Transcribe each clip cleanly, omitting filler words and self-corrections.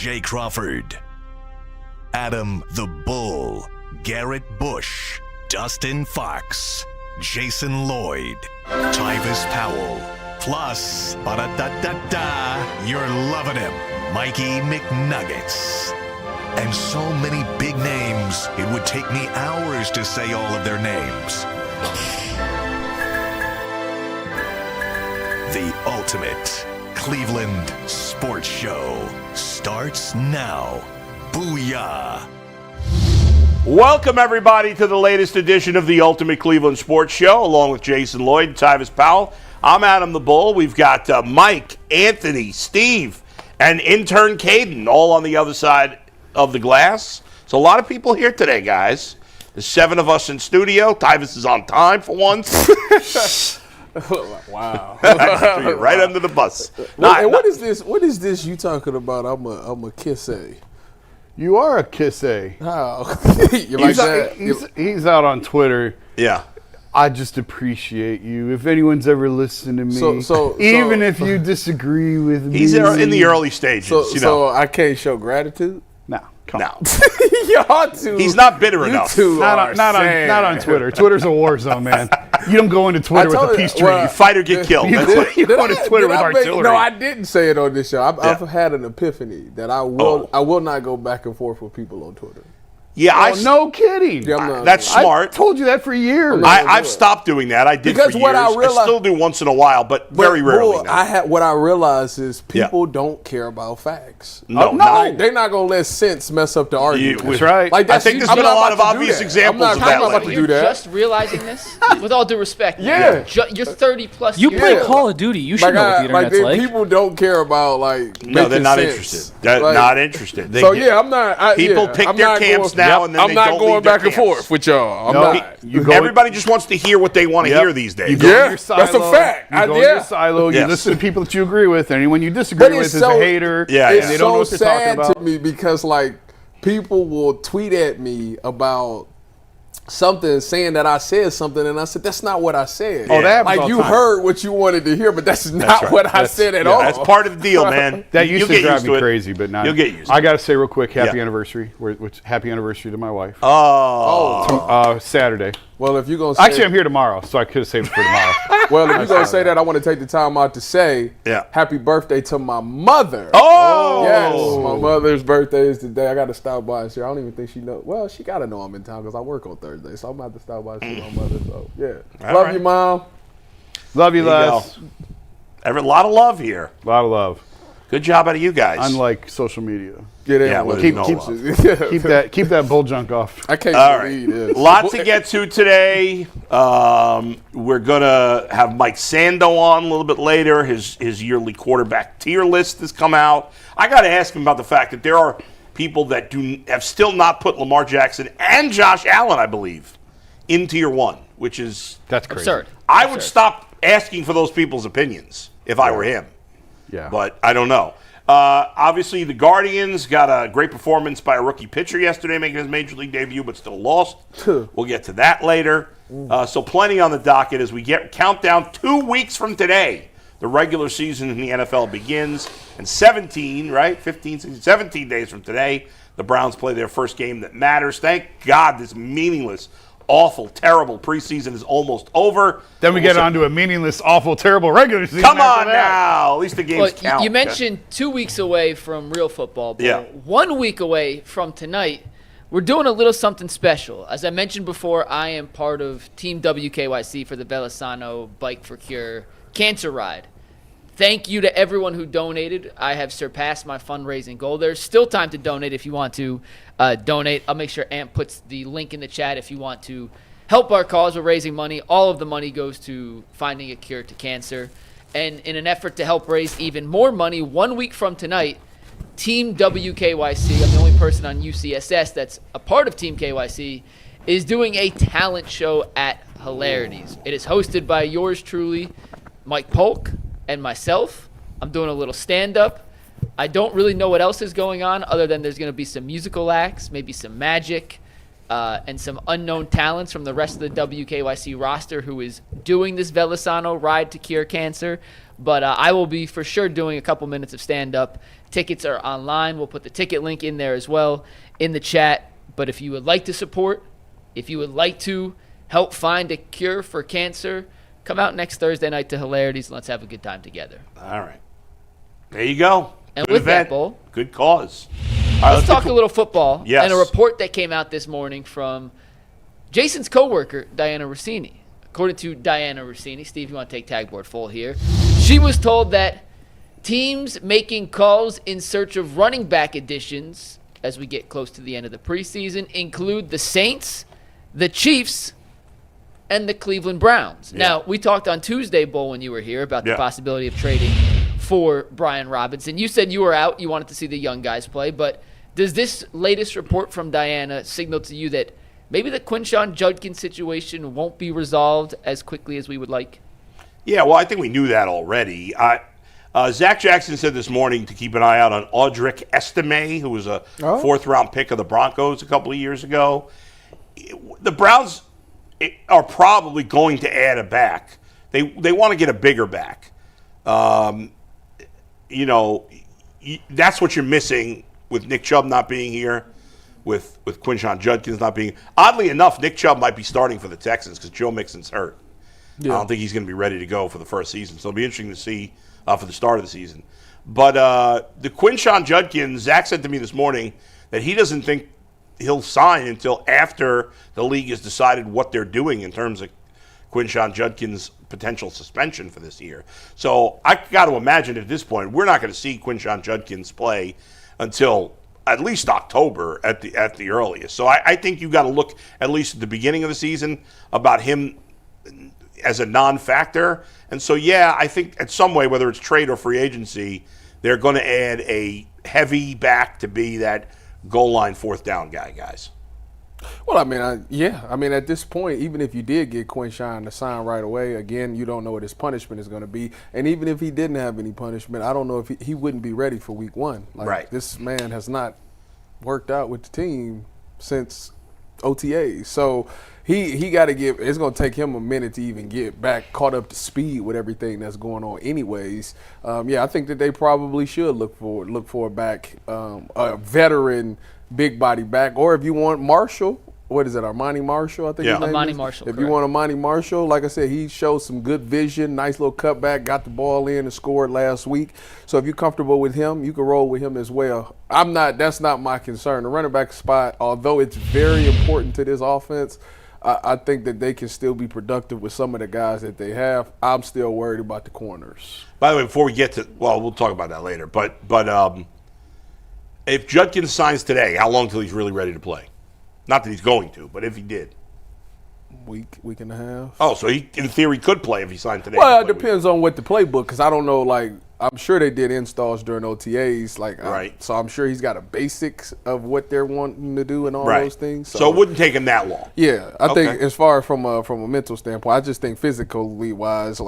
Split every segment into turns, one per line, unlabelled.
Jay Crawford, Adam the Bull, Garrett Bush, Dustin Fox, Jason Lloyd, Tyvis Powell, plus, ba-da-da-da-da, you're loving him, Mikey McNuggets. And so many big names, it would take me hours to say all of their names. The ultimate Cleveland sports show starts now. Booyah!
Welcome, everybody, to the latest edition of the Ultimate Cleveland Sports Show, along with Jason Lloyd and Tyvis Powell. I'm Adam the Bull. We've got Mike, Anthony, Steve, and intern Caden all on the other side of the glass. So a lot of people here today, guys. There's 7 of us in studio. Tyvis is on time for once.
Wow.
Right under the bus.
What is this? What is this you talking about? I'm a kiss A.
You are a kiss A.
How? You like that?
He's out on Twitter.
Yeah.
I just appreciate you. If anyone's ever listened to me, even if you disagree with me.
He's in the early stages.
So I can't show gratitude?
No. Come on.
Y'all two.
He's not bitter enough.
Not on Twitter. Twitter's a war zone, man. You don't go into Twitter with a peace treaty.
You fight or get killed.
You go into Twitter with artillery.
No, I didn't say it on this show. I've had an epiphany that I will not go back and forth with people on Twitter.
Yeah,
no kidding.
That's smart.
I told you that for years.
I've stopped doing that. I did because for years. I still do once in a while, but very rarely.
What I realize is people don't care about facts.
No.
They're not gonna let sense mess up the argument.
That's right.
I think there's been a lot of obvious examples of that.
I'm not about to do that.
You're just realizing this, with all due respect.
Yeah.
You're 30 plus.
You play Call of Duty. You should know what the internet's like.
People don't care about
No, they're not interested. They're not interested.
So I'm not.
People pick their camps now, and then they don't.
Going back and forth with y'all. I'm not.
Everybody just wants to hear what they want to hear these days.
That's a fact.
You go in your silo. You listen to people that you agree with, and anyone you disagree with is a hater.
It's
they don't know what
so
they're talking
sad
about.
to me because people will tweet at me about something saying that I said something, and I said that's not what I said.
Oh, that happens all
you
the time.
heard what you wanted to hear, but that's not what I said at all.
That's part of the deal, man.
That used to drive me crazy, but now
you'll get used to it.
I got to say real quick, happy anniversary. Happy anniversary to my wife. Saturday.
Well, if you're going to say...
Actually, I'm here tomorrow, so I could have saved it for tomorrow.
Well, if you're going to say that, I want to take the time out to say happy birthday to my mother.
Oh!
Yes, my mother's birthday is today. I got to stop by and see her. I don't even think she knows. Well, she got to know I'm in town because I work on Thursday, so I'm about to stop by and see my mother. So, yeah. Love you, Mom.
Love you, Les.
A lot of love here.
A lot of love.
Good job out of you guys.
Unlike social media.
Keep
that bull junk off.
I can't believe this.
Lots to get to today. We're gonna have Mike Sando on a little bit later. His yearly quarterback tier list has come out. I got to ask him about the fact that there are people that have still not put Lamar Jackson and Josh Allen, I believe, in tier 1, which is
that's crazy.
Absurd.
I would stop asking for those people's opinions if I were him.
Yeah,
but I don't know. Obviously, the Guardians got a great performance by a rookie pitcher yesterday, making his major league debut, but still lost. We'll get to that later. So plenty on the docket as we countdown 2 weeks from today. The regular season in the NFL begins. And 17 days from today, the Browns play their first game that matters. Thank God this meaningless, awful, terrible preseason is almost over.
Then we get on to a meaningless, awful, terrible regular season.
Come on now. At least the games count.
You mentioned 2 weeks away from real football. But 1 week away from tonight, we're doing a little something special. As I mentioned before, I am part of Team WKYC for the Velosano Bike for Cure Cancer Ride. Thank you to everyone who donated. I have surpassed my fundraising goal. There's still time to donate if you want to donate. I'll make sure Ant puts the link in the chat if you want to help our cause. We're raising money. All of the money goes to finding a cure to cancer. And in an effort to help raise even more money, 1 week from tonight, Team WKYC, I'm the only person on UCSS that's a part of Team KYC, is doing a talent show at Hilarities. It is hosted by yours truly, Mike Polk, and myself. I'm doing a little stand-up. I don't really know what else is going on other than there's going to be some musical acts, maybe some magic, and some unknown talents from the rest of the WKYC roster who is doing this Velosano Ride to Cure Cancer. But I will be for sure doing a couple minutes of stand-up. Tickets are online. We'll put the ticket link in there as well in the chat. But if you would like to support, if you would like to help find a cure for cancer, come out next Thursday night to Hilarities and let's have a good time together.
All right. There you go.
And
Good
with
event.
that, Bull,
Good cause. All right,
let's talk a little football.
Yes.
And a report that came out this morning from Jason's coworker, Diana Rossini. According to Diana Rossini, Steve, you want to take tagboard full here. She was told that teams making calls in search of running back additions as we get close to the end of the preseason include the Saints, the Chiefs, and the Cleveland Browns.
Yeah.
Now, we talked on Tuesday, Bull, when you were here about the possibility of trading for Brian Robinson. You said you were out. You wanted to see the young guys play. But does this latest report from Diana signal to you that maybe the Quinshon Judkins situation won't be resolved as quickly as we would like?
Yeah, well, I think we knew that already. Zach Jackson said this morning to keep an eye out on Audric Estime, who was a fourth-round pick of the Broncos a couple of years ago. The Browns are probably going to add a back. They want to get a bigger back. That's what you're missing with Nick Chubb not being here, with Quinshon Judkins not being. Oddly enough, Nick Chubb might be starting for the Texans because Joe Mixon's hurt. Yeah. I don't think he's going to be ready to go for the first season, so it'll be interesting to see for the start of the season. But the Quinshon Judkins, Zach said to me this morning that he doesn't think he'll sign until after the league has decided what they're doing in terms of Quinshon Judkins' potential suspension for this year. So I got to imagine at this point we're not going to see Quinshon Judkins play until at least October at the earliest. So I think you got to look at least at the beginning of the season about him as a non-factor. And so, yeah, I think at some way, whether it's trade or free agency, they're going to add a heavy back to be that goal line fourth down guys.
Well, I mean, at this point, even if you did get Quinshon to sign right away, again, you don't know what his punishment is going to be. And even if he didn't have any punishment, I don't know if he wouldn't be ready for week one.
Right.
This man has not worked out with the team since OTAs. So he got to it's going to take him a minute to even get back caught up to speed with everything that's going on anyways. I think that they probably should look for a back, a veteran big body back, or if you want Marshall, what is it, Armani Marshall, I think his name is?
Armani Marshall,
If
correct.
you want Armani Marshall, like I said, he showed some good vision, nice little cutback, got the ball in and scored last week. So if you're comfortable with him, you can roll with him as well. That's not my concern. The running back spot, although it's very important to this offense, I think that they can still be productive with some of the guys that they have. I'm still worried about the corners.
By the way, before we get to, we'll talk about that later, but if Judkins signs today, how long till he's really ready to play? Not that he's going to, but if he did.
Week and a half.
Oh, so he, in theory, could play if he signed today.
Well, it depends on what the playbook, because I don't know, I'm sure they did installs during OTAs.
Right.
So I'm sure he's got a basics of what they're wanting to do and all those things.
So it wouldn't take him that long.
Yeah, I think as far as from a mental standpoint, I just think physically wise,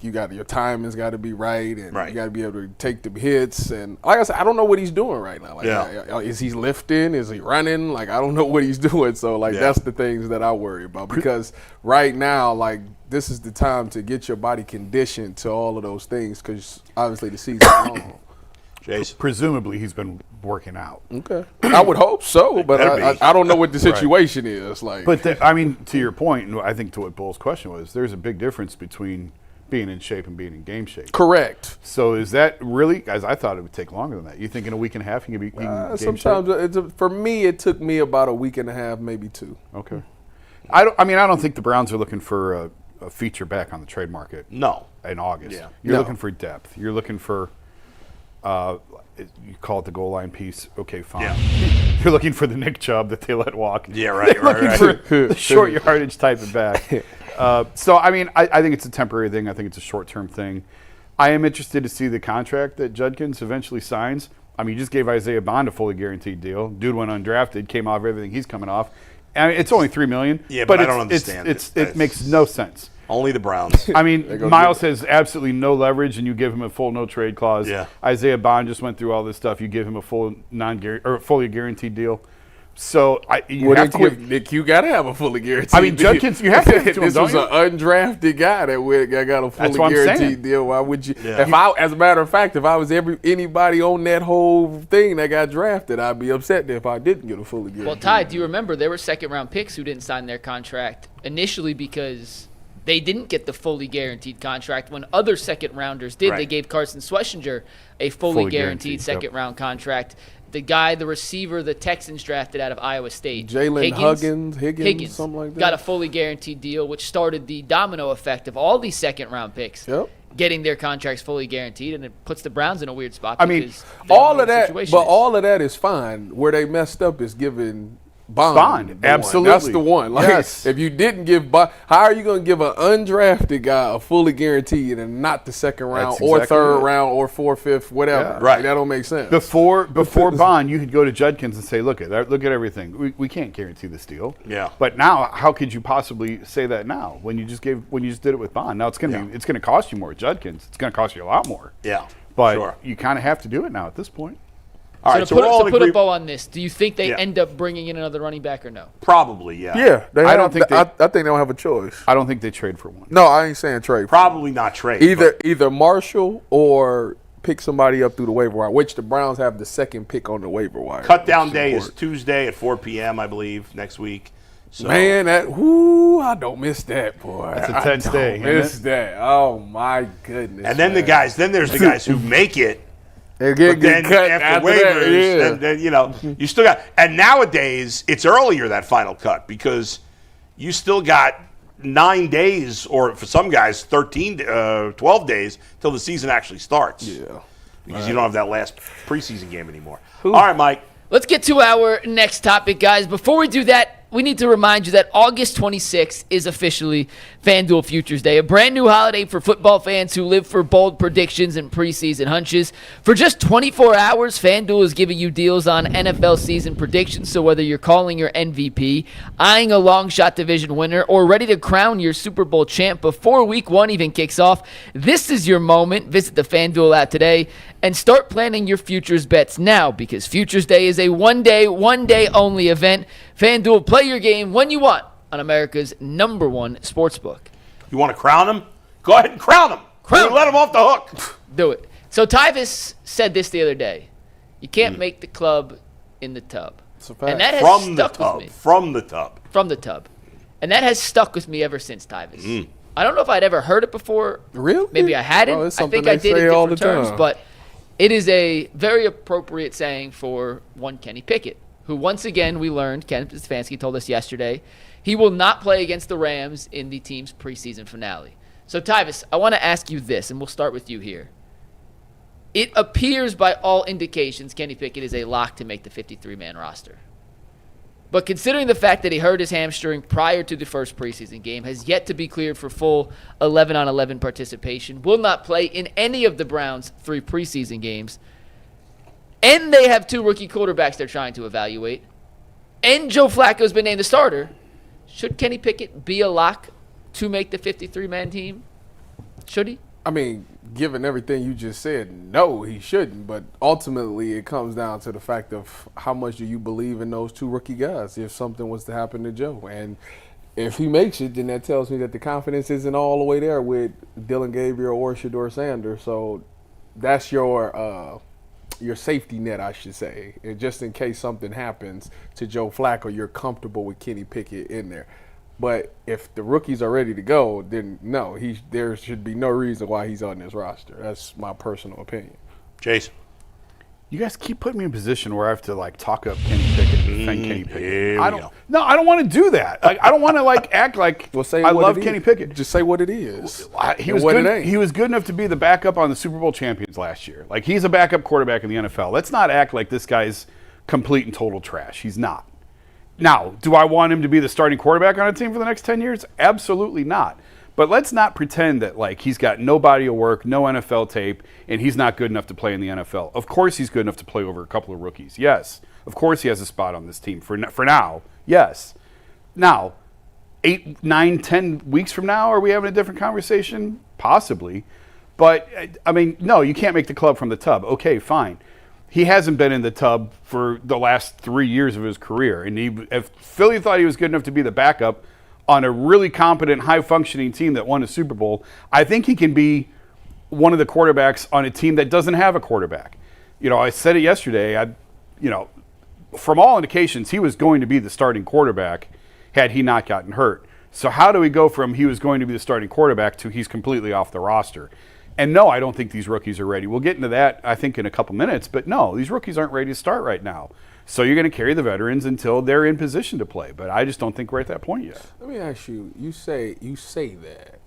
your timing's got to be right, and you got to be able to take the hits. And like I said, I don't know what he's doing right now. Is he lifting? Is he running? I don't know what he's doing. So that's the things that I worry about, because right now, this is the time to get your body conditioned to all of those things, because obviously the season's long.
Jason.
Presumably he's been working out.
Okay, I would hope so, but I don't know what the situation is.
But to your point, and I think to what Bull's question was, there's a big difference between being in shape and being in game shape.
Correct.
So is that really, guys, I thought it would take longer than that. You think in a week and a half you can be in game
sometimes
shape?
For me, it took me about a week and a half, maybe two.
Okay. I don't think the Browns are looking for a feature back on the trade market.
No.
In August.
Yeah.
You're looking for depth. You're looking for you call it the goal line piece. Okay, fine.
Yeah.
You're looking for the Nick Chubb that they let walk.
Yeah, right.
You're looking for the short yardage type of back. I think it's a temporary thing. I think it's a short-term thing. I am interested to see the contract that Judkins eventually signs. You just gave Isaiah Bond a fully guaranteed deal. Dude went undrafted, came off everything he's coming off. It's only $3 million.
Yeah, but I don't understand
it makes no sense.
Only the Browns.
Miles has absolutely no leverage, and you give him a full no-trade clause.
Yeah.
Isaiah Bond just went through all this stuff. You give him a full fully guaranteed deal. So you have to give
Nick. You got to have a fully guaranteed.
I mean, Judkins, you have to give it to him.
This was an undrafted guy that got a fully guaranteed deal. Why would you? Yeah. As a matter of fact, if I was anybody on that whole thing that got drafted, I'd be upset if I didn't get a fully guaranteed.
Well, Ty, do you remember there were second-round picks who didn't sign their contract initially because they didn't get the fully guaranteed contract when other second-rounders did. Right. They gave Carson Schlesinger a fully guaranteed second-round contract. The receiver the Texans drafted out of Iowa State.
Jalen Higgins, something like that.
Got a fully guaranteed deal, which started the domino effect of all these second-round picks getting their contracts fully guaranteed, and it puts the Browns in a weird spot.
I mean, all of that is fine. Where they messed up is giving Bond.
Absolutely.
That's the one. Like, yes. If you didn't give Bond, how are you going to give an undrafted guy a fully guaranteed and not the second round third round or fourth, fifth, whatever? Yeah. Right. Like, that don't make sense.
Before Bond, you could go to Judkins and say, look at everything. We can't guarantee this deal.
Yeah.
But now, how could you possibly say that now when you just did it with Bond? Now it's going to cost you more. Judkins, it's going to cost you a lot more.
Yeah.
But you kind of have to do it now at this point.
All right,
to put a bow on this, do you think they end up bringing in another running back or no?
Probably, yeah.
Yeah, I think they don't have a choice.
I don't think they trade for one.
No, I ain't saying trade.
Probably not trade.
Either Marshall or pick somebody up through the waiver wire, which the Browns have the second pick on the waiver wire.
Cut down day is Tuesday at 4 p.m., I believe, next week. So.
Man, I don't miss that, boy.
That's a tense day.
Miss that. Oh my goodness.
And then there's the guys who make it.
They get cut after waivers,
then you still got. And nowadays, it's earlier that final cut because you still got 9 days, or for some guys, 12 days till the season actually starts.
Yeah,
because you don't have that last preseason game anymore. All right, Mike.
Let's get to our next topic, guys. Before we do that, we need to remind you that August 26th is officially FanDuel Futures Day, a brand new holiday for football fans who live for bold predictions and preseason hunches. For just 24 hours, FanDuel is giving you deals on NFL season predictions, so whether you're calling your MVP, eyeing a long shot division winner, or ready to crown your Super Bowl champ before Week 1 even kicks off, this is your moment. Visit the FanDuel app today and start planning your futures bets now, because Futures Day is a one day only event. FanDuel, play your game when you want on America's #1 sportsbook.
You want to crown him? Go ahead and crown him. Let him off the hook.
Do it. So Tyvis said this the other day. You can't make the club in the tub. And that has stuck with me.
From the tub.
From the tub. And that has stuck with me ever since, Tyvis. I don't know if I'd ever heard it before.
Really?
Maybe I hadn't. I think I did in different terms. But it is a very appropriate saying for one Kenny Pickett, who once again we learned, Kevin Stefanski told us yesterday, he will not play against the Rams in the team's preseason finale. So, Tyvis, I want to ask you this, and we'll start with you here. It appears by all indications Kenny Pickett is a lock to make the 53-man roster. But considering the fact that he hurt his hamstring prior to the first preseason game, has yet to be cleared for full 11-on-11 participation, will not play in any of the Browns' 3 preseason games, and they have 2 rookie quarterbacks they're trying to evaluate, and Joe Flacco's been named the starter, should Kenny Pickett be a lock to make the 53-man team? Should he?
I mean, given everything you just said, no, he shouldn't. But ultimately, it comes down to the fact of how much do you believe in those 2 rookie guys if something was to happen to Joe. And if he makes it, then that tells me that the confidence isn't all the way there with Dylan Gabriel or Shedeur Sanders. So that's your safety net, I should say. And just in case something happens to Joe Flacco, you're comfortable with Kenny Pickett in there. But if the rookies are ready to go, then no, there should be no reason why he's on this roster. That's my personal opinion.
Jason.
You guys keep putting me in a position where I have to talk up Kenny Pickett and defend Kenny Pickett. I don't want to do that. I don't want to act like I love Kenny Pickett.
Just say what it is.
He was good enough to be the backup on the Super Bowl champions last year. He's a backup quarterback in the NFL. Let's not act like this guy's complete and total trash. He's not. Now, do I want him to be the starting quarterback on a team for the next 10 years? Absolutely not. But let's not pretend that he's got no body of work, no NFL tape, and he's not good enough to play in the NFL. Of course he's good enough to play over a couple of rookies. Yes. Of course he has a spot on this team for now. Yes. Now, 8, 9, 10 weeks from now, are we having a different conversation? Possibly. But, I mean, no, you can't make the club from the tub. Okay, fine. he hasn't been in the tub for the last 3 years of his career. And if Philly thought he was good enough to be the backup on a really competent, high-functioning team that won a Super Bowl, I think he can be one of the quarterbacks on a team that doesn't have a quarterback. I said it yesterday. From all indications, he was going to be the starting quarterback had he not gotten hurt. So how do we go from he was going to be the starting quarterback to he's completely off the roster? And no, I don't think these rookies are ready. We'll get into that, I think, in a couple minutes. But no, these rookies aren't ready to start right now. So you're going to carry the veterans until they're in position to play. But I just don't think we're at that point yet.
Let me ask you, you say that.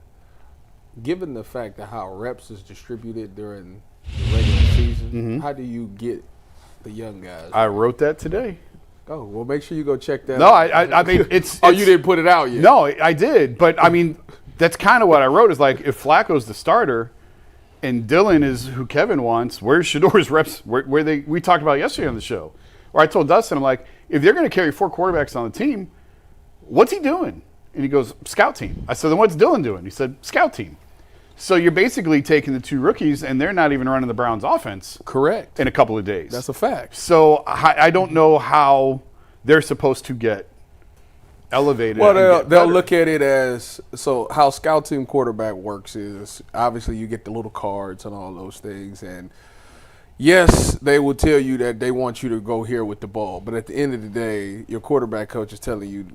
Given the fact of how reps is distributed during the regular season, how do you get the young guys?
I wrote that today.
Oh, well, make sure you go check that
No,
out.
I mean, it's...
Oh, you didn't put it out yet?
No, I did. But, I mean, that's kind of what I wrote is like, if Flacco's the starter and Dillon is who Kevin wants, where's Shador's reps? We talked about yesterday on the show. Where I told Dustin, I'm like, if they're going to carry 4 quarterbacks on the team, what's he doing? And he goes, scout team. I said, then what's Dillon doing? He said, scout team. So you're basically taking the 2 rookies, and they're not even running the Browns' offense.
Correct.
In a couple of days.
That's a fact.
So I don't know how they're supposed to get elevated.
Well, they'll look at it as, so how scout team quarterback works is, obviously you get the little cards and all those things, and yes, they will tell you that they want you to go here with the ball, but at the end of the day, your quarterback coach is telling you,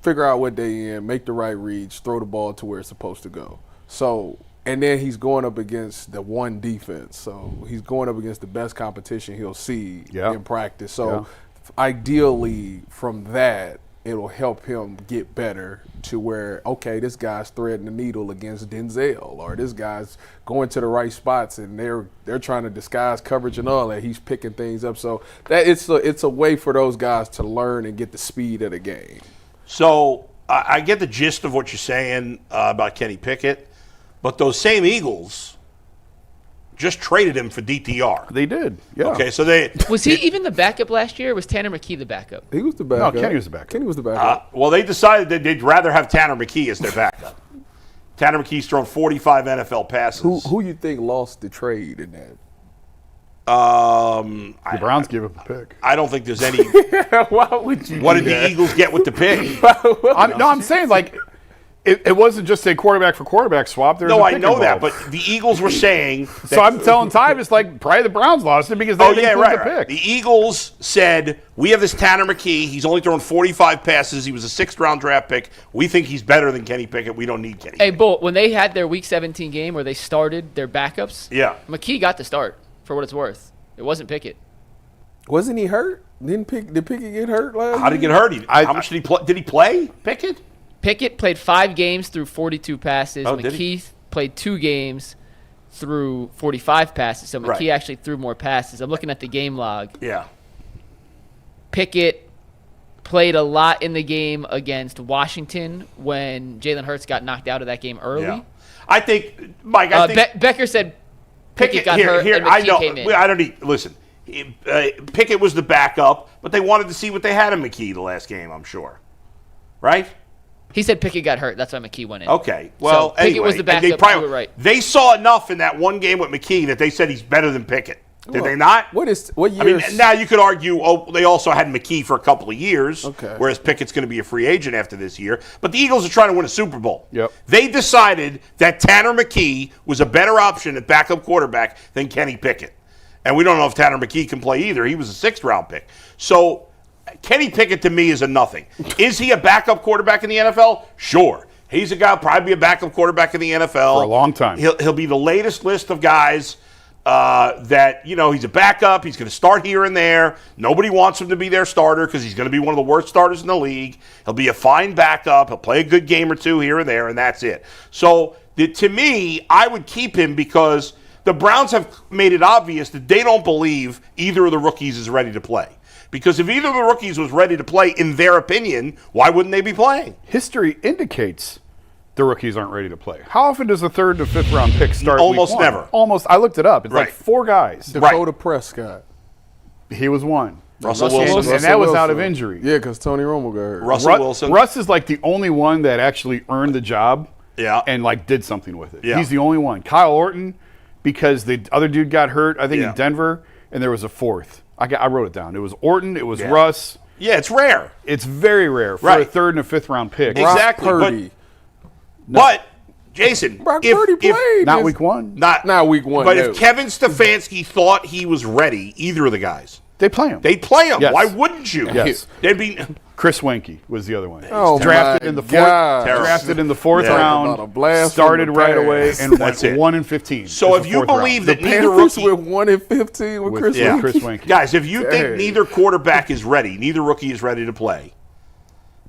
figure out what they in, make the right reads, throw the ball to where it's supposed to go. So, and then he's going up against the one defense. So he's going up against the best competition he'll see in practice. So ideally from that, it'll help him get better to where, okay, this guy's threading the needle against Denzel, or this guy's going to the right spots and they're trying to disguise coverage and all that. He's picking things up. So that it's a way for those guys to learn and get the speed of the game.
So I get the gist of what you're saying about Kenny Pickett. But those same Eagles just traded him for DTR.
They did, yeah.
Okay, so
was he even the backup last year, or was Tanner McKee the backup?
He was the backup.
No, Kenny was the backup.
Kenny was the backup.
Well, they decided that they'd rather have Tanner McKee as their backup. Tanner McKee's thrown 45 NFL passes.
Who you think lost the trade in that?
The Browns give up a pick.
I don't think there's any.
Why would you?
What did the Eagles get with the pick?
I'm saying, like, it wasn't just a quarterback for quarterback swap.
No, I know that, but the Eagles were saying.
So I'm telling Tyvis, like, probably the Browns lost it because they didn't include the pick.
The Eagles said, we have this Tanner McKee. He's only thrown 45 passes. He was a 6th-round draft pick. We think he's better than Kenny Pickett. We don't need Kenny.
Hey, Bull, when they had their Week 17 game where they started their backups, McKee got the start, for what it's worth. It wasn't Pickett.
Wasn't he hurt? Did Pickett get hurt last year?
How did he get hurt? How much did he play? Did he play, Pickett?
Pickett played 5 games through 42 passes.
Oh,
McKee played 2 games through 45 passes. So McKee actually threw more passes. I'm looking at the game log.
Yeah.
Pickett played a lot in the game against Washington when Jalen Hurts got knocked out of that game early.
Yeah. I think, Mike,
Becker said Pickett got hurt and McKee came in.
I don't need, listen, Pickett was the backup, but they wanted to see what they had in McKee the last game, I'm sure. Right?
He said Pickett got hurt. That's why McKee went in.
Okay. Well,
so Pickett was the backup. You were right.
They saw enough in that one game with McKee that they said he's better than Pickett. Did they not?
What year?
I mean, now you could argue, they also had McKee for a couple of years, whereas Pickett's going to be a free agent after this year. But the Eagles are trying to win a Super Bowl.
Yep.
They decided that Tanner McKee was a better option at backup quarterback than Kenny Pickett. And we don't know if Tanner McKee can play either. He was a 6th-round pick. So Kenny Pickett, to me, is a nothing. Is he a backup quarterback in the NFL? Sure. He's a guy who'll probably be a backup quarterback in the NFL.
For a long time.
He'll be the latest list of guys that, he's a backup. He's going to start here and there. Nobody wants him to be their starter because he's going to be one of the worst starters in the league. He'll be a fine backup. He'll play a good game or 2 here and there, and that's it. So, to me, I would keep him because the Browns have made it obvious that they don't believe either of the rookies is ready to play. Because if either of the rookies was ready to play, in their opinion, why wouldn't they be playing?
History indicates the rookies aren't ready to play. How often does a 3rd to 5th round pick start?
Almost
week 1?
never.
Almost. I looked it up. It's like 4 guys.
Dakota Prescott.
He was one.
Russell Wilson.
And that was out of injury.
Yeah, because Tony Romo got hurt.
Russell Wilson.
Russ is like the only one that actually earned the job and like did something with it.
Yeah.
He's the only one. Kyle Orton, because the other dude got hurt, I think in Denver. and there was a fourth. I wrote it down. It was Orton. It was Russ.
Yeah, it's rare.
It's very rare for a third and a fifth round pick.
Exactly.
Purdy.
But Jason,
Brock Purdy played.
Not week one.
Not
week one.
But if Kevin Stefanski thought he was ready, either of the guys,
they play him.
They'd play him.
Yes.
Why wouldn't you?
Yes.
They'd be.
Chris Wenke was the other one.
Oh,
drafted in the fourth. Drafted in the fourth round. Started right away and went 1-15.
So if you believe that neither
rookie with 1-15 with Chris Wenke.
Chris Wenke.
Guys, if you think neither quarterback is ready, neither rookie is ready to play,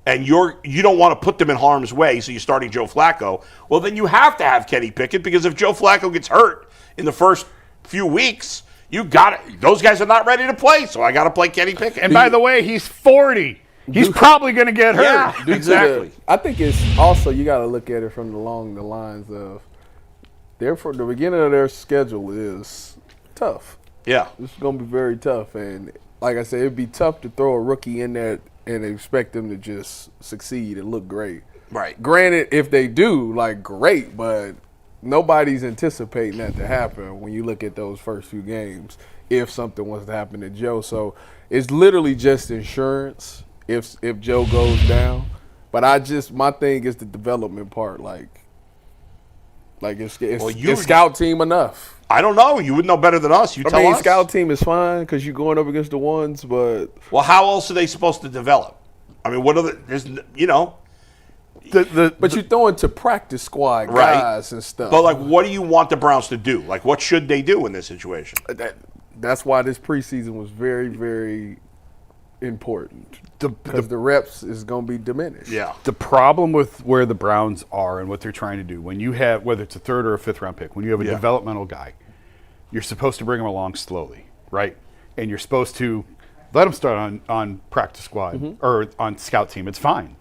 and you don't want to put them in harm's way, so you're starting Joe Flacco, well, then you have to have Kenny Pickett, because if Joe Flacco gets hurt in the first few weeks, you got it. Those guys are not ready to play, so I got to play Kenny Pickett.
And by the way, he's 40. He's probably going to get hurt.
Yeah, exactly.
I think it's also, you got to look at it from along the lines of therefore the beginning of their schedule is tough.
Yeah.
It's going to be very tough. And like I said, it'd be tough to throw a rookie in there and expect them to just succeed and look great.
Right.
Granted, if they do, great, but nobody's anticipating that to happen when you look at those first few games if something was to happen to Joe. So it's literally just insurance if Joe goes down. But my thing is the development part. Is scout team enough?
I don't know. You would know better than us. Tell us.
Scout team is fine because you're going up against the ones, but
well, how else are they supposed to develop? I mean, what are there's
but you're throwing to practice squad guys and stuff.
But what do you want the Browns to do? What should they do in this situation?
That's why this preseason was very, very important. Because the reps is going to be diminished.
Yeah.
The problem with where the Browns are and what they're trying to do, when you have, whether it's a third or a fifth round pick, when you have a developmental guy, you're supposed to bring him along slowly, right? And you're supposed to let him start on practice squad or on scout team. It's fine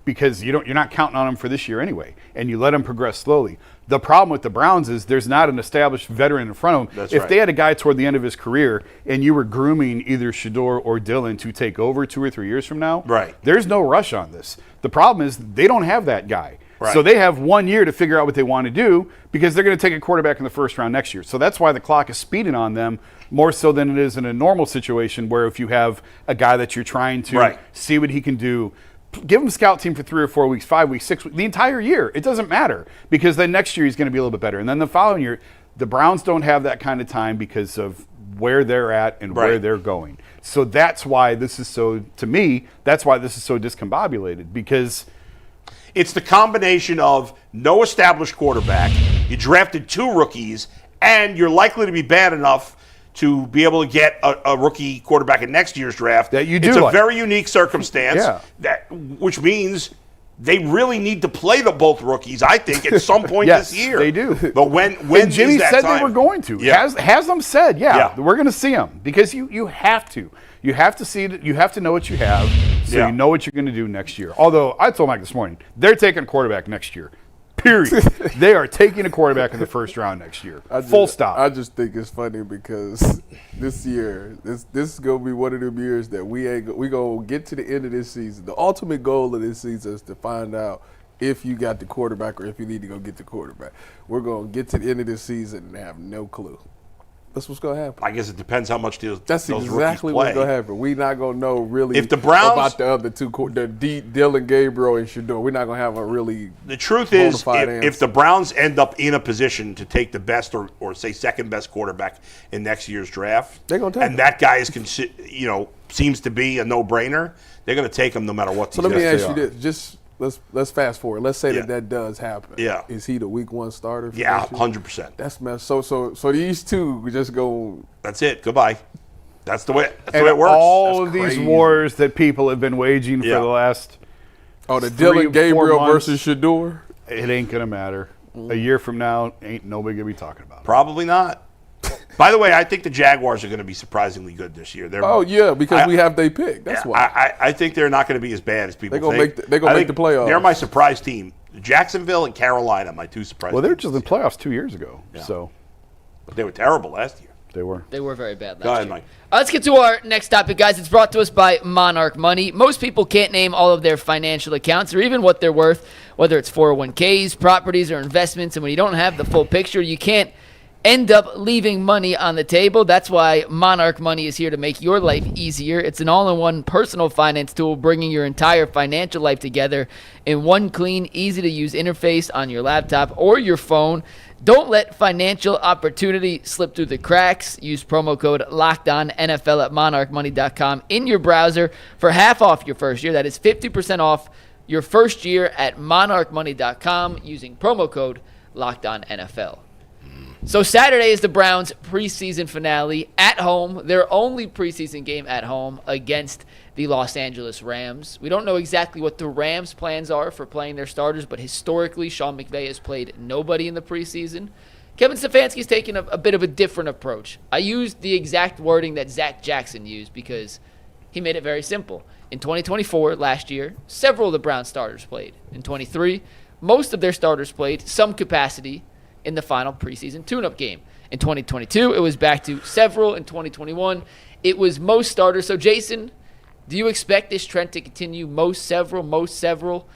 because you're not counting on him for this year anyway, and you let him progress slowly. The problem with the Browns is there's not an established veteran in front of him. If they had a guy toward the end of his career and you were grooming either Shador or Dylan to take over 2 or 3 years from now, there's no rush on this. The problem is they don't have that guy. Right. So they have 1 year to figure out what they want to do because they're going to take a quarterback in the first round next year. So that's why the clock is speeding on them more so than it is in a normal situation where if you have a guy that you're trying to see what he can do, give him a scout team for 3 or 4 weeks, 5 weeks, 6 weeks, the entire year. It doesn't matter because then next year he's going to be a little bit better. And then the following year, the Browns don't have that kind of time because of where they're at and where they're going. So that's why this is so, to me, that's why this is so discombobulated because
it's the combination of no established quarterback, you drafted 2 rookies, and you're likely to be bad enough to be able to get a rookie quarterback in next year's draft.
That you do.
It's a very unique circumstance, which means they really need to play both rookies, I think, at some point this year.
They do.
But when
and Jimmy
is that
said
time?
They were going to. Has them said, we're going to see them because you have to. You have to see it. You have to know what you have so you know what you're going to do next year. Although I told Mike this morning, they're taking a quarterback next year. Period. They are taking a quarterback in the first round next year. Full stop.
I just think it's funny because this year, this is gonna be one of them years that we gonna get to the end of this season. The ultimate goal of this season is to find out if you got the quarterback or if you need to go get the quarterback. We're gonna get to the end of this season and have no clue. That's what's going to happen.
I guess it depends how much those
That's
those
exactly
what's
going to happen. We're not going to know really
if the Browns,
about the other two, Dylan Gabriel and Shador. We're not going to have a really
The truth is, if the Browns end up in a position to take the best or say second best quarterback in next year's draft,
they're going to take
and that guy is seems to be a no-brainer, they're going to take him no matter what.
So let me ask you this. Just let's fast forward. Let's say that does happen.
Yeah.
Is he the week 1 starter?
100%.
That's mess. So these two we just go.
That's it. Goodbye. That's the way it works.
All of these wars that people have been waging for the last
the Dylan Gabriel versus Shador.
It ain't gonna matter. A year from now, ain't nobody gonna be talking about it.
Probably not. By the way, I think the Jaguars are going to be surprisingly good this year.
Because we have they pick. That's why.
I think they're not going to be as bad as people think.
They're going to make the playoffs.
They're my surprise team. Jacksonville and Carolina, my 2 surprise
Well, they were
teams
just in the playoffs 2 years ago.
Yeah.
So,
but they were terrible last year.
They were.
They were very bad last
Go ahead,
year.
Mike.
Let's get to our next topic, guys. It's brought to us by Monarch Money. Most people can't name all of their financial accounts or even what they're worth, whether it's 401ks, properties, or investments. And when you don't have the full picture, you can't end up leaving money on the table. That's why Monarch Money is here to make your life easier. It's an all-in-one personal finance tool bringing your entire financial life together in one clean, easy-to-use interface on your laptop or your phone. Don't let financial opportunity slip through the cracks. Use promo code LOCKEDONNFL at monarchmoney.com in your browser for half off your first year. That is 50% off your first year at monarchmoney.com using promo code LOCKEDONNFL. So Saturday is the Browns' preseason finale at home, their only preseason game at home against the Los Angeles Rams. We don't know exactly what the Rams' plans are for playing their starters, but historically, Sean McVay has played nobody in the preseason. Kevin Stefanski's taken a bit of a different approach. I used the exact wording that Zach Jackson used because he made it very simple. In 2024, last year, several of the Browns starters played. In 23, most of their starters played some capacity in the final preseason tune-up game. In 2022, it was back to several. In 2021, it was most starters. So, Jason, do you expect this trend to continue most several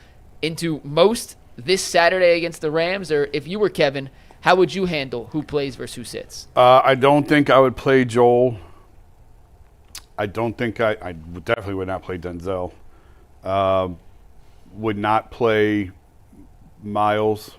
into most this Saturday against the Rams? Or if you were Kevin, how would you handle who plays versus who sits?
I don't think I would play Joel. I don't think I definitely would not play Denzel. Would not play Miles.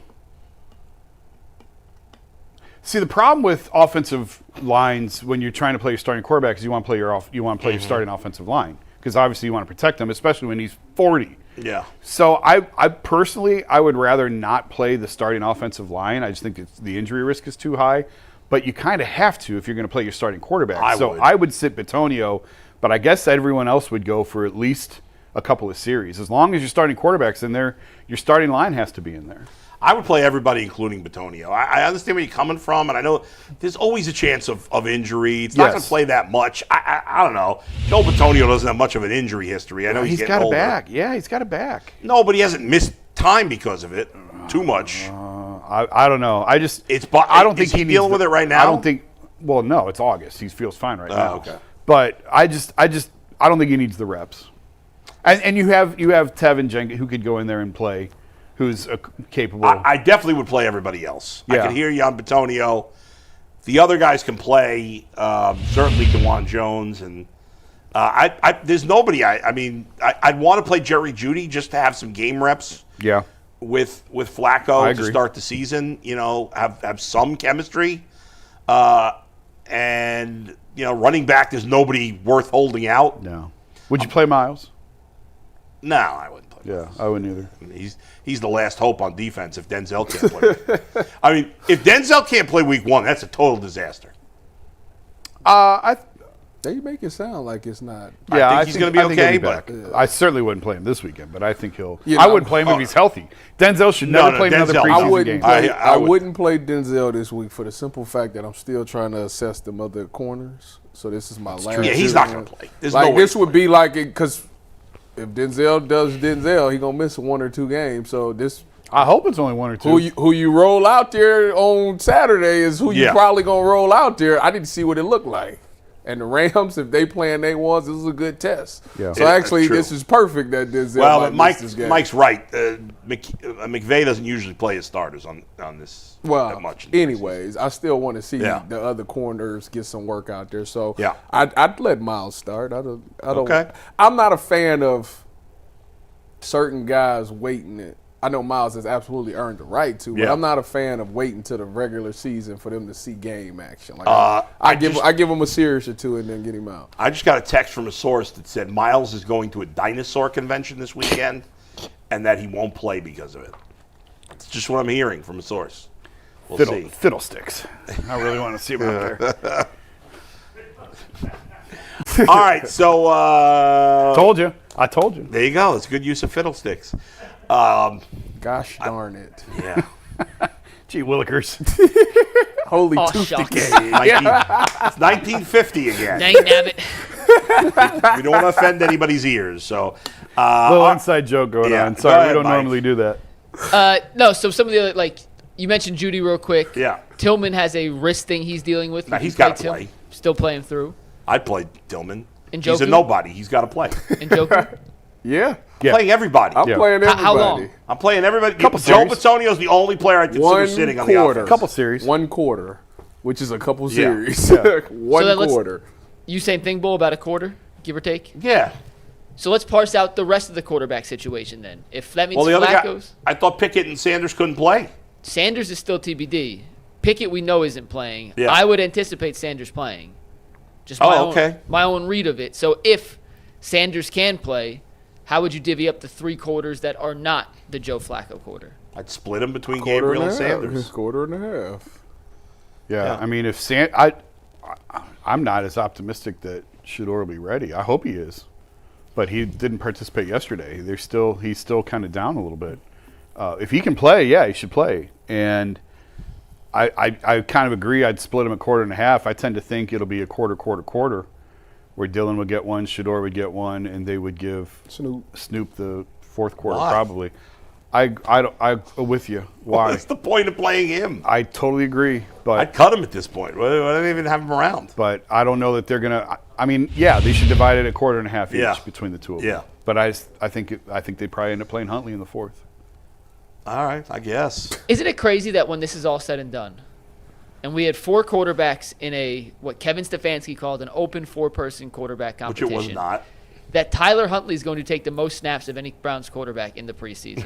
See, the problem with offensive lines when you're trying to play your starting quarterback is you want to play your starting offensive line because obviously you want to protect him, especially when he's 40.
Yeah.
So I personally would rather not play the starting offensive line. I just think the injury risk is too high. But you kind of have to if you're going to play your starting quarterback. I would sit Bitonio, but I guess everyone else would go for at least a couple of series. As long as your starting quarterback's in there, your starting line has to be in there.
I would play everybody, including Bitonio. I understand where you're coming from, and I know there's always a chance of injury. It's not going to play that much. I don't know. Joe Bitonio doesn't have much of an injury history. I know he's
got
older.
a back. Yeah, he's got a back.
No, but he hasn't missed time because of it. Too much.
I don't know. I don't think
is he dealing with it right now?
I don't think. Well, no, it's August. He feels fine right now.
Okay.
But I don't think he needs the reps. And you have Tevin Jenkins who could go in there and play. Who's capable.
I definitely would play everybody else.
Yeah.
I can hear you on Bitonio. The other guys can play, certainly DeJuan Jones. And there's nobody. I'd want to play Jerry Jeudy just to have some game reps with Flacco to start the season, have some chemistry. And, running back, there's nobody worth holding out.
No. Would you play Miles?
No, I wouldn't play
Yeah,
Miles.
I wouldn't either.
He's the last hope on defense if Denzel can't play. If Denzel can't play week one, that's a total disaster.
They make it sound like it's not.
Yeah, I think he's going to be okay,
but I certainly wouldn't play him this weekend. But I think he'll.
You
I wouldn't play him if he's healthy. Denzel should never play another preseason game.
I wouldn't play Denzel this week for the simple fact that I'm still trying to assess them other corners. So this is my last.
Yeah, he's not going to play. There's
like
no way
this would be like it because if Denzel does Denzel, he's gonna miss 1 or 2 games. So this.
I hope it's only 1 or 2.
Who you roll out there on Saturday is who you probably gonna roll out there. I need to see what it looked like. And the Rams, if they playing they ones, this is a good test. Yeah. So actually, this is perfect that Denzel.
Well, Mike's right. McVay doesn't usually play his starters on this.
Well,
much
anyways, I still want to see the other corners get some work out there. So I'd let Miles start. I don't.
Okay.
I'm not a fan of certain guys waiting it. I know Miles has absolutely earned the right to, but I'm not a fan of waiting till the regular season for them to see game action. Like I give him a series or 2 and then get him out.
I just got a text from a source that said Miles is going to a dinosaur convention this weekend and that he won't play because of it. It's just what I'm hearing from a source. We'll see.
Fiddlesticks. I really want to see him out there.
All right, so
I told you.
There you go. It's good use of fiddlesticks.
Gosh darn it.
Yeah.
Gee willikers.
Holy tooth decay.
It's 1950 again.
Dang nabbit.
We don't want to offend anybody's ears. So,
little inside joke going on. Sorry, we don't normally do that.
No, so some of the other, like, you mentioned Jeudy real quick.
Yeah.
Tillman has a wrist thing he's dealing with.
He's got to play.
Still playing through.
I'd play Tillman.
Njoku?
He's a nobody. He's got to play.
Njoku?
Yeah.
I'm playing everybody.
I'm playing everybody.
How long?
I'm playing everybody.
Couple
Joe
series.
Bitonio is the only player I consider sitting on the offense.
Couple series.
1 quarter. which is a couple series.
Yeah.
One quarter.
You same thing, Bull, about a quarter, give or take?
Yeah.
So let's parse out the rest of the quarterback situation then. If that means
the other
Flacco's.
guy, I thought Pickett and Sanders couldn't play.
Sanders is still TBD. Pickett we know isn't playing.
Yeah.
I would anticipate Sanders playing. Just my own read of it. So if Sanders can play, how would you divvy up the 3 quarters that are not the Joe Flacco quarter?
I'd split them between Gabriel and Sanders.
Quarter and a half.
Yeah, I mean, if I'm not as optimistic that Shedeur will be ready. I hope he is, but he didn't participate yesterday. He's still kind of down a little bit. If he can play, yeah, he should play. And I kind of agree. I'd split him a quarter and a half. I tend to think it'll be a quarter, where Dylan would get one, Shedeur would get one, and they would give Snoop the fourth quarter.
Why?
Probably. I'm with you. Why?
What's the point of playing him?
I totally agree. But
I'd cut him at this point. Why don't they even have him around?
But I don't know that they're gonna. I mean, yeah, they should divide it a quarter and a half each between the two of them.
Yeah.
But I think they'd probably end up playing Huntley in the fourth.
All right, I guess.
Isn't it crazy that when this is all said and done, and we had 4 quarterbacks in what Kevin Stefanski called an open 4-person quarterback competition,
Which it was not.
that Tyler Huntley is going to take the most snaps of any Browns quarterback in the preseason?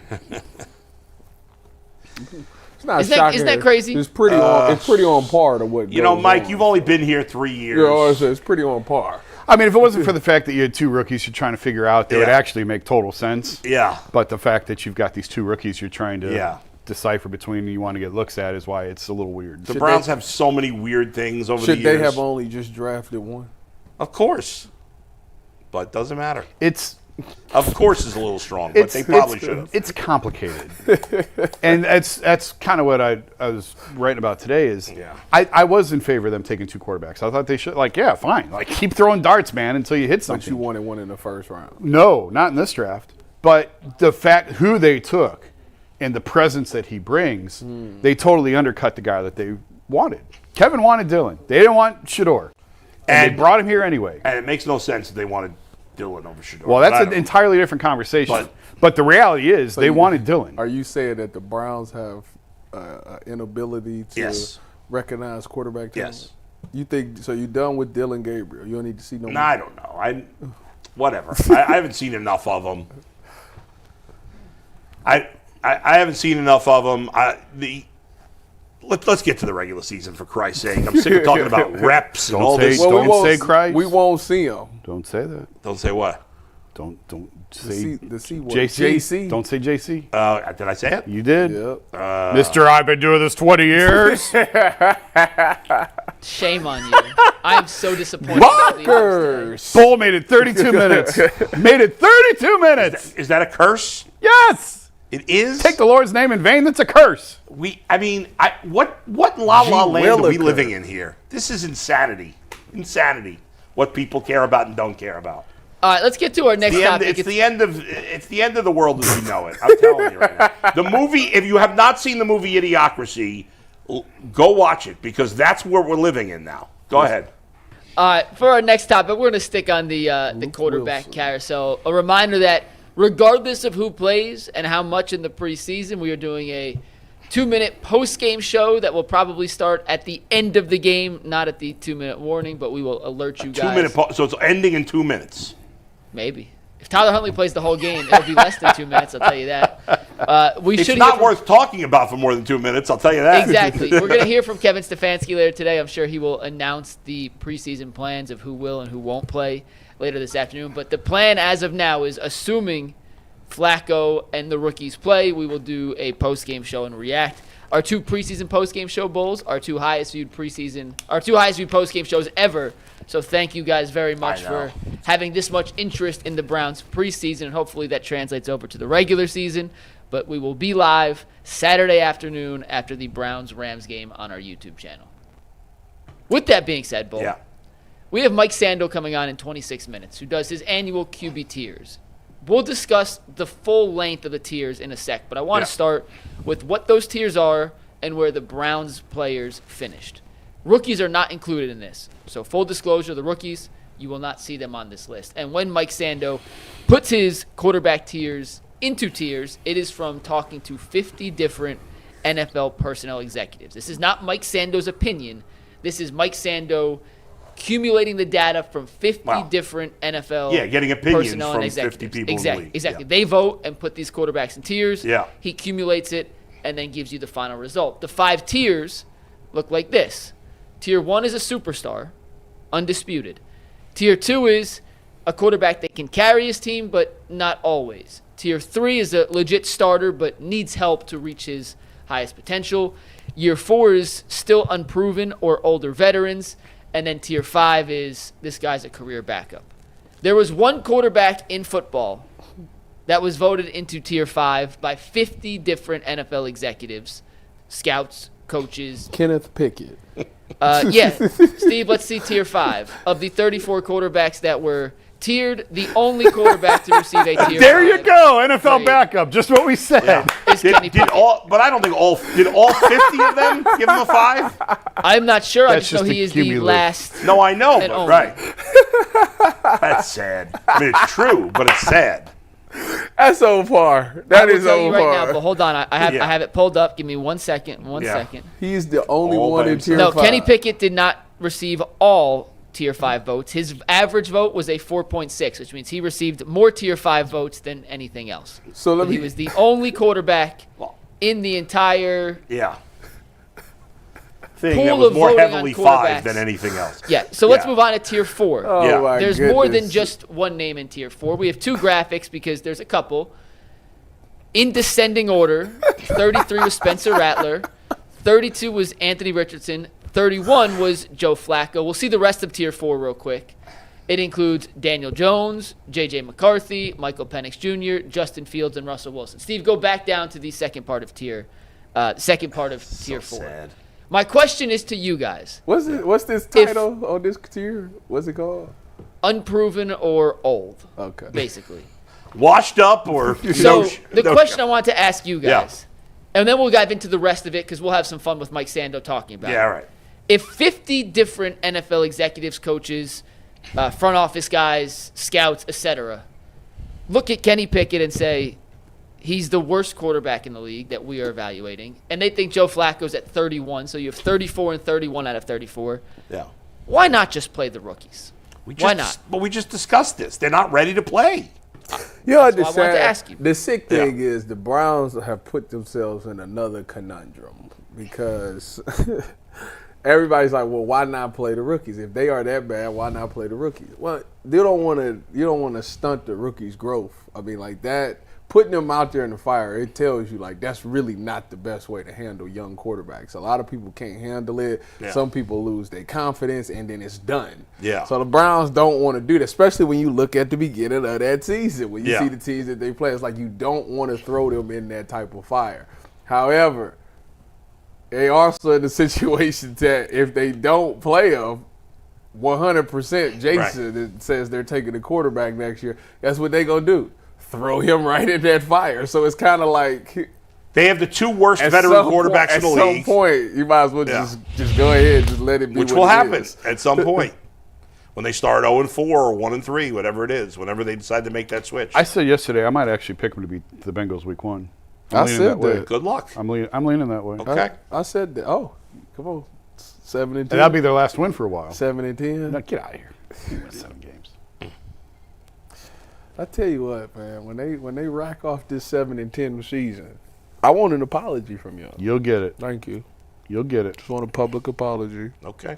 It's not
Isn't that crazy?
It's pretty on par to what
Mike,
on.
you've only been here 3 years.
It's pretty on par.
I mean, if it wasn't for the fact that you had 2 rookies you're trying to figure out, they would actually make total sense.
Yeah.
But the fact that you've got these 2 rookies you're trying to decipher between and you want to get looks at is why it's a little weird.
The Browns have so many weird things over the years.
Should they have only just drafted one?
Of course. But it doesn't matter.
Of
course is a little strong, but they probably should have.
It's complicated. And that's kind of what I was writing about today is I was in favor of them taking 2 quarterbacks. I thought they should, fine. Keep throwing darts, man, until you hit something.
But you wanted one in the first round.
No, not in this draft. But the fact who they took and the presence that he brings, they totally undercut the guy that they wanted. Kevin wanted Dylan. They didn't want Shedeur. And they brought him here anyway.
And it makes no sense that they wanted Dylan over Shedeur.
Well, that's an entirely different conversation. But the reality is they wanted Dylan.
Are you saying that the Browns have inability to recognize quarterback talent?
Yes.
You think so? You done with Dylan Gabriel? You don't need to see no more?
I don't know. Whatever. I haven't seen enough of them. I haven't seen enough of them. Let's get to the regular season, for Christ's sake. I'm sick of talking about reps and all this.
Don't say Christ.
We won't see them.
Don't say that.
Don't say what?
Don't say
JC.
JC. Don't say JC.
Did I say it?
You did.
Yep.
Mr. I've been doing this 20 years.
Shame on you. I am so disappointed.
Buckers.
Bull made it 32 minutes. Made it 32 minutes.
Is that a curse?
Yes.
It is?
Take the Lord's name in vain. That's a curse.
What la la land are we living in here? This is insanity. Insanity. What people care about and don't care about.
All right, let's get to our next topic.
It's the end of the world as we know it. I'm telling you right now. The movie, if you have not seen the movie Idiocracy, go watch it because that's where we're living in now. Go ahead.
All right, for our next topic, we're going to stick on the quarterback carousel. A reminder that regardless of who plays and how much in the preseason, we are doing a 2-minute post-game show that will probably start at the end of the game, not at the 2-minute warning, but we will alert you guys.
So it's ending in 2 minutes.
Maybe. If Tyler Huntley plays the whole game, it'll be less than 2 minutes, I'll tell you that.
It's not worth talking about for more than 2 minutes, I'll tell you that.
Exactly. We're going to hear from Kevin Stefanski later today. I'm sure he will announce the preseason plans of who will and who won't play later this afternoon. But the plan as of now is assuming Flacco and the rookies play, we will do a post-game show and react. Our 2 preseason post-game show bowls, our 2 highest viewed post-game shows ever. So thank you guys very much for having this much interest in the Browns preseason, and hopefully that translates over to the regular season. But we will be live Saturday afternoon after the Browns-Rams game on our YouTube channel. With that being said, Bull, we have Mike Sando coming on in 26 minutes, who does his annual QB tiers. We'll discuss the full length of the tiers in a sec, but I want to start with what those tiers are and where the Browns players finished. Rookies are not included in this. So full disclosure, the rookies, you will not see them on this list. And when Mike Sando puts his quarterback tiers into tiers, it is from talking to 50 different NFL personnel executives. This is not Mike Sando's opinion. This is Mike Sando accumulating the data from 50 different NFL
getting opinions
personnel
from
and
50 people in the league.
Exactly.
Yeah.
They vote and put these quarterbacks in tiers.
Yeah.
He accumulates it and then gives you the final result. The 5 tiers look like this. Tier 1 is a superstar, undisputed. Tier 2 is a quarterback that can carry his team, but not always. Tier 3 is a legit starter, but needs help to reach his highest potential. Year 4 is still unproven or older veterans. And then Tier 5 is this guy's a career backup. There was one quarterback in football that was voted into Tier 5 by 50 different NFL executives, scouts, coaches.
Kenneth Pickett.
Steve, let's see Tier 5. Of the 34 quarterbacks that were tiered, the only quarterback to receive a Tier 5.
There you go, NFL backup, just what we said.
Is Kenny Pickett.
But I don't think all 50 of them give him a 5?
I'm not sure. I just know
just
he is the
cumulative.
last.
No, I know,
and
but
only.
right. That's sad. I mean, it's true, but it's sad.
That's so far.
I
That
will
is
tell you
so
right
far.
now, but hold on. I have it pulled up. Give me 1 second. One second.
He's the only
All
one
by
in Tier
himself.
5.
Kenny Pickett did not receive all Tier 5 votes. His average vote was a 4.6, which means he received more Tier 5 votes than anything else.
So
He was the only quarterback in the entire
Thing
pool
that was
of
more
voting
heavily
on
5
quarterbacks.
than anything else.
Yeah, so let's
Yeah.
move on to Tier 4.
Oh my
There's
goodness.
more than just one name in Tier 4. We have 2 graphics because there's a couple. In descending order, 33 was Spencer Rattler, 32 was Anthony Richardson, 31 was Joe Flacco. We'll see the rest of Tier 4 real quick. It includes Daniel Jones, J.J. McCarthy, Michael Penix Jr., Justin Fields, and Russell Wilson. Steve, go back down to the second part of Tier 4.
Sad.
My question is to you guys.
What's this title on this tier? What's it called?
Unproven or old,
Okay.
basically.
Washed up or
So the
no
question
show.
I want to ask you guys, and then we'll dive into the rest of it because we'll have some fun with Mike Sando talking about it.
Yeah, right.
If 50 different NFL executives, coaches, front office guys, scouts, etc., look at Kenny Pickett and say he's the worst quarterback in the league that we are evaluating, and they think Joe Flacco's at 31, so you have 34 and 31 out of 34.
Yeah.
Why not just play the rookies? Why not?
But we just discussed this. They're not ready to play.
You
I wanted to ask you.
The sick thing is the Browns have put themselves in another conundrum because everybody's like, well, why not play the rookies? If they are that bad, why not play the rookies? Well, you don't want to stunt the rookies' growth. I mean, like that, putting them out there in the fire, it tells you like that's really not the best way to handle young quarterbacks. A lot of people can't handle it.
Yeah.
Some people lose their confidence and then it's done.
Yeah.
So the Browns don't want to do that, especially when you look at the beginning of that season. When you see the teams that they play, it's like you don't want to throw them in that type of fire. However, they also in the situation that if they don't play them, 100% Jason that says they're taking the quarterback next year, that's what they going to do. Throw him right in that fire. So it's kind of like
they have the 2 worst veteran quarterbacks in the league.
At some point, you might as well just go ahead and just let it be.
Which will happen at some point when they start 0-4 or 1-3, whatever it is, whenever they decide to make that switch.
I said yesterday I might actually pick them to beat the Bengals week 1.
I said that.
Good luck.
I'm leaning that way.
Okay.
I said that. Oh, come on. 7-10.
And that'll be their last win for a while.
7-10.
No, get out of here. You win 7 games.
I tell you what, man. When they rack off this 7-10 season, I want an apology from y'all.
You'll get it.
Thank you.
You'll get it.
Just want a public apology.
Okay.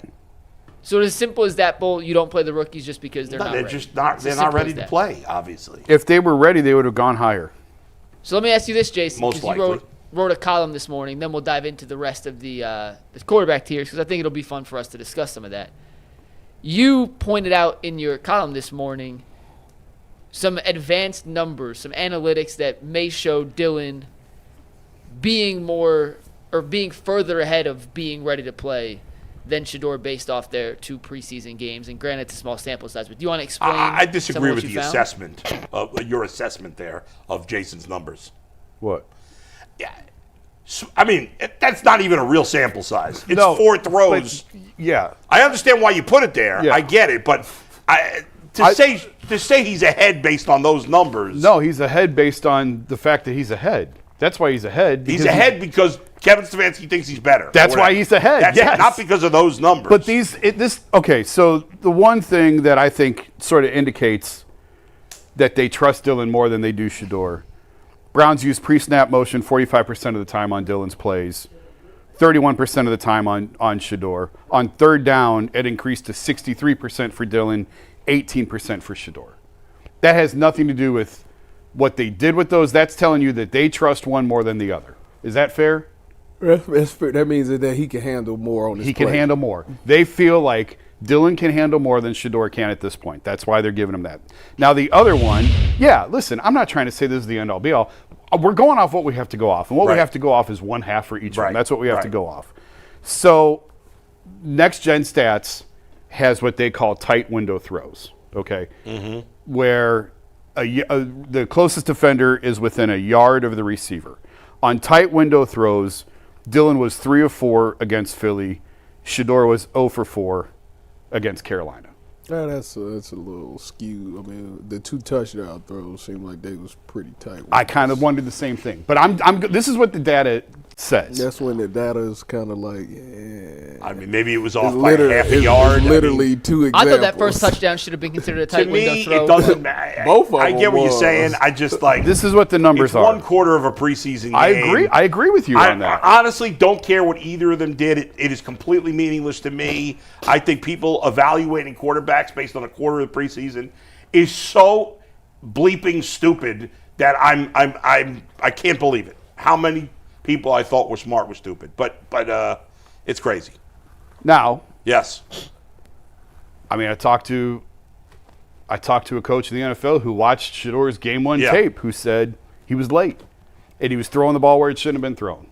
So as simple as that, Bull, you don't play the rookies just because they're not
They're
ready.
just not.
It's
They're
as
not
simple
ready
as
to
that.
play. Obviously.
If they were ready, they would have gone higher.
So let me ask you this, Jason.
Most
'cause you
likely.
wrote a column this morning. Then we'll dive into the rest of the quarterback tiers because I think it'll be fun for us to discuss some of that. You pointed out in your column this morning some advanced numbers, some analytics that may show Dylan being more or being further ahead of being ready to play than Shedeur based off their 2 preseason games. And granted, it's a small sample size, but do you want to explain?
I
some
disagree
of what
with
you
the
found?
assessment of your assessment there of Jason's numbers.
What?
Yeah. I mean, that's not even a real sample size. It's
No,
4 throws.
Yeah.
I understand why you put it there.
Yeah.
I get it, but to say he's ahead based on those numbers.
No, he's ahead based on the fact that he's ahead. That's why he's ahead.
He's ahead because Kevin Stefanski thinks he's better.
That's why he's ahead. Yes.
Not because of those numbers.
But okay, so the one thing that I think sort of indicates that they trust Dillon more than they do Shedeur. Browns use pre-snap motion 45% of the time on Dillon's plays, 31% of the time on Shedeur. On third down, it increased to 63% for Dillon, 18% for Shedeur. That has nothing to do with what they did with those. That's telling you that they trust one more than the other. Is that fair?
That's fair. That means that he can handle more on his
He can handle more. They feel like Dillon can handle more than Shedeur can at this point. That's why they're giving him that. Now, the other one, listen, I'm not trying to say this is the end-all, be-all. We're going off what we have to go off. And what we have to go off is 1/2 for each one. That's what we have to go off. So, Next Gen Stats has what they call tight window throws, okay? Mm-hmm. Where the closest defender is within a yard of the receiver. On tight window throws, Dillon was 3 of 4 against Philly. Shedeur was 0 for 4 against Carolina.
Yeah, that's a little skewed. I mean, the 2 touchdown throws seemed like they was pretty tight.
I kind of wondered the same thing, but this is what the data says.
That's when the data is kind of like,
I mean, maybe it was off by half a yard.
Literally 2 examples.
I thought that first touchdown should have been considered a tight window throw.
To me, it doesn't matter.
Both of them.
I get what you're saying. I just like
this is what the numbers are.
1/4 of a preseason game.
I agree with you on that.
I honestly don't care what either of them did. It is completely meaningless to me. I think people evaluating quarterbacks based on a quarter of the preseason is so bleeping stupid that I can't believe it. How many people I thought were smart were stupid, but it's crazy.
Now,
yes,
I mean I talked to a coach in the NFL who watched Shedeur's game 1 tape, who said he was late and he was throwing the ball where it shouldn't have been thrown.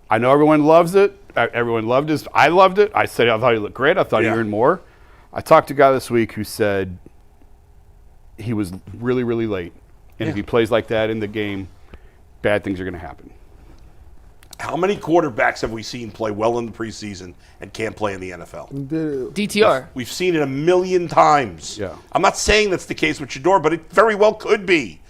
I know everyone loves it. Everyone loved his. I loved it. I said I thought he looked great. I thought he earned more. I talked to a guy this week who said he was really, really late, and if he plays like that in the game, bad things are going to happen.
How many quarterbacks have we seen play well in the preseason and can't play in the NFL?
DTR.
We've seen it a million times.
Yeah.
I'm not saying that's the case with Shedeur, but it very well could be.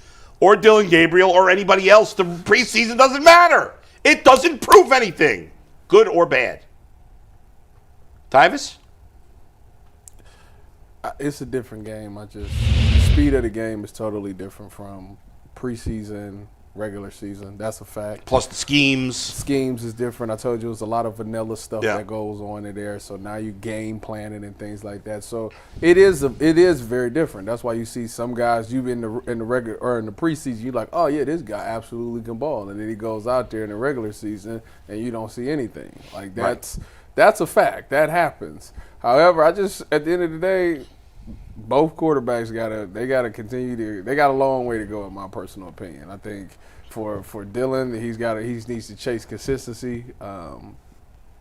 Or Dillon Gabriel or anybody else. The preseason doesn't matter. It doesn't prove anything, good or bad. Tyvis?
It's a different game. The speed of the game is totally different from preseason, regular season. That's a fact.
Plus the schemes.
Schemes is different. I told you it was a lot of vanilla stuff that goes on in there. So now you game planning and things like that. So it is very different. That's why you see some guys in the regular or in the preseason, you're like, oh yeah, this guy absolutely can ball, and then he goes out there in the regular season and you don't see anything. Like that's a fact. That happens. However, at the end of the day, both quarterbacks gotta continue they got a long way to go, in my personal opinion. I think for Dillon, he needs to chase consistency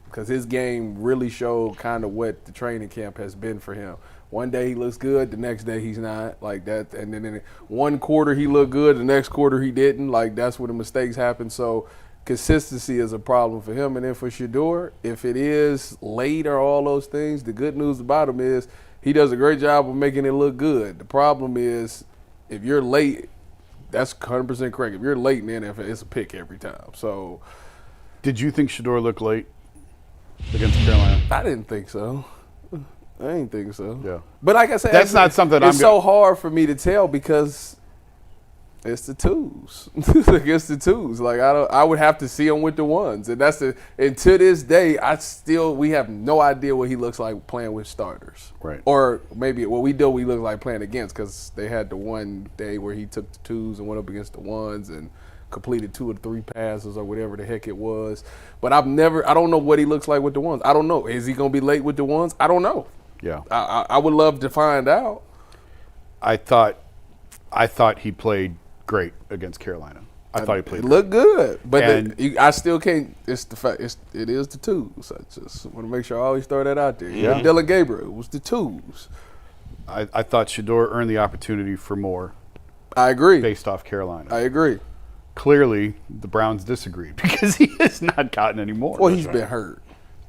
because his game really showed kind of what the training camp has been for him. One day he looks good, the next day he's not, like that, and then in one quarter he looked good, the next quarter he didn't. Like that's where the mistakes happen. So consistency is a problem for him. And then for Shedeur, if it is late or all those things, the good news about him is he does a great job of making it look good. The problem is if you're late, that's 100% correct. If you're late in the NFL, it's a pick every time. So,
did you think Shedeur looked late against Carolina?
I didn't think so. I didn't think so.
Yeah.
But like I said,
that's not something
it's so hard for me to tell because it's the twos. It's the twos. Like I would have to see him with the ones, and and to this day, we have no idea what he looks like playing with starters.
Right.
Or maybe we look like playing against because they had the one day where he took the twos and went up against the ones and completed 2 or 3 passes or whatever the heck it was. But I don't know what he looks like with the ones. I don't know. Is he gonna be late with the ones? I don't know.
Yeah.
I would love to find out.
I thought he played great against Carolina. I thought he played great.
Looked good, but I still can't. It's the fact. It is the twos. I just want to make sure I always throw that out there. Yeah. Dillon Gabriel was the twos.
I thought Shedeur earned the opportunity for more.
I agree.
Based off Carolina.
I agree.
Clearly, the Browns disagreed because he has not gotten any more.
Well, he's been hurt.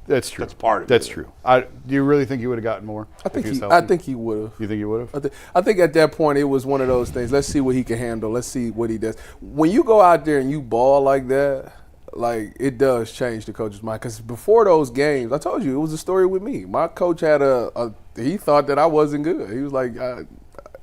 That's true.
That's part of it.
That's true. Do you really think he would have gotten more?
I think he would have.
You think he would have?
I think at that point it was one of those things. Let's see what he can handle. Let's see what he does. When you go out there and you ball like that, like it does change the coach's mind. Because before those games, I told you it was a story with me. My coach had he thought that I wasn't good. He was like, I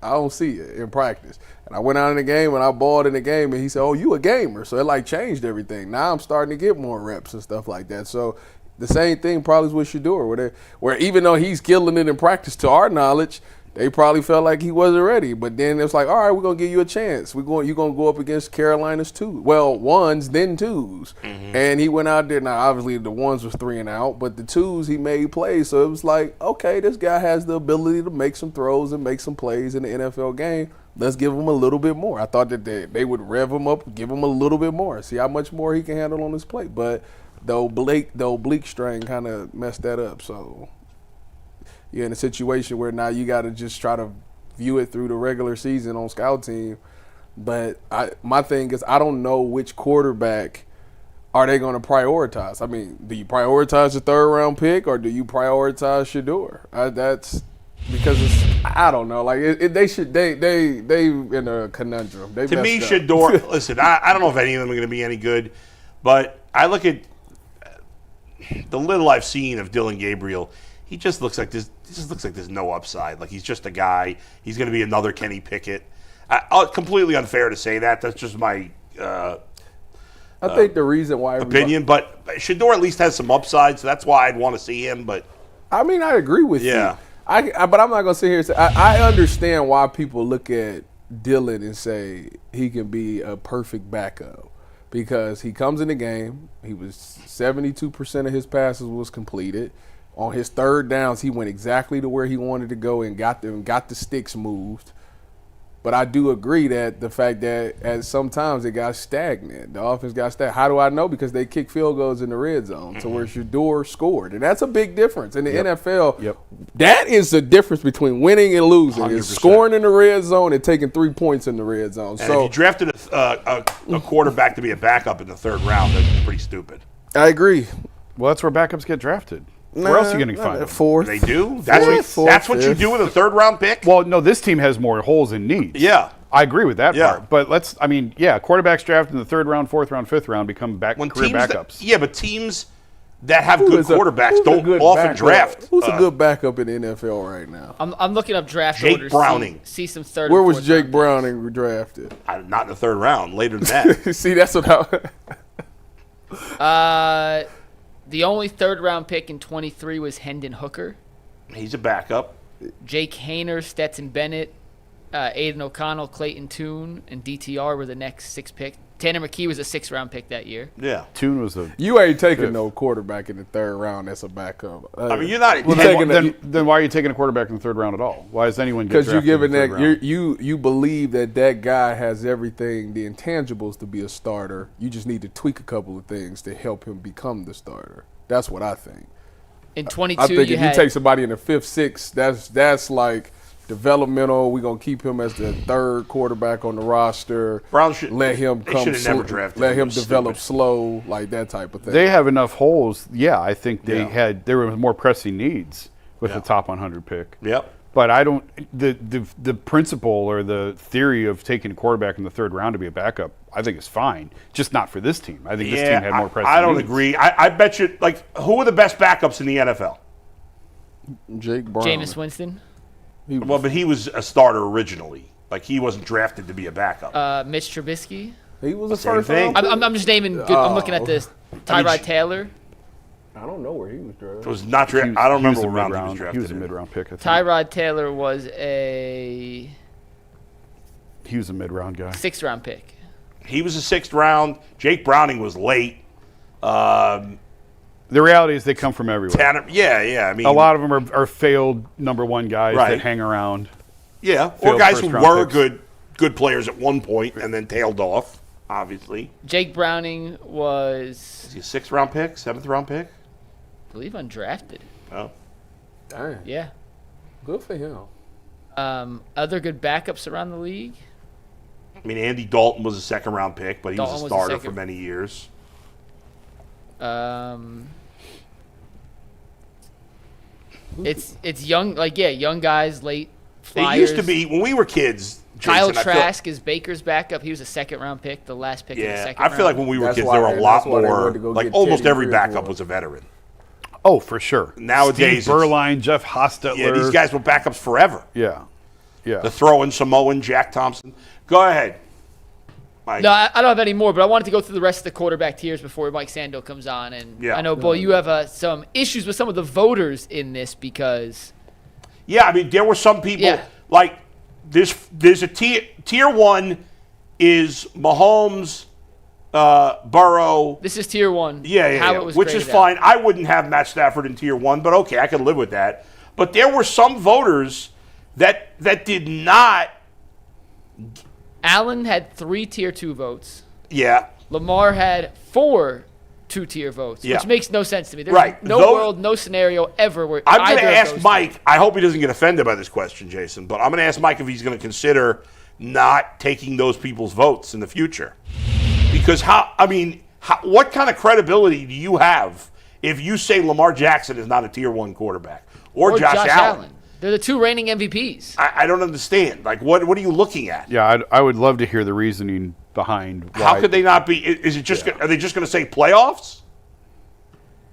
don't see it in practice. And I went out in the game and I balled in the game, and he said, "Oh, you a gamer." So it like changed everything. Now I'm starting to get more reps and stuff like that. So the same thing probably is with Shedeur, where even though he's killing it in practice, to our knowledge, they probably felt like he wasn't ready. But then it's like, all right, we're going to give you a chance. You're going to go up against Carolina's ones, then twos. Mm-hmm. And he went out there. Now, obviously, the ones was 3 and out, but the twos he made plays. So it was like, okay, this guy has the ability to make some throws and make some plays in the NFL game. Let's give him a little bit more. I thought that they would rev him up, give him a little bit more, see how much more he can handle on his plate. But the oblique strain kind of messed that up. So you're in a situation where now you got to just try to view it through the regular season on scout team. But my thing is, I don't know which quarterback are they going to prioritize. I mean, do you prioritize the 3rd round pick or do you prioritize Shedeur? That's because I don't know. Like they in a conundrum.
To me, Shedeur. Listen, I don't know if any of them are going to be any good, but I look at the little I've seen of Dylan Gabriel. He just looks like this. He just looks like there's no upside. Like he's just a guy. He's going to be another Kenny Pickett. Completely unfair to say that. That's just my
I think the reason why
opinion. But Shedeur at least has some upside, so that's why I'd want to see him. But
I mean, I agree with you. But I'm not going to sit here and say I understand why people look at Dylan and say he can be a perfect backup. Because he comes in the game, he was 72% of his passes was completed. On his 3rd downs, he went exactly to where he wanted to go and got the sticks moved. But I do agree that the fact that sometimes it got stagnant. The offense got stagnant. How do I know? Because they kick field goals in the red zone to where Shedeur scored. And that's a big difference. In the NFL, that is the difference between winning and losing. 100%. Is scoring in the red zone and taking 3 points in the red zone.
And
so
if you drafted a quarterback to be a backup in the 3rd round, that's pretty stupid.
I agree.
Well, that's where backups get drafted. Where else are you going to find them?
4th.
They do? That's what you do with a 3rd round pick?
Well, no, this team has more holes and needs.
Yeah.
I agree with that part. But quarterbacks drafted in the 3rd round, 4th round, 5th round become career backups.
But teams that have good quarterbacks don't often draft.
Who's a good backup in the NFL right now?
I'm looking up draft
Jake
orders.
Browning.
See some 3rd.
Where was Jake Browning drafted?
Not in the 3rd round. Later than that.
See, that's what
The only 3rd round pick in 23 was Hendon Hooker.
He's a backup.
Jake Haener, Stetson Bennett, Aiden O'Connell, Clayton Tune, and DTR were the next 6 picks. Tanner McKee was a 6th round pick that year.
Yeah.
Tune was
You ain't taking no quarterback in the 3rd round that's a backup.
I mean, you're not.
Well, then why are you taking a quarterback in the 3rd round at all? Why is anyone getting drafted?
Because you're giving you believe that guy has everything, the intangibles to be a starter. You just need to tweak a couple of things to help him become the starter. That's what I think.
In 22,
I think if you take somebody in the 5th, 6th, that's like developmental. We're gonna keep him as the 3rd quarterback on the roster.
Brown should
let him come.
Never drafted
let him develop slow, like that type of thing.
They have enough holes. Yeah, I think there were more pressing needs with the top 100 pick.
Yep.
But I don't. The principle or the theory of taking a quarterback in the 3rd round to be a backup, I think is fine. Just not for this team. I think this team had more pressing needs.
I don't agree. I bet you. Who are the best backups in the NFL?
Jake Brown.
Jameis Winston.
But he was a starter originally. Like, he wasn't drafted to be be backup.
Mitch Trubisky.
He was a
Same
first
thing.
round.
I'm just naming. I'm looking at this. Tyrod Taylor.
I don't know where he was drafted.
It was not drafted. I don't remember what round he was drafted.
He was a mid-round pick, I think.
Tyrod Taylor was a...
He was a mid-round guy.
6th round pick.
He was a 6th round. Jake Browning was late.
The reality is they come from everywhere.
I mean,
a lot of them are failed number 1 guys that hang around.
Yeah, or guys who were good players at one point and then tailed off, obviously.
Jake Browning was...
Is he a 6th round pick, 7th round pick?
I believe undrafted.
Oh.
Dang.
Yeah.
Good for him.
Other good backups around the league?
I mean, Andy Dalton was a 2nd round pick, but he was a starter for many years.
It's young, young guys, late flyers.
It used to be, when we were kids,
Kyle Trask is Baker's backup. He was a second-round pick, the last pick in the second round.
I feel like when we were kids, there were a lot more. Like almost every backup was a veteran.
Oh, for sure.
Nowadays,
Steve Berline, Jeff Hostetler.
Yeah, these guys were backups forever.
Yeah.
The throw-in Samoan, Jack Thompson. Go ahead, Mike.
No, I don't have any more, but I wanted to go through the rest of the quarterback tiers before Mike Sando comes on. And I know, Bull, you have some issues with some of the voters in this because.
Yeah, I mean, there were some people like there's a tier 1 is Mahomes, Burrow.
This is tier 1.
Yeah. Which is fine. I wouldn't have Matt Stafford in tier 1, but okay, I could live with that. But there were some voters that did not.
Allen had 3 tier 2 votes.
Yeah.
Lamar had 4 2-tier votes, which makes no sense to me. There's world, no scenario ever where
I'm going to ask Mike. I hope he doesn't get offended by this question, Jason, but I'm going to ask Mike if he's going to consider not taking those people's votes in the future. Because what kind of credibility do you have if you say Lamar Jackson is not a tier 1 quarterback or Josh Allen?
They're the 2 reigning MVPs.
I don't understand. Like, what are you looking at?
Yeah, I would love to hear the reasoning behind why.
How could they not be? Is it just? Are they just going to say playoffs?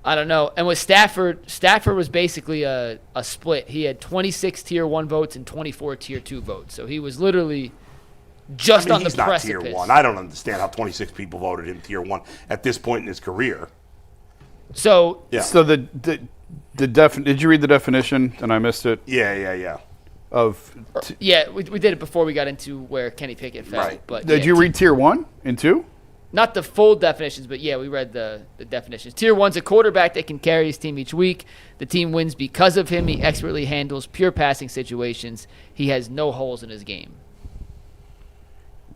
I don't know. And with Stafford was basically a split. He had 26 tier 1 votes and 24 tier 2 votes. So he was literally just on the precipice.
He's not tier 1. I don't understand how 26 people voted him tier 1 at this point in his career.
So
did you read the definition and I missed it?
Yeah.
We did it before we got into where Kenny Pickett fell.
Right.
But
did you read tier 1 and 2?
Not the full definitions, but we read the definitions. Tier 1's a quarterback that can carry his team each week. The team wins because of him. He expertly handles pure passing situations. He has no holes in his game.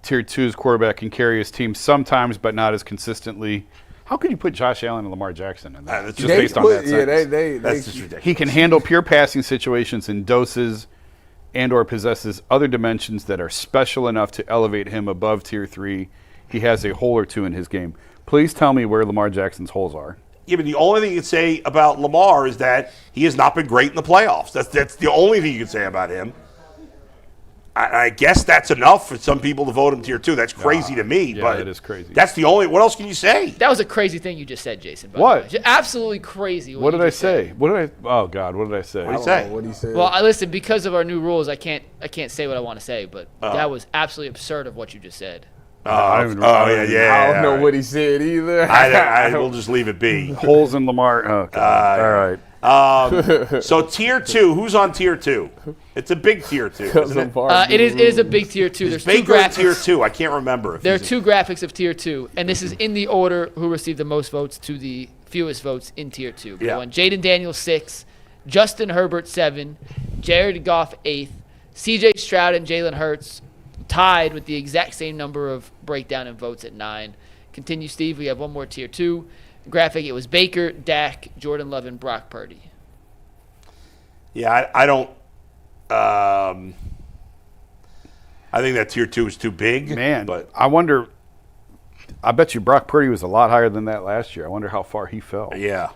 Tier 2's quarterback can carry his team sometimes, but not as consistently. How could you put Josh Allen and Lamar Jackson in that?
That's just based on that sentence.
That's
just ridiculous.
He can handle pure passing situations in doses and or possesses other dimensions that are special enough to elevate him above tier 3. He has a hole or 2 in his game. Please tell me where Lamar Jackson's holes are.
Yeah, but the only thing you can say about Lamar is that he has not been great in the playoffs. That's the only thing you can say about him. I guess that's enough for some people to vote him tier 2. That's crazy to me.
Yeah,
but
it is crazy.
That's the only. What else can you say?
That was a crazy thing you just said, Jason.
What?
Absolutely crazy.
What did I say? Oh God, what did I say?
What did you say?
What he said.
Well, listen. Because of our new rules, I can't say what I want to say. But that was absolutely absurd of what you just said.
I
don't know what he said either.
We'll just leave it be.
Holes in Lamar. Oh, God. All right.
So tier 2, who's on tier 2? It's a big tier 2, isn't it?
It is a big tier 2. There's
Baker
2 graphics.
tier 2. I can't remember.
There are 2 graphics of tier 2, and this is in the order who received the most votes to the fewest votes in tier 2.
Yeah.
Went Jaden Daniels 6, Justin Herbert 7, Jared Goff 8th, C.J. Stroud and Jalen Hurts tied with the exact same number of breakdown and votes at 9. Continue, Steve. We have one more tier 2 graphic. It was Baker, Dak, Jordan Love, and Brock Purdy.
Yeah, I don't. I think that tier 2 is too big.
Man,
but
I wonder. I bet you Brock Purdy was a lot higher than that last year. I wonder how far he fell.
Yeah.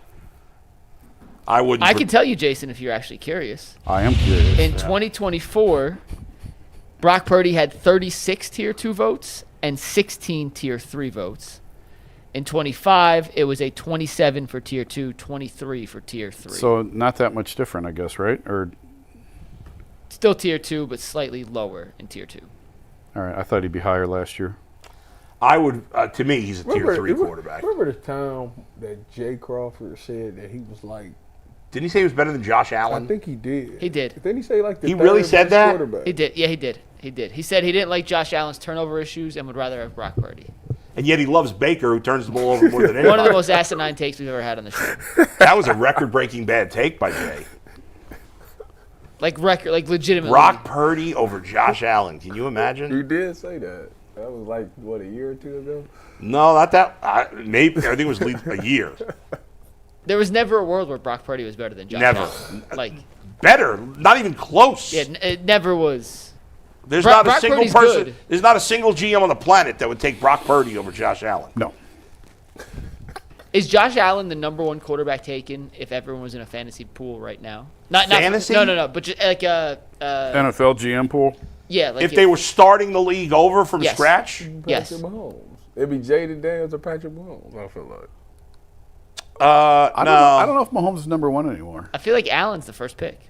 I wouldn't.
I can tell you, Jason, if you're actually curious.
I am curious.
In 2024, Brock Purdy had 36 tier 2 votes and 16 tier 3 votes. In 25, it was a 27 for tier 2, 23 for tier 3.
So not that much different, I guess, right? Or
still tier 2, but slightly lower in tier 2.
All right, I thought he'd be higher last year.
I would. To me, he's a tier 3 quarterback.
Remember the time that Jay Crawford said that he was like?
Didn't he say he was better than Josh Allen?
I think he did.
He did.
Didn't he say like the
he really said that?
Quarterback?
He did. Yeah, he did. He did. He said he didn't like Josh Allen's turnover issues and would rather have Brock Purdy.
And yet he loves Baker, who turns the ball over more than anybody.
One of the most asinine takes we've ever had on the show.
That was a record-breaking bad take by Jay.
Like legitimately.
Brock Purdy over Josh Allen. Can you imagine?
You did say that. That was like, what, a year or 2 ago?
No, not that. Maybe. I think it was a year.
There was never a world where Brock Purdy was better than Josh Allen. Like
better, not even close.
Yeah, it never was.
There's not a single
Purdy's
person.
good.
There's not a single GM on the planet that would take Brock Purdy over Josh Allen.
No.
Is Josh Allen the number 1 quarterback taken if everyone was in a fantasy pool right now? Not
fantasy?
No. But just like
NFL GM pool.
Yeah,
if they were starting the league over from scratch.
Yes.
Mahomes. It'd be Jaden Daniels or Patrick Mahomes. I feel like.
I don't know if Mahomes is number one anymore.
I feel like Allen's the first pick.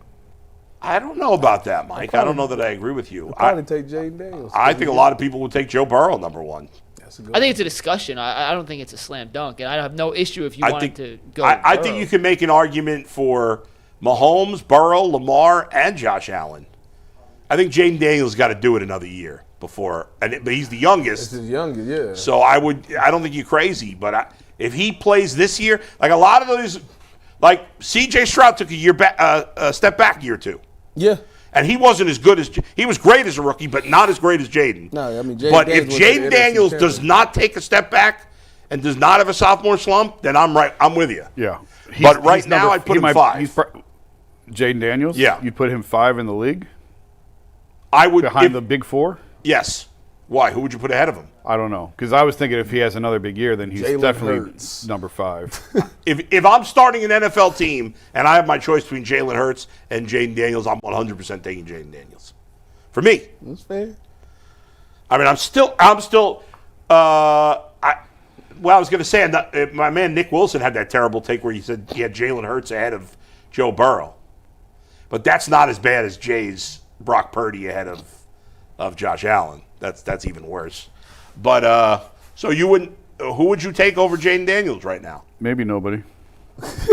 I don't know about that, Mike. I don't know that I agree with you.
I'd probably take Jaden Daniels.
I think a lot of people would take Joe Burrow number one.
I think it's a discussion. I don't think it's a slam dunk, and I have no issue if you wanted to go.
I think you can make an argument for Mahomes, Burrow, Lamar, and Josh Allen. I think Jaden Daniels got to do it another year before, but he's the youngest.
This is younger, yeah.
So I don't think you're crazy, but if he plays this year, like a lot of those, like C.J. Stroud took a step back year two.
Yeah.
And he wasn't as good as he was great as a rookie, but not as great as Jaden.
No, I mean,
but if Jaden Daniels does not take a step back and does not have a sophomore slump, then I'm right. I'm with you.
Yeah.
But right now, I'd put him 5.
Jaden Daniels?
Yeah.
You'd put him 5 in the league?
I would.
Behind the big 4?
Yes. Why? Who would you put ahead of him?
I don't know. Because I was thinking if he has another big year, then he's
Jalen
definitely
Hurts.
number 5.
If I'm starting an NFL team and I have my choice between Jalen Hurts and Jaden Daniels, I'm 100% taking Jaden Daniels. For me.
That's fair.
I mean, I was going to say, my man Nick Wilson had that terrible take where he said he had Jalen Hurts ahead of Joe Burrow. But that's not as bad as Jay's Brock Purdy ahead of Josh Allen. That's even worse. But so you wouldn't. Who would you take over Jaden Daniels right now?
Maybe nobody.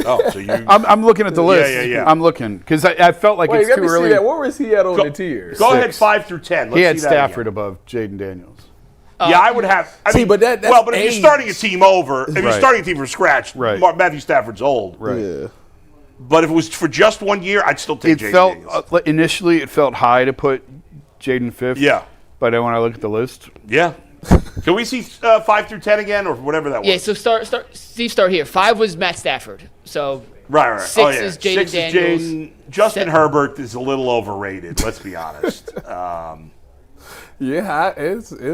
Oh, so you?
I'm looking at the list.
Yeah.
I'm looking because I felt like it's too early.
Where was he at on the tiers?
Go ahead, 5 through 10.
He had Stafford above Jaden Daniels.
Yeah, I would have.
But that's
but if
age.
you're starting a team over, if you're starting a team from scratch, Matthew Stafford's old.
Right.
Yeah.
But if it was for just 1 year, I'd still take Jaden Daniels.
Initially, it felt high to put Jaden 5th.
Yeah.
But then when I look at the list,
yeah. Can we see 5 through 10 again, or whatever that was?
Yeah. So start here. 5 was Matt Stafford. So
right.
6 is Jaden Daniels.
Justin Herbert is a little overrated. Let's be honest.
Yeah,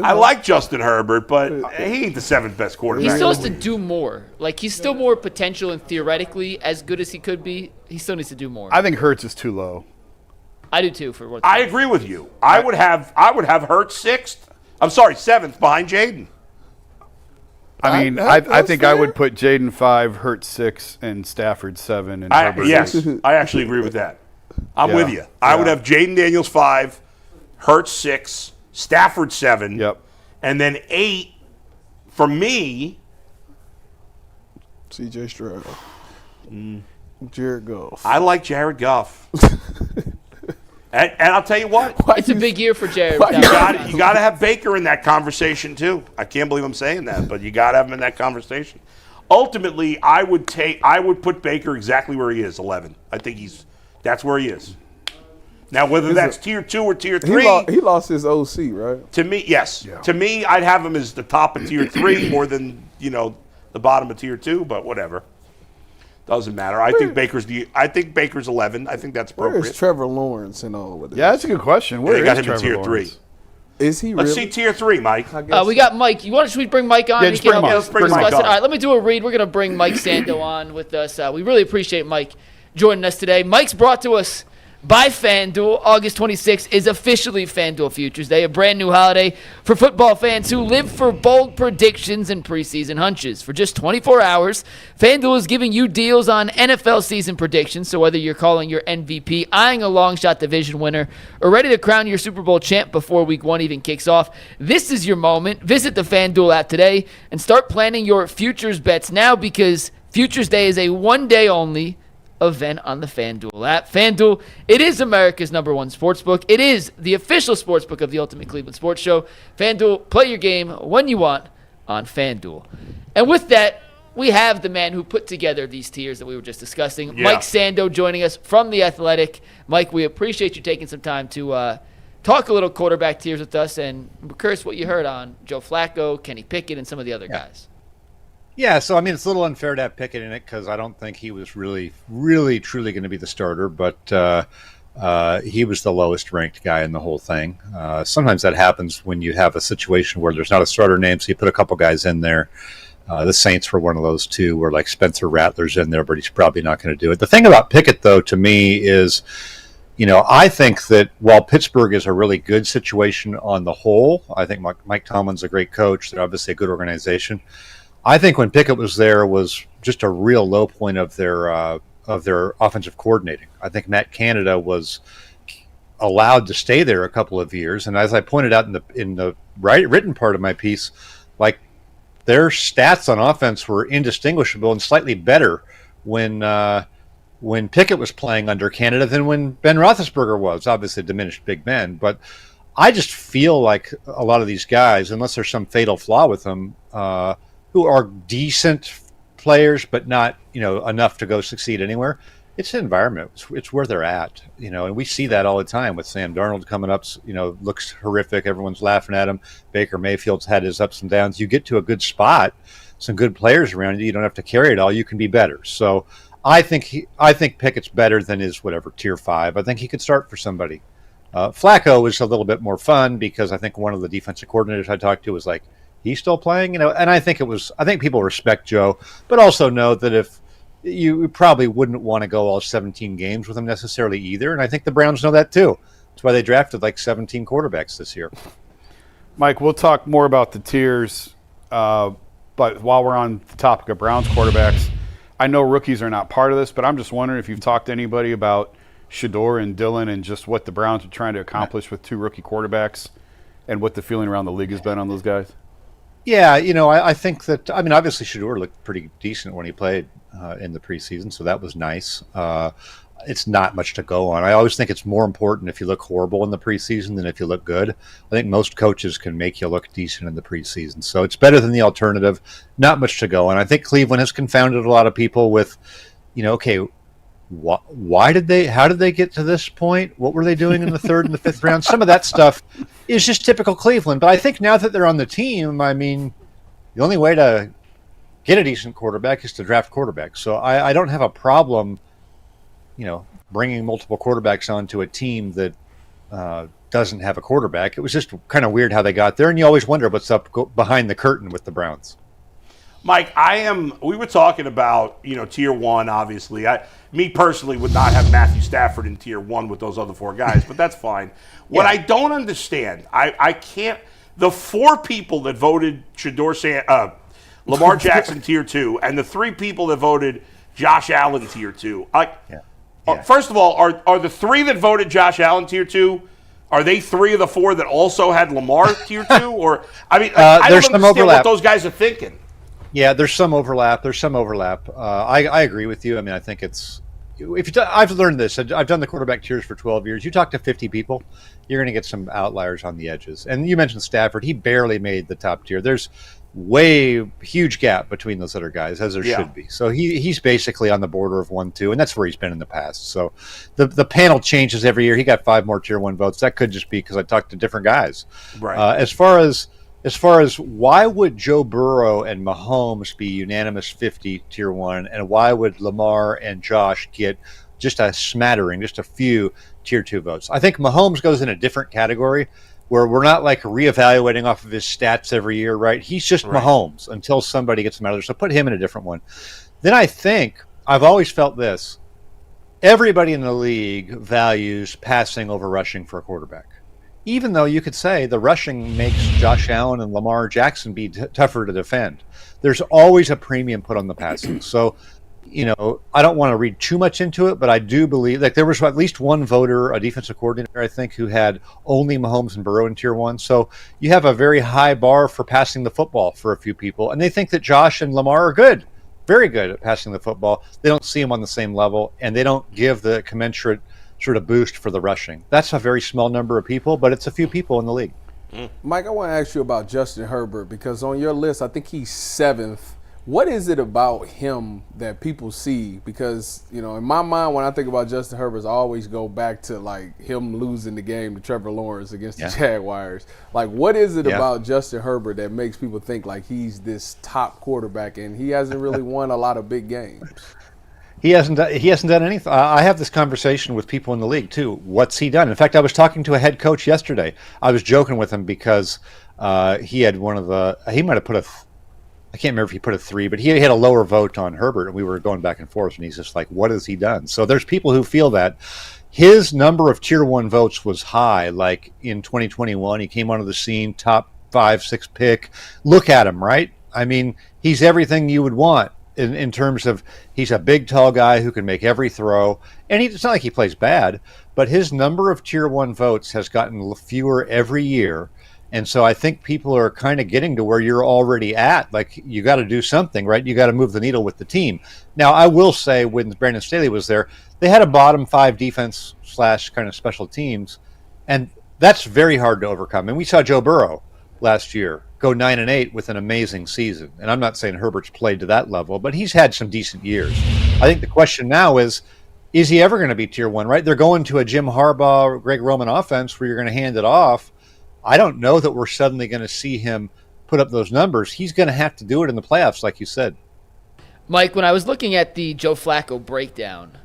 I like Justin Herbert, but he ain't the 7th best quarterback.
He still has to do more. Like, he's still more potential and theoretically as good as he could be. He still needs to do more.
I think Hurts is too low.
I do too. For what
I agree with you. I would have Hurts 6th. I'm sorry, 7th behind Jaden.
I mean, I think fair. I would put Jaden 5, Hurts 6, and Stafford 7. And Herbert
yes,
8.
I actually agree with that. I'm with you. I would have Jaden Daniels 5, Hurts 6, Stafford 7, and then 8 for me.
C.J. Stroud, Jared Goff.
I like Jared Goff, and I'll tell you what,
it's a big year for Jared.
You got to have Baker in that conversation too. I can't believe I'm saying that, but you got to have him in that conversation. Ultimately, I would put Baker exactly where he is, 11. I think that's where he is. Now, whether that's tier 2 or tier 3.
He lost his OC, right?
To me, yes. Yeah. To me, I'd have him as the top of tier 3 more than, the bottom of tier 2, but whatever. Doesn't matter. I think Baker's 11. I think that's appropriate.
Where is Trevor Lawrence and all of this?
Yeah, that's a good question. Where
they got
is
him
Trevor
in tier
Lawrence?
3.
Is he really?
Let's see tier 3, Mike.
We got Mike. Should we bring Mike on?
Yeah, just bring Mike.
Let's bring Mike on.
All right, let me do a read. We're going to bring Mike Sando on with us. We really appreciate Mike joining us today. Mike's brought to us by FanDuel. August 26th is officially FanDuel Futures Day, a brand new holiday for football fans who live for bold predictions and preseason hunches. For just 24 hours, FanDuel is giving you deals on NFL season predictions, so whether you're calling your MVP, eyeing a long shot division winner, or ready to crown your Super Bowl champ before Week 1 even kicks off, this is your moment. Visit the FanDuel app today and start planning your futures bets now, because Futures Day is a one-day only event on the FanDuel app. FanDuel, it is America's #1 sportsbook. It is the official sportsbook of the Ultimate Cleveland Sports Show. FanDuel, play your game when you want on FanDuel. And with that, we have the man who put together these tiers that we were just discussing, Mike Sando, joining us from The Athletic. Mike, we appreciate you taking some time to talk a little quarterback tiers with us, and I'm curious what you heard on Joe Flacco, Kenny Pickett, and some of the other guys.
Yeah, so I mean, it's a little unfair to have Pickett in it because I don't think he was really, truly going to be the starter, but he was the lowest ranked guy in the whole thing. Sometimes that happens when you have a situation where there's not a starter name, so you put a couple guys in there. The Saints were one of those too, where like Spencer Rattler's in there, but he's probably not going to do it. The thing about Pickett, though, to me is I think that while Pittsburgh is a really good situation on the whole, I think Mike Tomlin's a great coach. They're obviously a good organization. I think when Pickett was there was just a real low point of their offensive coordinating. I think Matt Canada was allowed to stay there a couple of years, and as I pointed out in the written part of my piece, like their stats on offense were indistinguishable and slightly better when Pickett was playing under Canada than when Ben Roethlisberger was. Obviously, diminished Big Ben, but I just feel like a lot of these guys, unless there's some fatal flaw with them, who are decent players but not enough to go succeed anywhere. It's the environment. It's where they're at, and we see that all the time with Sam Darnold coming up, looks horrific. Everyone's laughing at him. Baker Mayfield's had his ups and downs. You get to a good spot, some good players around you. You don't have to carry it all. You can be better. So I think Pickett's better than his tier 5. I think he could start for somebody. Flacco is a little bit more fun because I think one of the defensive coordinators I talked to was like, he's still playing, and I think people respect Joe, but also know that if you probably wouldn't want to go all 17 games with him necessarily either. And I think the Browns know that too. That's why they drafted like 17 quarterbacks this year.
Mike, we'll talk more about the tiers, but while we're on the topic of Browns quarterbacks, I know rookies are not part of this, but I'm just wondering if you've talked to anybody about Shedeur and Dillon and just what the Browns are trying to accomplish with 2 rookie quarterbacks and what the feeling around the league has been on those guys.
Yeah, I think that, obviously Shedeur looked pretty decent when he played in the preseason, so that was nice. It's not much to go on. I always think it's more important if you look horrible in the preseason than if you look good. I think most coaches can make you look decent in the preseason, so it's better than the alternative. Not much to go on. I think Cleveland has confounded a lot of people with, okay, how did they get to this point? What were they doing in the 3rd and the 5th round? Some of that stuff is just typical Cleveland. But I think now that they're on the team, the only way to get a decent quarterback is to draft quarterbacks. So I don't have a problem, bringing multiple quarterbacks onto a team that doesn't have a quarterback. It was just kind of weird how they got there, and you always wonder what's up behind the curtain with the Browns.
Mike, we were talking about, tier 1, obviously. Me personally would not have Matthew Stafford in tier 1 with those other 4 guys, but that's fine. What I don't understand, I can't, the 4 people that voted Lamar Jackson tier 2 and the 3 people that voted Josh Allen tier 2. First of all, are the 3 that voted Josh Allen tier 2, are they 3 of the 4 that also had Lamar tier 2? Or, I don't understand what those guys are thinking.
Yeah, there's some overlap. I agree with you. I think it's I've learned this. I've done the quarterback tiers for 12 years. You talk to 50 people, you're going to get some outliers on the edges. And you mentioned Stafford. He barely made the top tier. There's huge gap between those other guys, as there should be. So he's basically on the border of 1-2, and that's where he's been in the past. So the panel changes every year. He got 5 more tier 1 votes. That could just be because I talked to different guys.
Right.
As far as why would Joe Burrow and Mahomes be unanimous 50 tier 1, and why would Lamar and Josh get just a smattering, just a few tier 2 votes? I think Mahomes goes in a different category where we're not like reevaluating off of his stats every year, right? He's just Mahomes until somebody gets him out of there. So put him in a different one. Then I think I've always felt this. Everybody in the league values passing over rushing for a quarterback. Even though you could say the rushing makes Josh Allen and Lamar Jackson be tougher to defend. There's always a premium put on the passing. So, I don't want to read too much into it, but I do believe there was at least one voter, a defensive coordinator, I think, who had only Mahomes and Burrow in tier 1. So you have a very high bar for passing the football for a few people. And they think that Josh and Lamar are good, very good at passing the football. They don't see them on the same level, and they don't give the commensurate sort of boost for the rushing. That's a very small number of people, but it's a few people in the league.
Mike, I want to ask you about Justin Herbert, because on your list, I think he's 7th. What is it about him that people see? Because, in my mind, when I think about Justin Herbert, I always go back to, him losing the game to Trevor Lawrence against the Jaguars. What is it about Justin Herbert that makes people think, he's this top quarterback, and he hasn't really won a lot of big games?
He hasn't done anything. I have this conversation with people in the league, too. What's he done? In fact, I was talking to a head coach yesterday. I was joking with him because he had he might have put I can't remember if he put a 3, but he had a lower vote on Herbert, and we were going back and forth, and he's just like, what has he done? So there's people who feel that. his number of tier 1 votes was high. Like in 2021, he came onto the scene, top 5-6 pick. Look at him, right? I mean, he's everything you would want in terms of he's a big, tall guy who can make every throw. And it's not like he plays bad, but his number of tier 1 votes has gotten fewer every year. And so I think people are kind of getting to where you're already at. Like, you got to do something, right? You got to move the needle with the team. Now, I will say when Brandon Staley was there, they had a bottom 5 defense / kind of special teams. And that's very hard to overcome. And we saw Joe Burrow last year go 9-8 with an amazing season. And I'm not saying Herbert's played to that level, but he's had some decent years. I think the question now is he ever going to be tier 1, right? They're going to a Jim Harbaugh, Greg Roman offense where you're going to hand it off. I don't know that we're suddenly going to see him put up those numbers. He's going to have to do it in the playoffs, like you said.
Mike, when I was looking at the Joe Flacco breakdown,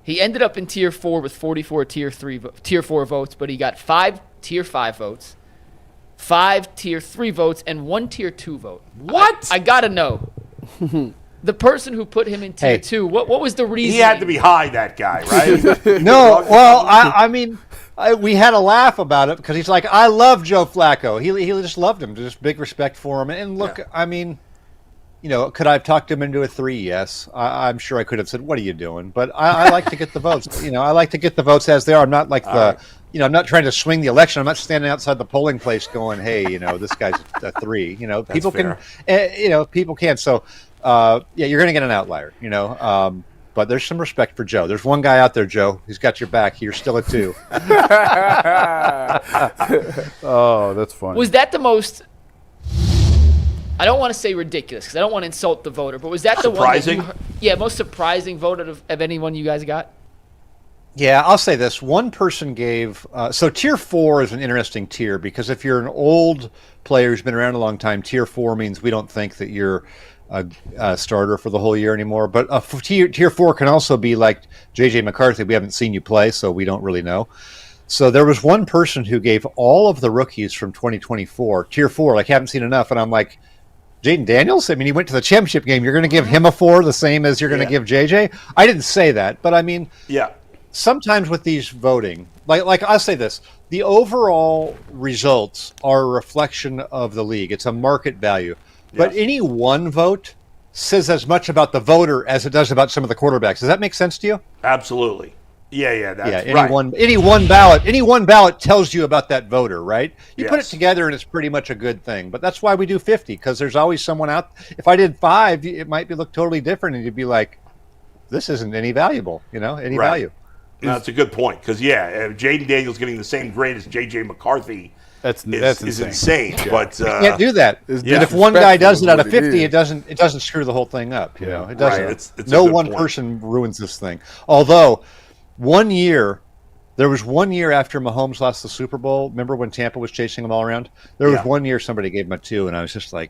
he ended up in tier 4 with 44 tier 4 votes, but he got 5 tier 5 votes, 5 tier 3 votes, and 1 tier 2 vote.
What?
I got to know. The person who put him in tier 2, what was the reason?
He had to be high, that guy, right?
No, well, I mean, we had a laugh about it because he's like, I love Joe Flacco. He just loved him. Just big respect for him. And look, I mean, could I have talked him into a 3? Yes. I'm sure I could have said, what are you doing? But I like to get the votes. I like to get the votes as they are. I'm not like I'm not trying to swing the election. I'm not standing outside the polling place going, hey, this guy's a 3. People
fair.
can, people can. So, you're going to get an outlier, but there's some respect for Joe. There's one guy out there, Joe. He's got your back. You're still a 2.
Oh, that's funny.
Was that the most, I don't want to say ridiculous because I don't want to insult the voter, but was that the
surprising?
One that most surprising vote of anyone you guys got?
Yeah, I'll say this. One person gave so tier 4 is an interesting tier because if you're an old player who's been around a long time, tier 4 means we don't think that you're a starter for the whole year anymore. But tier 4 can also be like J.J. McCarthy. We haven't seen you play, so we don't really know. So there was one person who gave all of the rookies from 2024, tier 4, like haven't seen enough. And I'm like, Jaden Daniels? I mean, he went to the championship game. You're going to give him a 4 the same as you're going to give J.J.? I didn't say that, but I mean, sometimes with these voting, like I'll say this, the overall results are a reflection of the league. It's a market value. But any one vote says as much about the voter as it does about some of the quarterbacks. Does that make sense to you?
Absolutely. Yeah, that's
any
right.
Any one ballot tells you about that voter, right? You put it together and it's pretty much a good thing. But that's why we do 50, because there's always someone out. If I did 5, it might look totally different, and you'd be like, this isn't any valuable, any value.
No, that's a good point, because Jaden Daniels getting the same grade as J.J. McCarthy
is
insane. But
you can't do that. And if one guy does it out of 50, it doesn't screw the whole thing up. It doesn't.
Right. It's
no one person ruins this thing. Although there was 1 year after Mahomes lost the Super Bowl. Remember when Tampa was chasing him all around? There was 1 year somebody gave him a 2, and I was just like,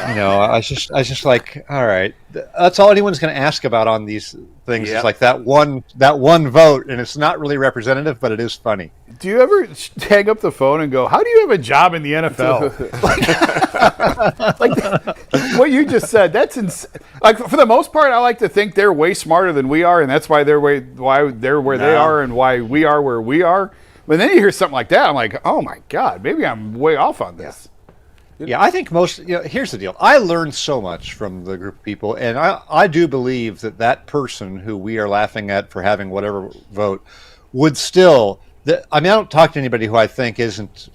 I was just like, all right, that's all anyone's going to ask about on these things. Is like that one vote, and it's not really representative, but it is funny.
Do you ever hang up the phone and go, how do you have a job in the NFL? like what you just said, that's like, for the most part, I like to think they're way smarter than we are, and that's why they're where they are and why we are where we are. But then you hear something like that, I'm like, oh my God, maybe I'm way off on this.
Yeah, I think here's the deal. I learned so much from the group of people, and I do believe that person who we are laughing at for having whatever vote would still, I don't talk to anybody who I think isn't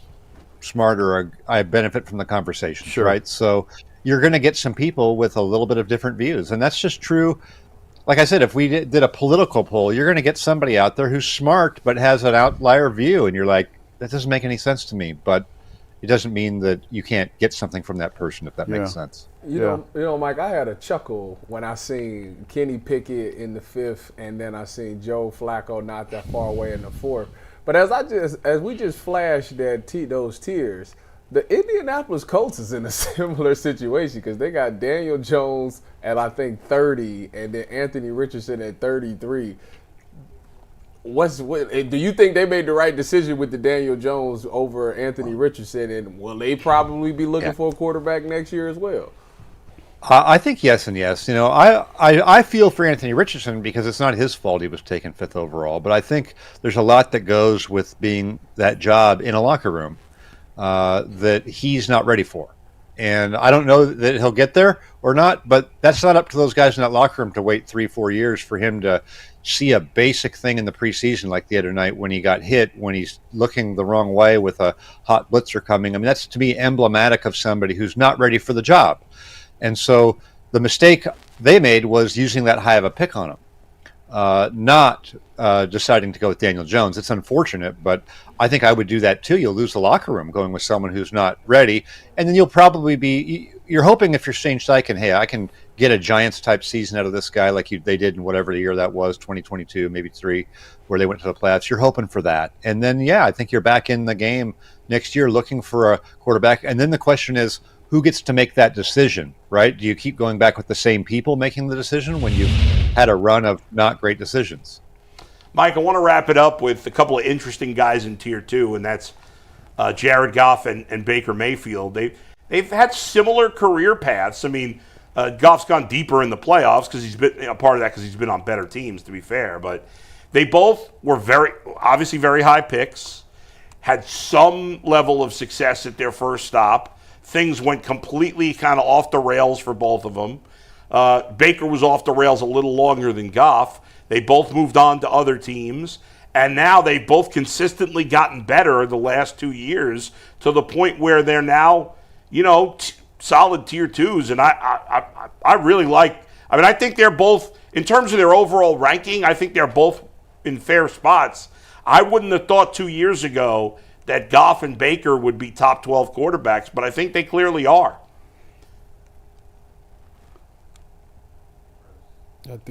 smart or I benefit from the conversation, right? So you're going to get some people with a little bit of different views, and that's just true. Like I said, if we did a political poll, you're going to get somebody out there who's smart but has an outlier view, and you're like, that doesn't make any sense to me, but it doesn't mean that you can't get something from that person, if that makes sense.
You know, Mike, I had a chuckle when I seen Kenny Pickett in the 5th, and then I seen Joe Flacco not that far away in the 4th. But as we just flashed those tiers, the Indianapolis Colts is in a similar situation because they got Daniel Jones at I think 30, and then Anthony Richardson at 33. Do you think they made the right decision with the Daniel Jones over Anthony Richardson, and will they probably be looking for a quarterback next year as well?
I think yes and yes. I feel for Anthony Richardson because it's not his fault he was taken 5th overall, but I think there's a lot that goes with being that job in a locker room that he's not ready for. And I don't know that he'll get there or not, but that's not up to those guys in that locker room to wait 3-4 years for him to see a basic thing in the preseason like the other night when he got hit, when he's looking the wrong way with a hot blitzer coming. I mean, that's to me emblematic of somebody who's not ready for the job. And so the mistake they made was using that high of a pick on him, not deciding to go with Daniel Jones. It's unfortunate, but I think I would do that too. You'll lose the locker room going with someone who's not ready. And then you'll probably you're hoping if you're Shane Steichen, hey, I can get a Giants-type season out of this guy like they did in whatever year that was, 2022, maybe 3, where they went to the playoffs. You're hoping for that. And then, I think you're back in the game next year looking for a quarterback. And then the question is, who gets to make that decision, right? Do you keep going back with the same people making the decision when you've had a run of not great decisions?
Mike, I want to wrap it up with a couple of interesting guys in Tier 2, and that's Jared Goff and Baker Mayfield. They've had similar career paths. I mean, Goff's gone deeper in the playoffs because he's been a part of that because he's been on better teams, to be fair. But they both were obviously very high picks, had some level of success at their first stop. Things went completely kind of off the rails for both of them. Baker was off the rails a little longer than Goff. They both moved on to other teams, and now they've both consistently gotten better the last 2 years to the point where they're now, solid Tier 2s. And I really like. I mean, I think they're both, in terms of their overall ranking, I think they're both in fair spots. I wouldn't have thought 2 years ago that Goff and Baker would be top 12 quarterbacks, but I think they clearly are.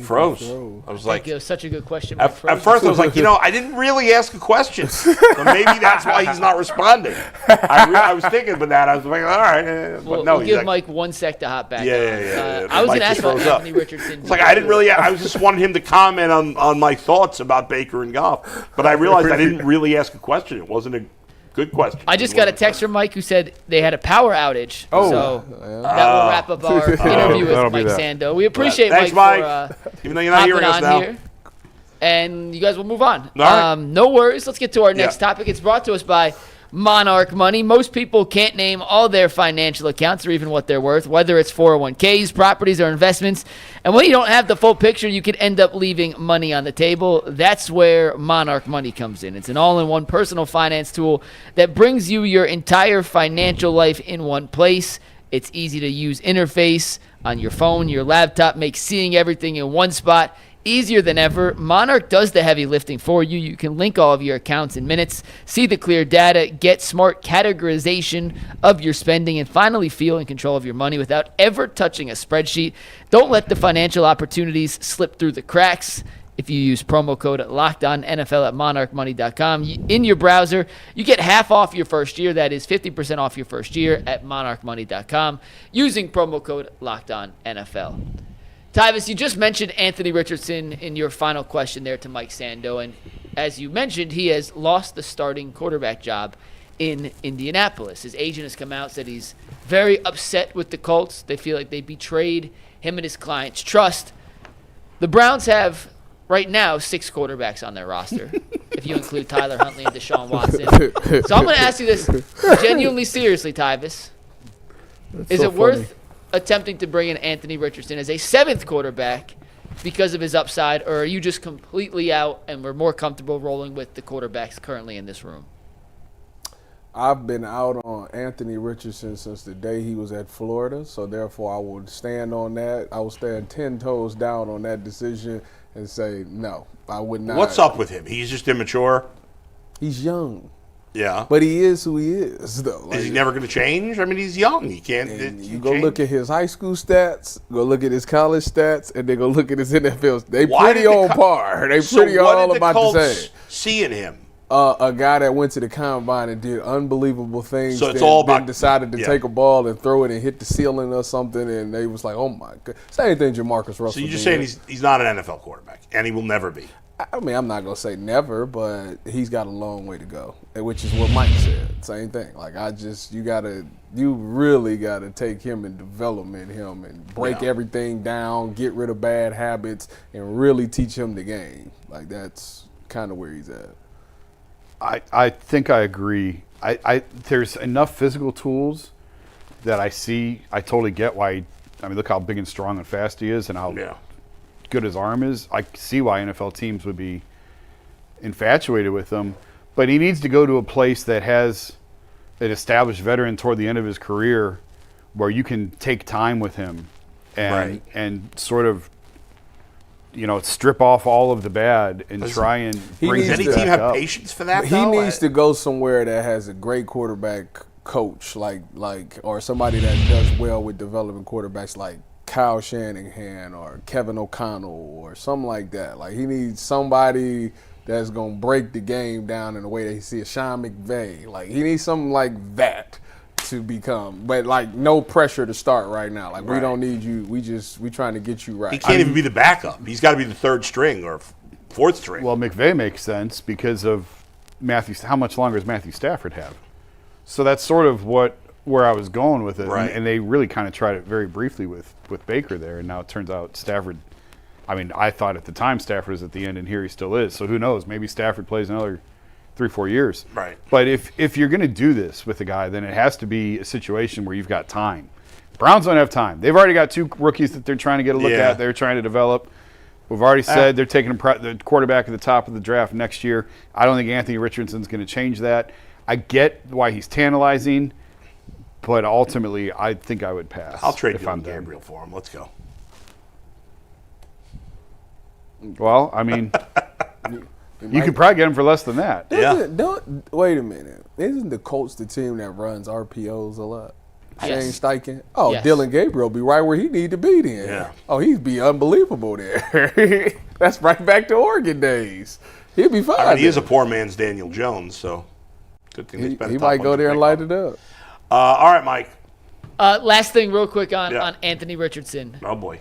Froze. I was like,
it was such a good question.
At first, I was like, I didn't really ask a question, so maybe that's why he's not responding. I was thinking about that. I was like, all right, but no.
We'll give Mike 1 sec to hop back.
Yeah.
I was going to ask about Anthony Richardson.
It's like I didn't really. I just wanted him to comment on my thoughts about Baker and Goff, but I realized I didn't really ask a question. It wasn't a good question.
I just got a text from Mike who said they had a power outage. So that will wrap up our interview with Mike Sando. We appreciate
Thanks,
Mike for
even though you're not hearing us now.
Here. And you guys will move on.
All right.
No worries. Let's get to our next topic. It's brought to us by Monarch Money. Most people can't name all their financial accounts or even what they're worth, whether it's 401ks, properties, or investments. And when you don't have the full picture, you could end up leaving money on the table. That's where Monarch Money comes in. It's an all-in-one personal finance tool that brings you your entire financial life in one place. It's easy to use interface on your phone, your laptop, makes seeing everything in one spot easier than ever. Monarch does the heavy lifting for you. You can link all of your accounts in minutes, see the clear data, get smart categorization of your spending, and finally feel in control of your money without ever touching a spreadsheet. Don't let the financial opportunities slip through the cracks. If you use promo code LOCKEDONNFL at monarchmoney.com in your browser, you get half off your first year. That is 50% off your first year at monarchmoney.com using promo code LOCKEDONNFL. Tyvis, you just mentioned Anthony Richardson in your final question there to Mike Sando, and as you mentioned, he has lost the starting quarterback job in Indianapolis. His agent has come out, said he's very upset with the Colts. They feel like they betrayed him and his client's trust. The Browns have, right now, 6 quarterbacks on their roster, if you include Tyler Huntley and Deshaun Watson. So I'm going to ask you this genuinely seriously, Tyvis. Is it worth attempting to bring in Anthony Richardson as a 7th quarterback because of his upside, or are you just completely out and we're more comfortable rolling with the quarterbacks currently in this room?
I've been out on Anthony Richardson since the day he was at Florida, so therefore I would stand on that. I would stand 10 toes down on that decision and say, no, I would not.
What's up with him? He's just immature?
He's young.
Yeah.
But he is who he is, though.
Is he never going to change? I mean, he's young. He can't.
You go look at his high school stats, go look at his college stats, and then go look at his NFL. They pretty on par. They pretty all about the same.
See in him?
A guy that went to the combine and did unbelievable things.
So it's all about
decided to take a ball and throw it and hit the ceiling or something, and they was like, oh my God. Same thing, Jamarcus Russell.
So you're just saying he's not an NFL quarterback, and he will never be.
I mean, I'm not going to say never, but he's got a long way to go, which is what Mike said. Same thing. Like, you really got to take him and development him and break everything down, get rid of bad habits, and really teach him the game. Like, that's kind of where he's at.
I think I agree. There's enough physical tools that I see. I totally get why. Look how big and strong and fast he is and how good his arm is. I see why NFL teams would be infatuated with him. But he needs to go to a place that has an established veteran toward the end of his career where you can take time with him and sort of, strip off all of the bad and try and bring
does any team have patience for that?
He needs to go somewhere that has a great quarterback coach, like or somebody that does well with developing quarterbacks, like Kyle Shanahan or Kevin O'Connell or something like that. Like, he needs somebody that's gonna break the game down in a way that he sees. Sean McVay, like, he needs something like that to become, but like no pressure to start right now. Like, we don't need you. We trying to get you right.
He can't even be the backup. He's got to be the third string or fourth string.
Well, McVay makes sense because of how much longer does Matthew Stafford have? So that's sort of where I was going with it.
Right.
And they really kind of tried it very briefly with Baker there, and now it turns out Stafford. I thought at the time Stafford was at the end, and here he still is. So who knows? Maybe Stafford plays another 3-4 years.
Right.
But if you're going to do this with a guy, then it has to be a situation where you've got time. Browns don't have time. They've already got 2 rookies that they're trying to get a look at. They're trying to develop. We've already said they're taking the quarterback at the top of the draft next year. I don't think Anthony Richardson's going to change that. I get why he's tantalizing, but ultimately I think I would pass.
I'll trade Dylan Gabriel for him. Let's go.
Well, you could probably get him for less than that.
Wait a minute. Isn't the Colts the team that runs RPOs a lot?
Yes.
Shane Steichen? Oh, yes. Dylan Gabriel be right where he need to be then.
Yeah.
Oh, he'd be unbelievable there. That's right back to Oregon days. He'd be fine.
He is a poor man's Daniel Jones, so good thing they spent
he might go there and light it up.
All right, Mike.
Last thing real quick on Anthony Richardson.
Oh, boy.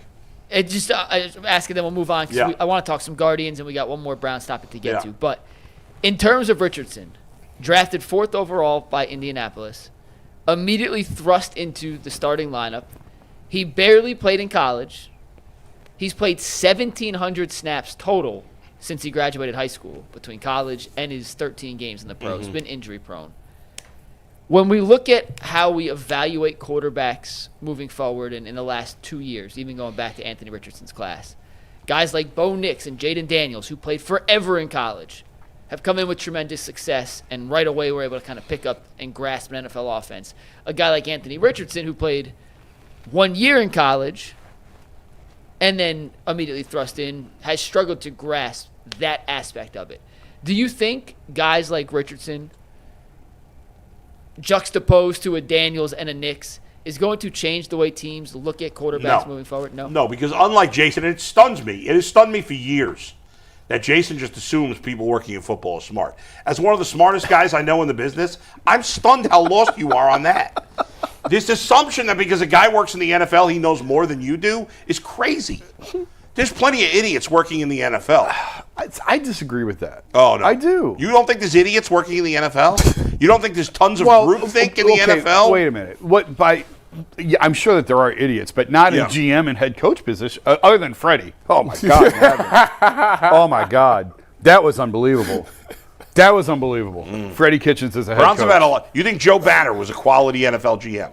It just I'm asking, then we'll move on because I want to talk some Guardians and we got one more Browns topic to get to. But in terms of Richardson, drafted 4th overall by Indianapolis, immediately thrust into the starting lineup. He barely played in college. He's played 1,700 snaps total since he graduated high school between college and his 13 games in the pros. Been injury prone. When we look at how we evaluate quarterbacks moving forward in the last 2 years, even going back to Anthony Richardson's class, guys like Bo Nix and Jaden Daniels, who played forever in college, have come in with tremendous success and right away were able to kind of pick up and grasp an NFL offense. A guy like Anthony Richardson, who played 1 year in college and then immediately thrust in, has struggled to grasp that aspect of it. Do you think guys like Richardson, juxtaposed to a Daniels and a Nix, is going to change the way teams look at quarterbacks moving forward?
No, because unlike Jason, and it stuns me. It has stunned me for years that Jason just assumes people working in football are smart. As one of the smartest guys I know in the business, I'm stunned how lost you are on that. This assumption that because a guy works in the NFL, he knows more than you do is crazy. There's plenty of idiots working in the NFL.
I disagree with that.
Oh, no.
I do.
You don't think there's idiots working in the NFL? You don't think there's tons of groupthink in the NFL?
Wait a minute. I'm sure that there are idiots, but not in GM and head coach position, other than Freddie. Oh, my God. Oh, my God. That was unbelievable. Freddie Kitchens is a head
Browns
coach.
have had a lot. You think Joe Banner was a quality NFL GM?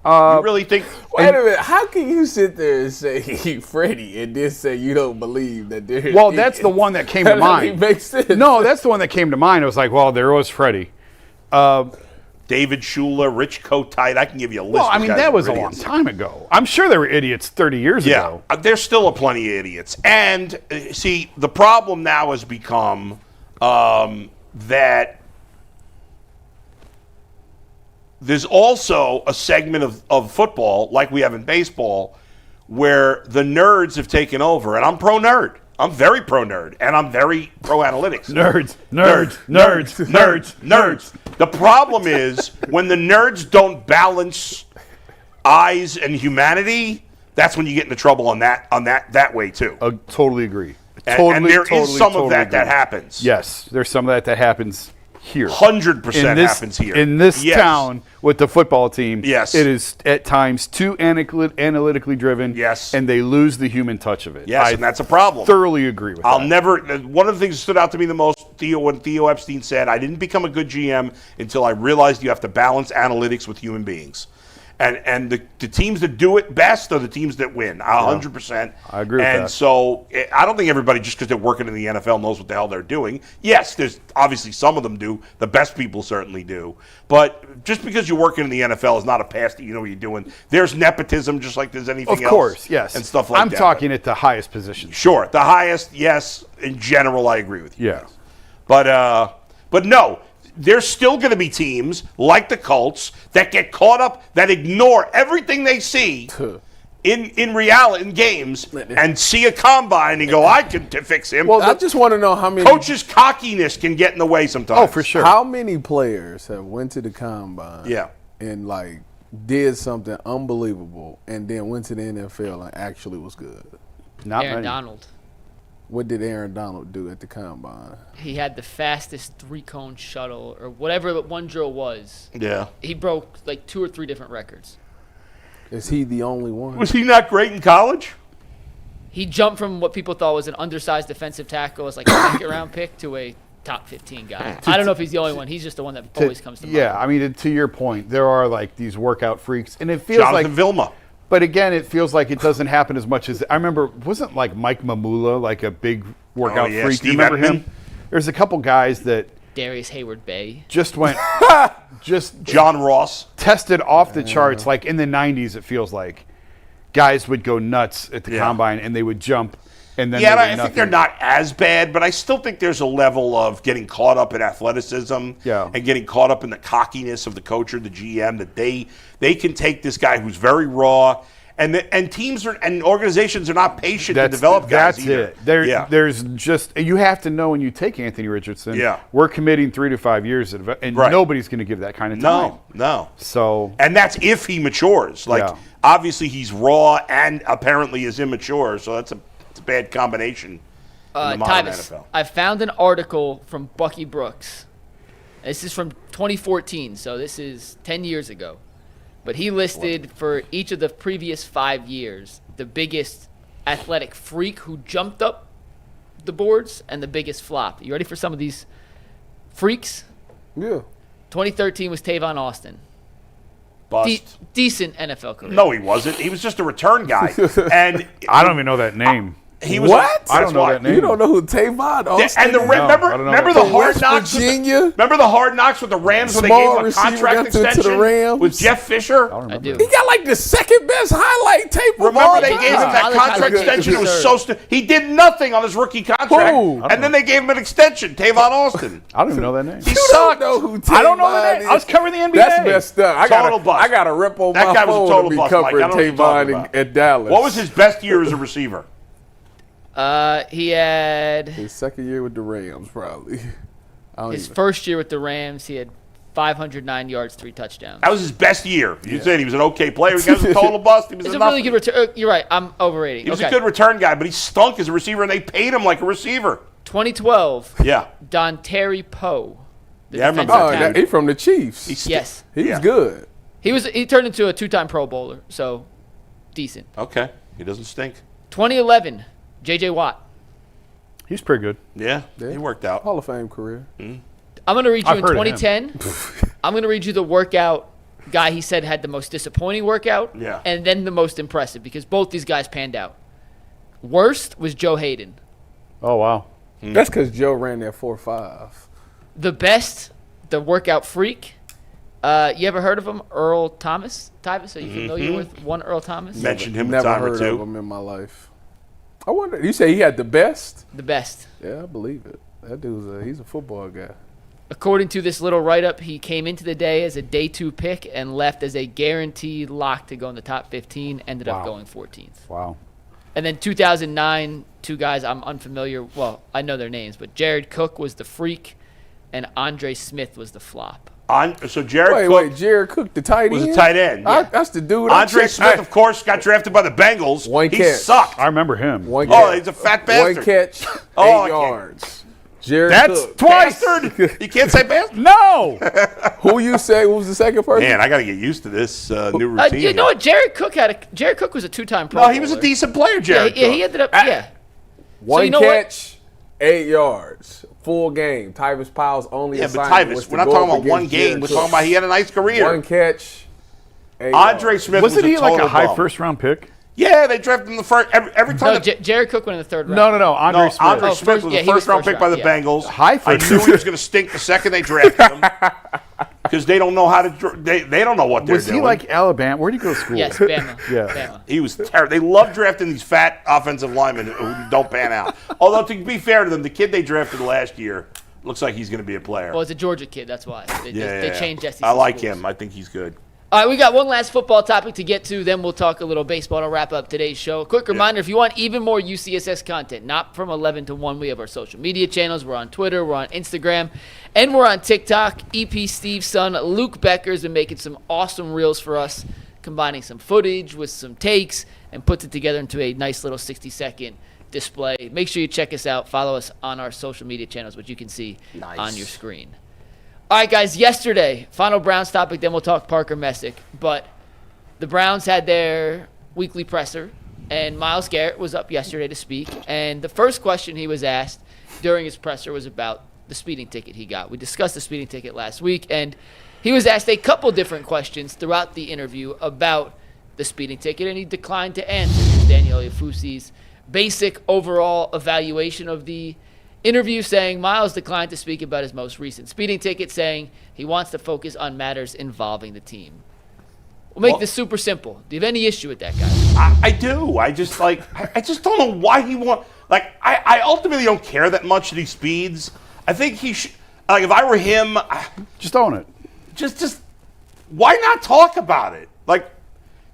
You really think?
Wait a minute. How can you sit there and say Freddie and then say you don't believe that there's
Well, that's the one that came to mind.
Makes sense.
No, that's the one that came to mind. It was like, well, there was Freddie.
David Shula, Rich Kotite. I can give you a list.
Well,
of guys
that was a
idiots.
long time ago. I'm sure there were idiots 30 years ago.
Yeah, there's still plenty of idiots. And, see, the problem now has become that there's also a segment of football, like we have in baseball, where the nerds have taken over. And I'm pro-nerd. I'm very pro-nerd. And I'm very pro-analytics.
Nerds.
The problem is when the nerds don't balance eyes and humanity, that's when you get into trouble on that way too.
Totally agree.
And there is some of that happens.
Yes, there's some of that happens here.
100% happens here.
In this town with the football team,
yes,
it is at times too analytically driven.
Yes.
And they lose the human touch of it.
Yes, and that's a problem.
Thoroughly agree with that.
One of the things that stood out to me the most, when Theo Epstein said, I didn't become a good GM until I realized you have to balance analytics with human beings. And the teams that do it best are the teams that win, 100%.
I agree with that.
And so I don't think everybody, just because they're working in the NFL, knows what the hell they're doing. Yes, there's obviously some of them do. The best people certainly do. But just because you're working in the NFL is not a pass that you know what you're doing. There's nepotism just like there's anything else.
Of course, yes.
And stuff like that.
I'm talking at the highest position.
Sure. The highest, yes. In general, I agree with you.
Yeah.
But no. There's still going to be teams like the Colts that get caught up, that ignore everything they see in reality, in games, and see a combine and go, I can fix him.
Well, I just want to know how many
coaches' cockiness can get in the way sometimes.
Oh, for sure.
How many players have went to the combine and like did something unbelievable and then went to the NFL and actually was good?
Not
Aaron
many.
Donald.
What did Aaron Donald do at the combine?
He had the fastest 3-cone shuttle or whatever one drill was.
Yeah.
He broke like 2 or 3 different records.
Is he the only one?
Was he not great in college?
He jumped from what people thought was an undersized defensive tackle as like a second-round pick to a top 15 guy. I don't know if he's the only one. He's just the one that always comes to mind.
Yeah, I mean, to your point, there are like these workout freaks, and it feels
Jonathan
like
Vilma.
But again, it feels like it doesn't happen as much as I remember. Wasn't like Mike Mamula like a big workout freak?
Steve
Do you remember
Edmond?
him? There's a couple guys that
Darius Hayward Bay.
just went, just
John Ross.
tested off the charts. Like in the 90s, it feels like guys would go nuts at the combine and they would jump. And then
I think they're not as bad, but I still think there's a level of getting caught up in athleticism and getting caught up in the cockiness of the coach or the GM that they can take this guy who's very raw, and teams and organizations are not patient to develop guys either.
That's it. There's just you have to know when you take Anthony Richardson.
Yeah.
We're committing 3 to 5 years, and nobody's going to give that kind of time.
No.
So
and that's if he matures. Obviously he's raw and apparently is immature, so that's a bad combination in the modern
Tyvis,
NFL.
I found an article from Bucky Brooks. This is from 2014, so this is 10 years ago. But he listed for each of the previous 5 years the biggest athletic freak who jumped up the boards and the biggest flop. You ready for some of these freaks?
Yeah.
2013 was Tavon Austin.
Bust.
Decent NFL career.
No, he wasn't. He was just a return guy. And
I don't even know that name.
He was
What?
I don't know that name.
You don't know who Tavon Austin
And the
is?
remember the Hard
West
Knocks.
Virginia?
Remember the Hard Knocks with the Rams when they
Small
gave him a
receiver
contract
got to the
extension
Rams?
with Jeff Fisher?
I do.
He got like the second best highlight tape of
Remember
all
they
time.
gave him that
Tyler
contract
Tyler
extension? It was
deserved.
so he did nothing on his rookie contract,
Who?
and then they gave him an extension. Tavon Austin.
I don't even know that name.
He
You
sucked.
don't know who Tavon
I don't know the name.
is.
I was covering the NBA.
That's messed up.
Total bust.
I got a rip on
That
my
guy was a
phone
total
to be
bust, Mike. I
covering
don't know what you're talking
Tavon
about.
at Dallas.
What was his best year as a receiver?
He had
His second year with the Rams, probably.
his first year with the Rams. He had 509 yards, 3 touchdowns.
That was his best year. You said he was an okay player. He was a total bust. He was
It's a
nothing.
really good return. You're right. I'm overrating.
He was a good return guy, but he stunk as a receiver, and they paid him like a receiver.
2012.
Yeah.
Don Terry Poe.
Yeah, I remember
Oh,
that.
he from the Chiefs.
Yes.
He was good.
He turned into a 2-time Pro Bowler, so decent.
Okay. He doesn't stink.
2011. J.J. Watt.
He's pretty good.
Yeah. He worked out.
Hall of Fame career.
I'm going to read you
I've
in
heard of him.
2010. I'm going to read you the workout guy he said had the most disappointing workout and then the most impressive because both these guys panned out. Worst was Joe Hayden.
Oh, wow.
That's because Joe ran that 4.5.
The best, the workout freak. You ever heard of him? Earl Thomas? Tyvis, are you familiar with one Earl Thomas?
Mentioned him a
Never
time or
heard
two.
of him in my life. I wonder. You say he had the best?
The best.
Yeah, I believe it. That dude's he's a football guy.
According to this little write-up, he came into the day as a day 2 pick and left as a guaranteed lock to go in the top 15, ended up going 14th.
Wow.
And then 2009, 2 guys I'm unfamiliar. Well, I know their names, but Jared Cook was the freak and Andre Smith was the flop.
So Jared Cook
Jared Cook, the tight end?
Was a tight end. Yeah.
That's the dude.
Andre Smith, of course, got drafted by the Bengals. He sucked.
I remember him.
He's a fat bastard.
One catch, 8 yards. Jared Cook.
Twice. Bastard. You can't say bastard?
No.
Who you say was the second person?
Man, I got to get used to this new routine.
You know what? Jared Cook was a 2-time Pro Bowler.
No, he was a decent player, Jared Cook.
Yeah, he ended up,
One catch, 8 yards. Full game. Tyvis Powell's only assignment was to
we're not talking about one game. We're talking about he had a nice career.
One catch, 8
Andre
yards.
Smith
Wasn't
was
he like a high first-round pick?
Yeah, they drafted him the first every time.
No, Jared Cook went in the 3rd round.
No. Andre Smith.
Andre Smith was the first-round pick by the Bengals.
High
I
first.
knew he was going to stink the second they drafted him because they don't know how to. They don't know what they're doing.
Was he like Alabama? Where did he go to school?
Yes, Bama.
Yeah.
He was terrible. They love drafting these fat offensive linemen who don't pan out. Although, to be fair to them, the kid they drafted last year looks like he's going to be a player.
Well, it's a Georgia kid. That's why. They changed SEC
I like
schools.
him. I think he's good.
All right, we got one last football topic to get to. Then we'll talk a little baseball to wrap up today's show. A quick reminder, if you want even more UCSS content, not from 11 to 1, we have our social media channels. We're on Twitter, we're on Instagram, and we're on TikTok. EP Steve's son, Luke Becker, has been making some awesome reels for us, combining some footage with some takes and puts it together into a nice little 60-second display. Make sure you check us out. Follow us on our social media channels, which you can see on your screen. All right, guys, yesterday, final Browns topic, then we'll talk Parker Messick. But the Browns had their weekly presser, and Myles Garrett was up yesterday to speak. And the first question he was asked during his presser was about the speeding ticket he got. We discussed the speeding ticket last week, and he was asked a couple different questions throughout the interview about the speeding ticket, and he declined to answer Daniel Ofusi's basic overall evaluation of the interview, saying Myles declined to speak about his most recent speeding ticket, saying he wants to focus on matters involving the team. We'll make this super simple. Do you have any issue with that guy?
I do. I just don't know why he I ultimately don't care that much that he speeds. I think he should. Like, if I were him,
just own it.
Just why not talk about it? Like,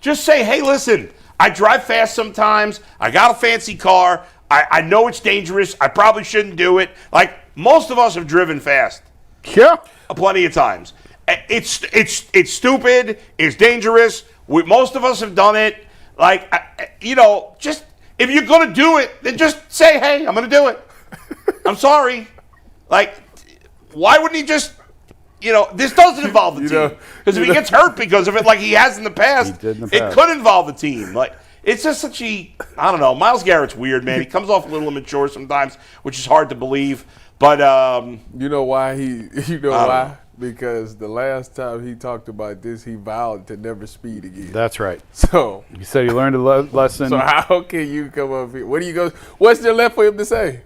just say, hey, listen, I drive fast sometimes. I got a fancy car. I know it's dangerous. I probably shouldn't do it. Like, most of us have driven fast.
Yeah.
Plenty of times. It's stupid. It's dangerous. Most of us have done it. Like, just if you're going to do it, then just say, hey, I'm going to do it. I'm sorry. Like, why wouldn't he just, this doesn't involve the team. Because if he gets hurt because of it like he has in the past, it could involve the team. Like, it's just such I don't know. Myles Garrett's weird, man. He comes off a little immature sometimes, which is hard to believe. But
you know why why? Because the last time he talked about this, he vowed to never speed again.
That's right.
So
he said he learned a lesson.
So how can you come up here? What's there left for him to say?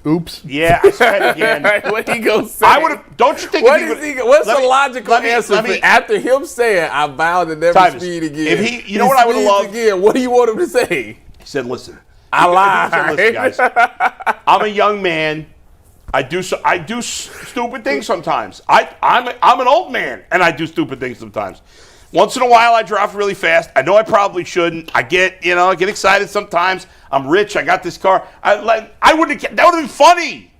Oops.
Yeah, I said it again.
What he gonna say?
I would have. Don't you think?
What's the logical answer after him saying, "I vow to never speed again"?
If he, what I would have loved.
Again, what do you want him to say?
He said, "Listen,
I lied."
Listen, guys, I'm a young man. I do stupid things sometimes. I'm an old man, and I do stupid things sometimes. Once in a while, I drive really fast. I know I probably shouldn't. I get excited sometimes. I'm rich. I got this car. That would have been funny.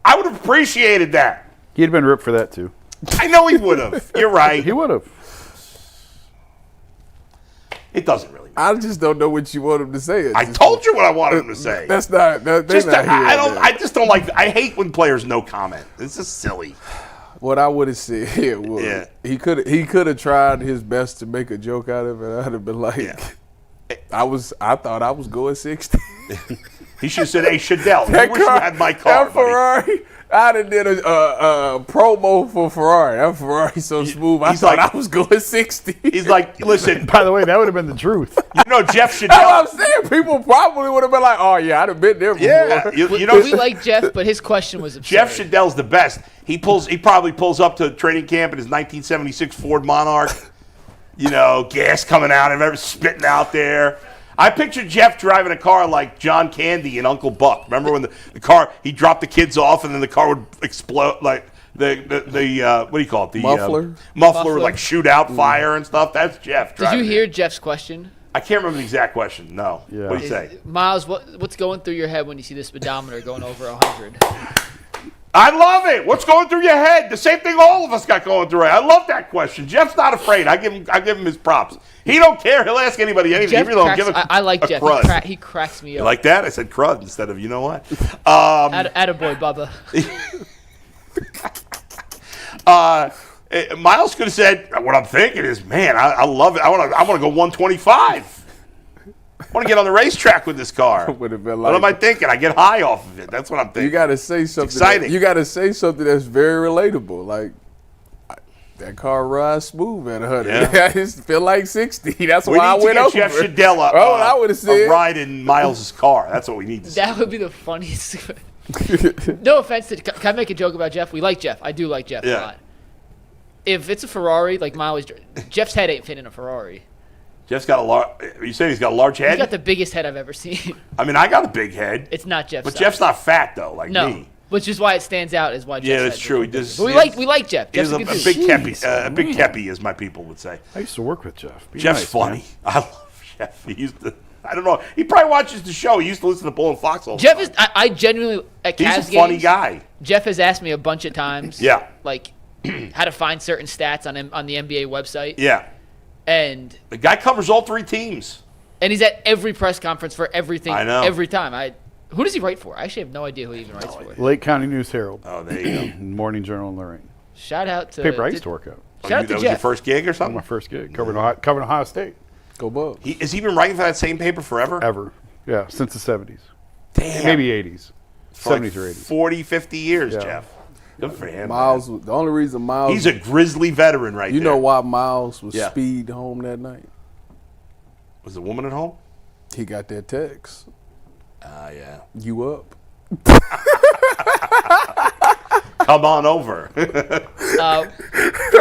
I would have appreciated that.
He'd have been ripped for that too.
I know he would have. You're right.
He would have.
It doesn't really matter.
I just don't know what you want him to say.
I told you what I wanted him to say.
That's not.
I just don't like. I hate when players no comment. It's just silly.
What I would have said was he could have tried his best to make a joke out of it. I'd have been like, I thought I was going 60.
He should have said, "Hey, Shadell, I wish you had my car."
That Ferrari, I done did a promo for Ferrari. That Ferrari's so smooth. I thought I was going 60.
He's like, listen.
By the way, that would have been the truth.
Jeff Shadell.
That's what I'm saying. People probably would have been like, "Oh yeah, I'd have been there before."
Yeah,
we like Jeff, but his question was absurd.
Jeff Shadell's the best. He probably pulls up to training camp in his 1976 Ford Monarch. Gas coming out of it, spitting out there. I pictured Jeff driving a car like John Candy and Uncle Buck. Remember when the car, he dropped the kids off and then the car would explode, like the what do you call it? The muffler would like shoot out fire and stuff. That's Jeff driving.
Did you hear Jeff's question?
I can't remember the exact question. No. Yeah. What did he say?
Myles, what's going through your head when you see the speedometer going over 100?
I love it. What's going through your head? The same thing all of us got going through. I love that question. Jeff's not afraid. I give him his props. He don't care. He'll ask anybody anything.
Jeff
he really don't give
I like Jeff.
crud.
He cracks me up.
You like that? I said crud instead of you know what.
Attaboy, Bubba.
Miles could have said, what I'm thinking is, man, I love it. I want to go 125. I want to get on the racetrack with this car. What am I thinking? I get high off of it. That's what I'm thinking.
You got to say something.
Exciting.
You got to say something that's very relatable. Like, that car rides smooth at 100.
Yeah.
I just feel like 60. That's
we
why I went over.
Jeff Shadell
I would have said
a ride in Miles' car. That's what we need to see.
That would be the funniest. No offense to. Can I make a joke about Jeff? We like Jeff. I do like Jeff a lot. If it's a Ferrari, like Miles, Jeff's head ain't fit in a Ferrari.
Jeff's got a large. You saying he's got a large head?
He's got the biggest head I've ever seen.
I mean, I got a big head.
It's not Jeff's.
But Jeff's not fat though, like me.
Which is why it stands out. Is why.
Yeah, that's true. He does.
But we like Jeff. Jeff's
a big kepi, a big kepi, as my people would say.
I used to work with Jeff.
Jeff's funny. Man. I love Jeff. He used to. I don't know. He probably watches the show. He used to listen to Bull and Fox all the time.
Jeff is. I genuinely at Cavs
He's a funny guy.
Jeff has asked me a bunch of times.
Yeah.
Like how to find certain stats on the NBA website.
Yeah.
And
the guy covers all three teams.
And he's at every press conference for everything.
I know.
Every time. Who does he write for? I actually have no idea who he even writes for.
Lake County News Herald.
Oh, there you go.
Morning Journal in Lorraine.
Shout out to
paper I used to work at.
Shout out to
that was
Jeff.
your first gig or something?
My first gig. Covering Ohio State.
Go Bucks.
Has he been writing for that same paper forever?
Ever. Yeah, since the 70s.
Damn.
Maybe 80s.
For
70s or 80s.
40, 50 years,
Yeah.
Jeff. Good for him.
Miles,
man.
the only reason Miles.
He's a grizzly veteran right there.
You know why Miles was speed home that night?
Was the woman at home?
He got that text.
Yeah.
You up?
Come on over.
For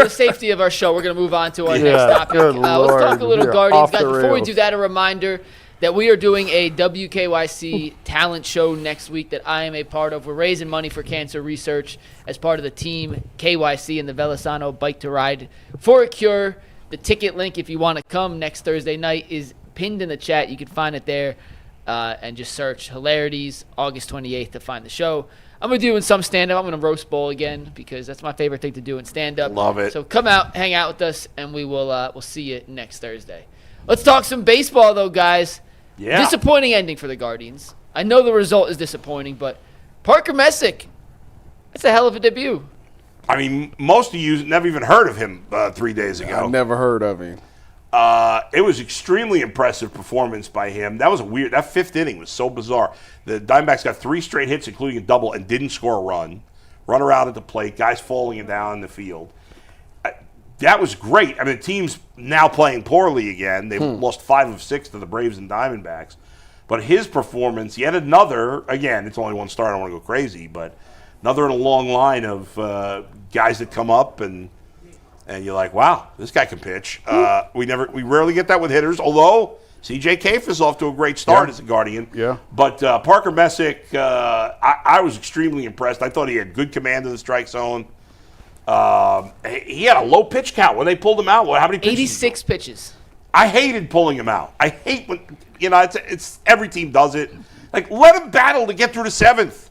the safety of our show, we're going to move on to our next topic. Let's talk a little Guardians. Guys, before we do that, a reminder that we are doing a WKYC talent show next week that I am a part of. We're raising money for cancer research as part of the team KYC and the Velasano Bike to Ride for a Cure. The ticket link, if you want to come next Thursday night, is pinned in the chat. You can find it there and just search Hilarities August 28th to find the show. I'm going to be doing some stand-up. I'm going to roast bowl again because that's my favorite thing to do in stand-up.
Love it.
So come out, hang out with us, and we will we'll see you next Thursday. Let's talk some baseball, though, guys.
Yeah.
Disappointing ending for the Guardians. I know the result is disappointing, but Parker Messick, that's a hell of a debut.
I mean, most of you never even heard of him 3 days ago.
I never heard of him.
It was extremely impressive performance by him. That fifth inning was so bizarre. The Diamondbacks got 3 straight hits, including a double, and didn't score a run. Runner out at the plate, guys falling down in the field. That was great. I mean, the team's now playing poorly again. They've lost 5 of 6 to the Braves and Diamondbacks. But his performance, yet another, again, it's only one start, I don't want to go crazy, but another in a long line of guys that come up and you're like, wow, this guy can pitch. We rarely get that with hitters, although C.J. Caffe is off to a great start as a Guardian.
Yeah.
But Parker Messick, I was extremely impressed. I thought he had good command of the strike zone. He had a low pitch count when they pulled him out. How many pitches?
86 pitches.
I hated pulling him out. I hate when, it's every team does it. Like, let him battle to get through the 7th.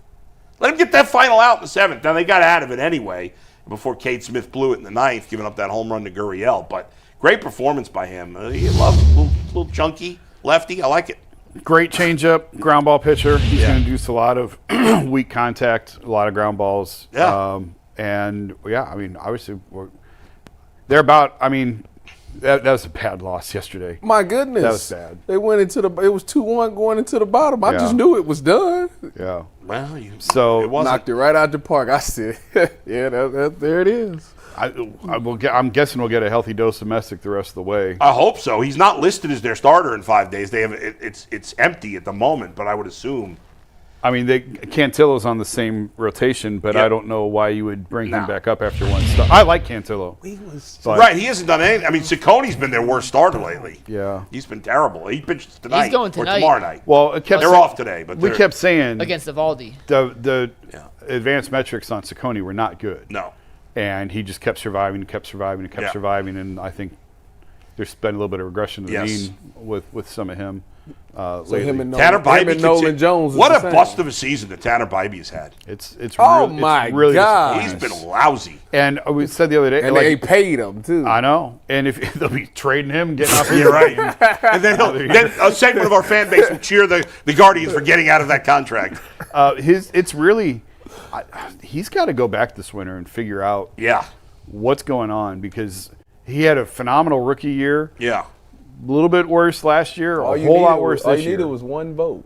Let him get that final out in the 7th. Now, they got out of it anyway before Cade Smith blew it in the 9th, giving up that home run to Gurriel. But great performance by him. He loved little chunky lefty. I like it.
Great changeup, ground ball pitcher. He's going to do a lot of weak contact, a lot of ground balls.
Yeah.
I mean, obviously, they're about, I mean, that was a bad loss yesterday.
My goodness.
That was bad.
They went it was 2-1 going into the bottom. I just knew it was done.
Yeah.
Well,
knocked it right out the park. I said, yeah, there it is.
I'm guessing we'll get a healthy dose of Messick the rest of the way.
I hope so. He's not listed as their starter in 5 days. They have it's empty at the moment, but I would assume.
I mean, Cantillo's on the same rotation, but I don't know why you would bring him back up after one start. I like Cantillo.
Right, he hasn't done anything. I mean, Ciccone's been their worst starter lately.
Yeah.
He's been terrible. He pitched tonight.
He's going tonight.
Or tomorrow night.
Well,
they're off today. But
we kept saying
against Evaldi.
The advanced metrics on Ciccone were not good.
No.
And he just kept surviving, surviving, and I think there's been a little bit of regression to the mean with some of him.
Him and
Tanner Bybee,
Nolan Jones.
What a bust of a season that Tanner Bybee's had.
It's
my
really
God.
He's been lousy.
And we said the other day,
and they paid him too.
I know. And if they'll be trading him, getting off his
You're right. And then a segment of our fan base will cheer the Guardians for getting out of that contract.
He's got to go back this winter and figure out what's going on, because he had a phenomenal rookie year.
Yeah.
A little bit worse last year, a whole lot worse this year.
All you needed was one vote.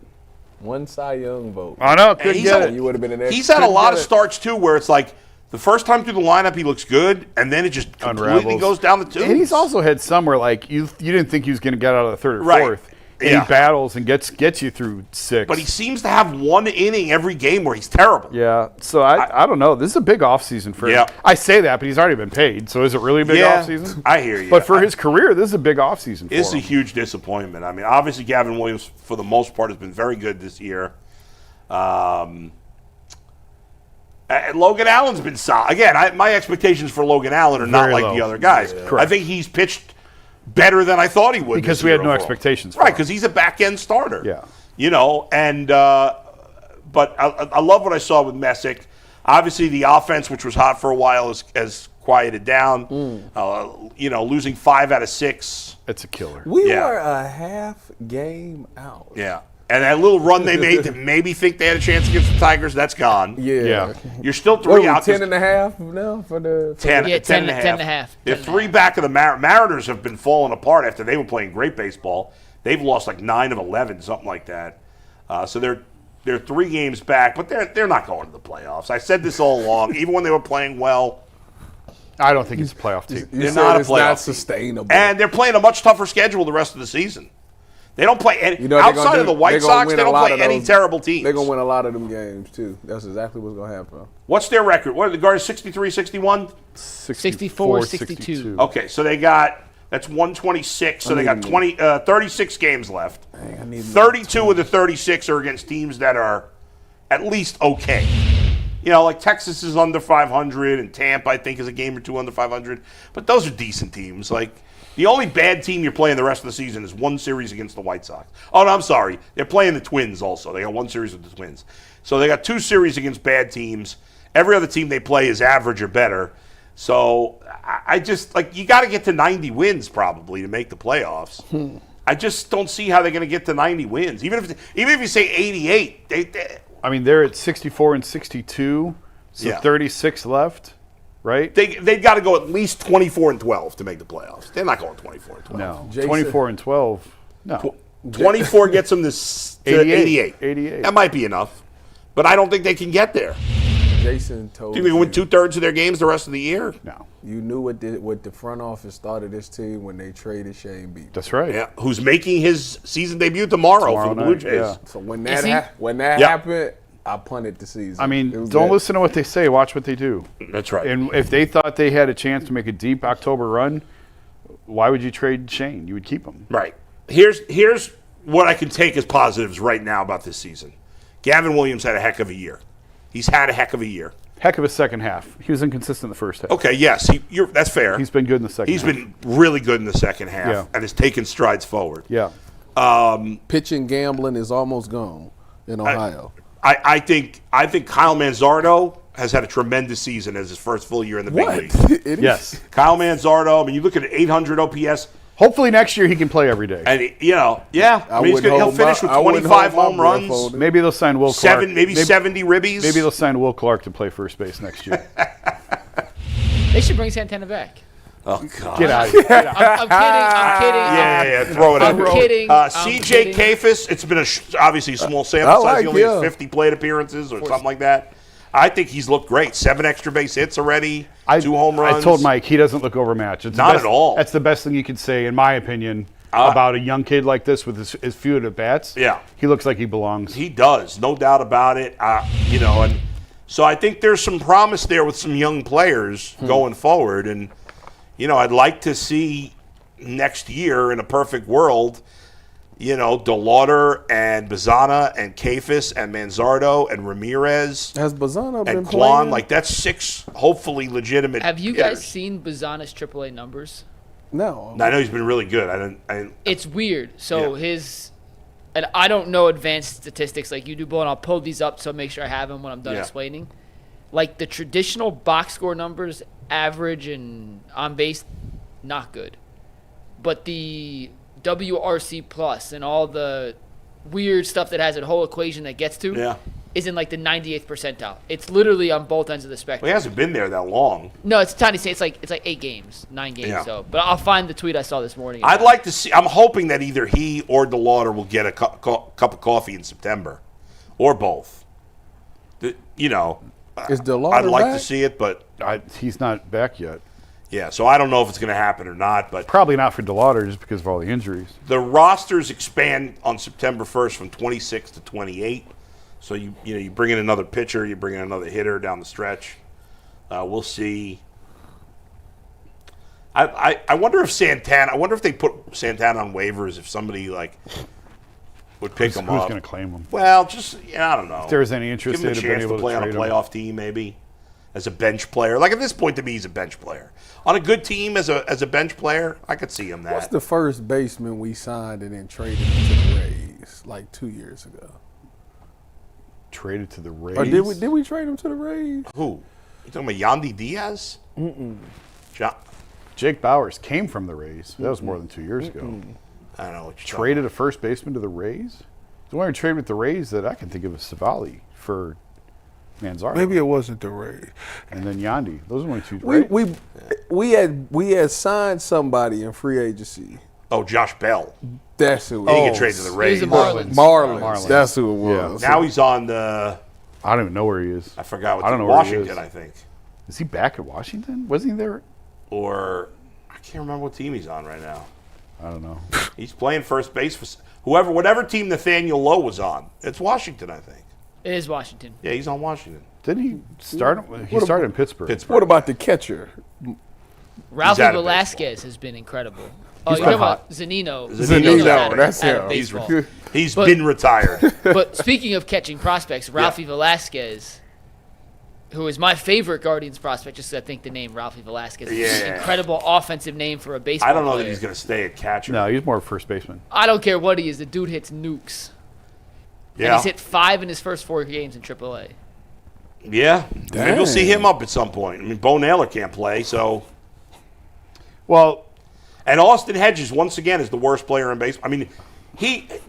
One Cy Young vote.
I know, couldn't get it.
You would have been an extra.
He's had a lot of starts, too, where it's like the first time through the lineup he looks good, and then it just completely goes down the tubes.
And he's also had some where, like, you didn't think he was going to get out of the third or fourth. And he battles and gets you through 6.
But he seems to have one inning every game where he's terrible.
Yeah, so I don't know. This is a big offseason for him. I say that, but he's already been paid. So is it really a big offseason?
I hear you.
But for his career, this is a big offseason for him.
It's a huge disappointment. I mean, obviously Gavin Williams, for the most part, has been very good this year. Logan Allen's been solid. Again, my expectations for Logan Allen are not like the other guys.
Yeah.
I think he's pitched better than I thought he would.
Because we had no expectations for him.
Right, because he's a back-end starter.
Yeah.
You know, and but I love what I saw with Messick. Obviously, the offense, which was hot for a while, has quieted down. You know, losing 5 out of 6.
It's a killer.
We were a half game out.
Yeah. And that little run they made to maybe think they had a chance against the Tigers, that's gone.
Yeah.
You're still 3 out.
10.5 now for the
10
and a half.
They're 3 back of the Mariners have been falling apart after they were playing great baseball. They've lost like 9 of 11, something like that. So they're 3 games back, but they're not going to the playoffs. I said this all along, even when they were playing well.
I don't think it's a playoff team.
They're not a playoff
not
team.
Sustainable.
And they're playing a much tougher schedule the rest of the season. They don't play any, outside of the White Sox. They don't play any terrible teams.
They're going to win a lot of them games, too. That's exactly what's going to happen.
What's their record? What are the Guardians, 63, 61?
64, 62.
Okay, so they got, that's 126, so they got 36 games left. 32 of the 36 are against teams that are at least okay. You know, like Texas is under 500, and Tampa, I think, is a game or 2 under 500. But those are decent teams. Like, the only bad team you're playing the rest of the season is 1 series against the White Sox. Oh, no, I'm sorry. They're playing the Twins also. They got 1 series with the Twins. So they got 2 series against bad teams. Every other team they play is average or better. So I just, like, you got to get to 90 wins probably to make the playoffs. I just don't see how they're going to get to 90 wins. Even if you say 88,
I mean, they're at 64 and 62, so 36 left. Right?
They've got to go at least 24 and 12 to make the playoffs. They're not going 24 and 12.
No.
Jason,
24 and 12. No.
24 gets them to 88.
88.
That might be enough. But I don't think they can get there.
Jason told
Do you think they win 2/3 of their games the rest of the year?
No.
You knew what the front office thought of this team when they traded Shane Beamer.
That's right.
Yeah. Who's making his season debut tomorrow for the Blue Jays.
Yeah.
So when that happened, I punted the season.
I mean, don't listen to what they say. Watch what they do.
That's right.
And if they thought they had a chance to make a deep October run, why would you trade Shane? You would keep him.
Right. Here's what I can take as positives right now about this season. Gavin Williams had a heck of a year. He's had a heck of a year.
Heck of a second half. He was inconsistent in the first half.
Okay, yes, that's fair.
He's been good in the second
half.
He's
been really good in the second half and has taken strides forward.
Yeah.
Pitching gambling is almost gone in Ohio.
I think Kyle Manzardo has had a tremendous season as his first full year in the big league.
Yes.
Kyle Manzardo, I mean, you look at 800 OPS.
Hopefully next year he can play every day.
And, I mean, he'll finish with 25 home runs.
Maybe they'll sign Will Clark.
Maybe 70 ribbies.
Maybe they'll sign Will Clark to play first base next year.
They should bring Santana back.
Oh, God.
Get out of here.
I'm kidding.
Yeah, throw it out.
I'm kidding.
CJ Kafis, it's been obviously a small sample size. He only has 50 plate appearances or something like that. I think he's looked great. 7 extra base hits already, 2 home runs.
I told Mike he doesn't look overmatched.
Not at all.
That's the best thing you can say, in my opinion, about a young kid like this with his few at bats.
Yeah.
He looks like he belongs.
He does, no doubt about it. And so I think there's some promise there with some young players going forward. And, I'd like to see next year in a perfect world, DeLauder and Bazana and Kafis and Manzardo and Ramirez.
Has Bazana been
and
playing?
Kwan, like that's 6 hopefully legitimate.
Have you guys seen Bazana's AAA numbers?
No.
I know he's been really good. I didn't.
It's weird. So his and I don't know advanced statistics like you do, Bo, and I'll pull these up so make sure I have them when I'm done explaining. Like the traditional box score numbers, average and on base, not good. But the WRC plus and all the weird stuff that has a whole equation that gets to is in like the 98th percentile. It's literally on both ends of the spectrum.
Well, he hasn't been there that long.
No, it's tiny. It's like 8 games, 9 games.
Yeah.
So, but I'll find the tweet I saw this morning.
I'd like to see. I'm hoping that either he or DeLauder will get a cup of coffee in September, or both. You know,
is DeLauder
I'd like
back?
to see it, but
he's not back yet.
Yeah, so I don't know if it's going to happen or not, but
probably not for DeLauder just because of all the injuries.
The rosters expand on September 1st from 26 to 28. So you bring in another pitcher, you bring in another hitter down the stretch. We'll see. I wonder if Santana. I wonder if they put Santana on waivers if somebody would pick him up.
Who's going to claim him?
Well, I don't know.
If there's any interest,
give him a chance to play on a playoff team, maybe as a bench player. Like at this point, to me, he's a bench player. On a good team as a bench player, I could see him that.
What's the first baseman we signed and then traded to the Rays like 2 years ago?
Traded to the Rays?
Or did we trade him to the Rays?
Who? You talking about Yandy Diaz?
Jake Bowers came from the Rays. That was more than 2 years ago.
I don't know what you're
traded a first baseman to the Rays? The only trade with the Rays that I can think of is Savali for Manzardo.
Maybe it wasn't the Rays.
And then Yandy. Those are only two.
We had signed somebody in free agency.
Oh, Josh Bell.
That's who.
He get traded to the Rays.
He's the Marlins.
Marlins. That's who it was.
Yeah. Now he's on the.
I don't even know where he is.
I forgot what.
I don't know
Washington,
where he is.
I think.
Is he back at Washington? Wasn't he there?
Or I can't remember what team he's on right now.
I don't know.
He's playing first base for whatever team Nathaniel Lowe was on. It's Washington, I think.
It is Washington.
Yeah, he's on Washington.
Didn't he start? He started in Pittsburgh.
What about the catcher?
Ralphie Velasquez has been incredible.
He's
you're talking
hot.
about Zanino.
Zanino, that's him.
He's been retired.
But speaking of catching prospects, Ralphie Velasquez, who is my favorite Guardians prospect, just 'cause I think the name Ralphie Velasquez is an incredible offensive name for a baseball player.
I don't know that he's going to stay at catcher.
No, he's more first baseman.
I don't care what he is. The dude hits nukes.
Yeah.
And he's hit 5 in his first 4 games in AAA.
Yeah. Maybe we'll see him up at some point. I mean, Bo Naylor can't play, so.
Well.
And Austin Hedges, once again, is the worst player in baseball. I mean,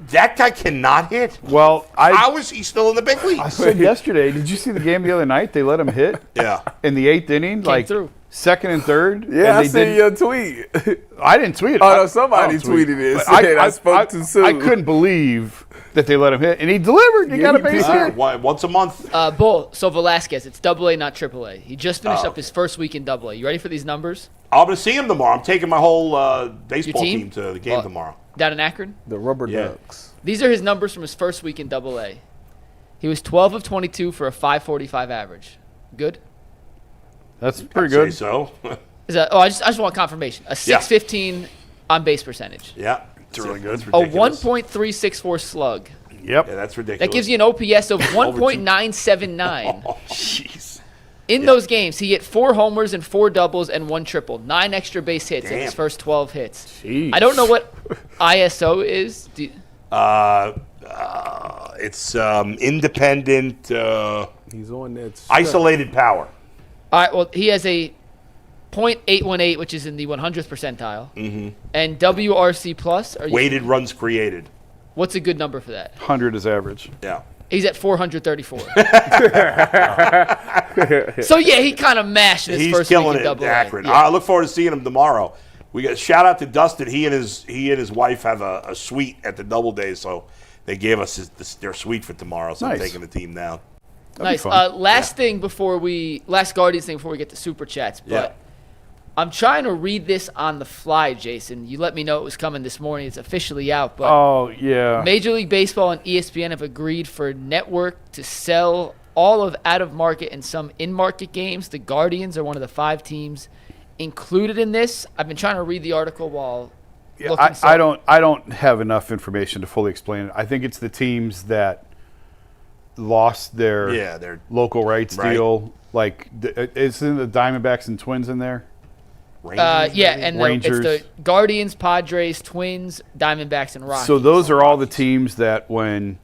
that guy cannot hit.
Well,
how is he still in the big league?
I said yesterday, did you see the game the other night? They let him hit.
Yeah.
In the 8th inning,
through.
Second and third.
Yeah,
and
I seen your tweet.
I didn't tweet it.
Oh, no, somebody tweeted it. I spoke too soon.
I couldn't believe that they let him hit, and he delivered. He got a base hit.
Once a month.
So Velasquez, it's AA, not AAA. He just finished up his first week in AA. You ready for these numbers?
I'm going to see him tomorrow. I'm taking my whole baseball team to the game tomorrow.
Down in Akron?
The Rubber Ducks.
These are his numbers from his first week in AA. He was 12 of 22 for a 5.45 average. Good?
That's pretty good.
I'd say so.
I just want confirmation. A 6.15 on base percentage.
Yeah, it's really good. It's
a 1.364 slug.
Yep.
Yeah, that's ridiculous.
That gives you an OPS of 1.979.
Oh, jeez.
In those games, he hit 4 homers and 4 doubles and 1 triple. 9 extra base hits in his first 12 hits.
Jeez.
I don't know what ISO is.
It's independent.
He's on that
isolated power.
All right. Well, he has a .818, which is in the 100th percentile, and WRC plus.
Weighted runs created.
What's a good number for that?
100 is average.
Yeah.
He's at 434. So yeah, he kind of mashed his first week in
He's killing it,
AA.
Akron.
Yeah.
I look forward to seeing him tomorrow. We got shout out to Dustin. He and his wife have a suite at the Doubleday, so they gave us their suite for tomorrow. So I'm taking the team down.
Nice. Last Guardians thing before we get to super chats, but I'm trying to read this on the fly, Jason. You let me know it was coming this morning. It's officially out. But Major League Baseball and ESPN have agreed for network to sell all of out-of-market and some in-market games. The Guardians are one of the 5 teams included in this. I've been trying to read the article while looking.
I don't have enough information to fully explain it. I think it's the teams that lost their local rights deal. Like, isn't the Diamondbacks and Twins in there?
And
Rangers.
it's the Guardians, Padres, Twins, Diamondbacks, and Rockies.
So those are all the teams that when,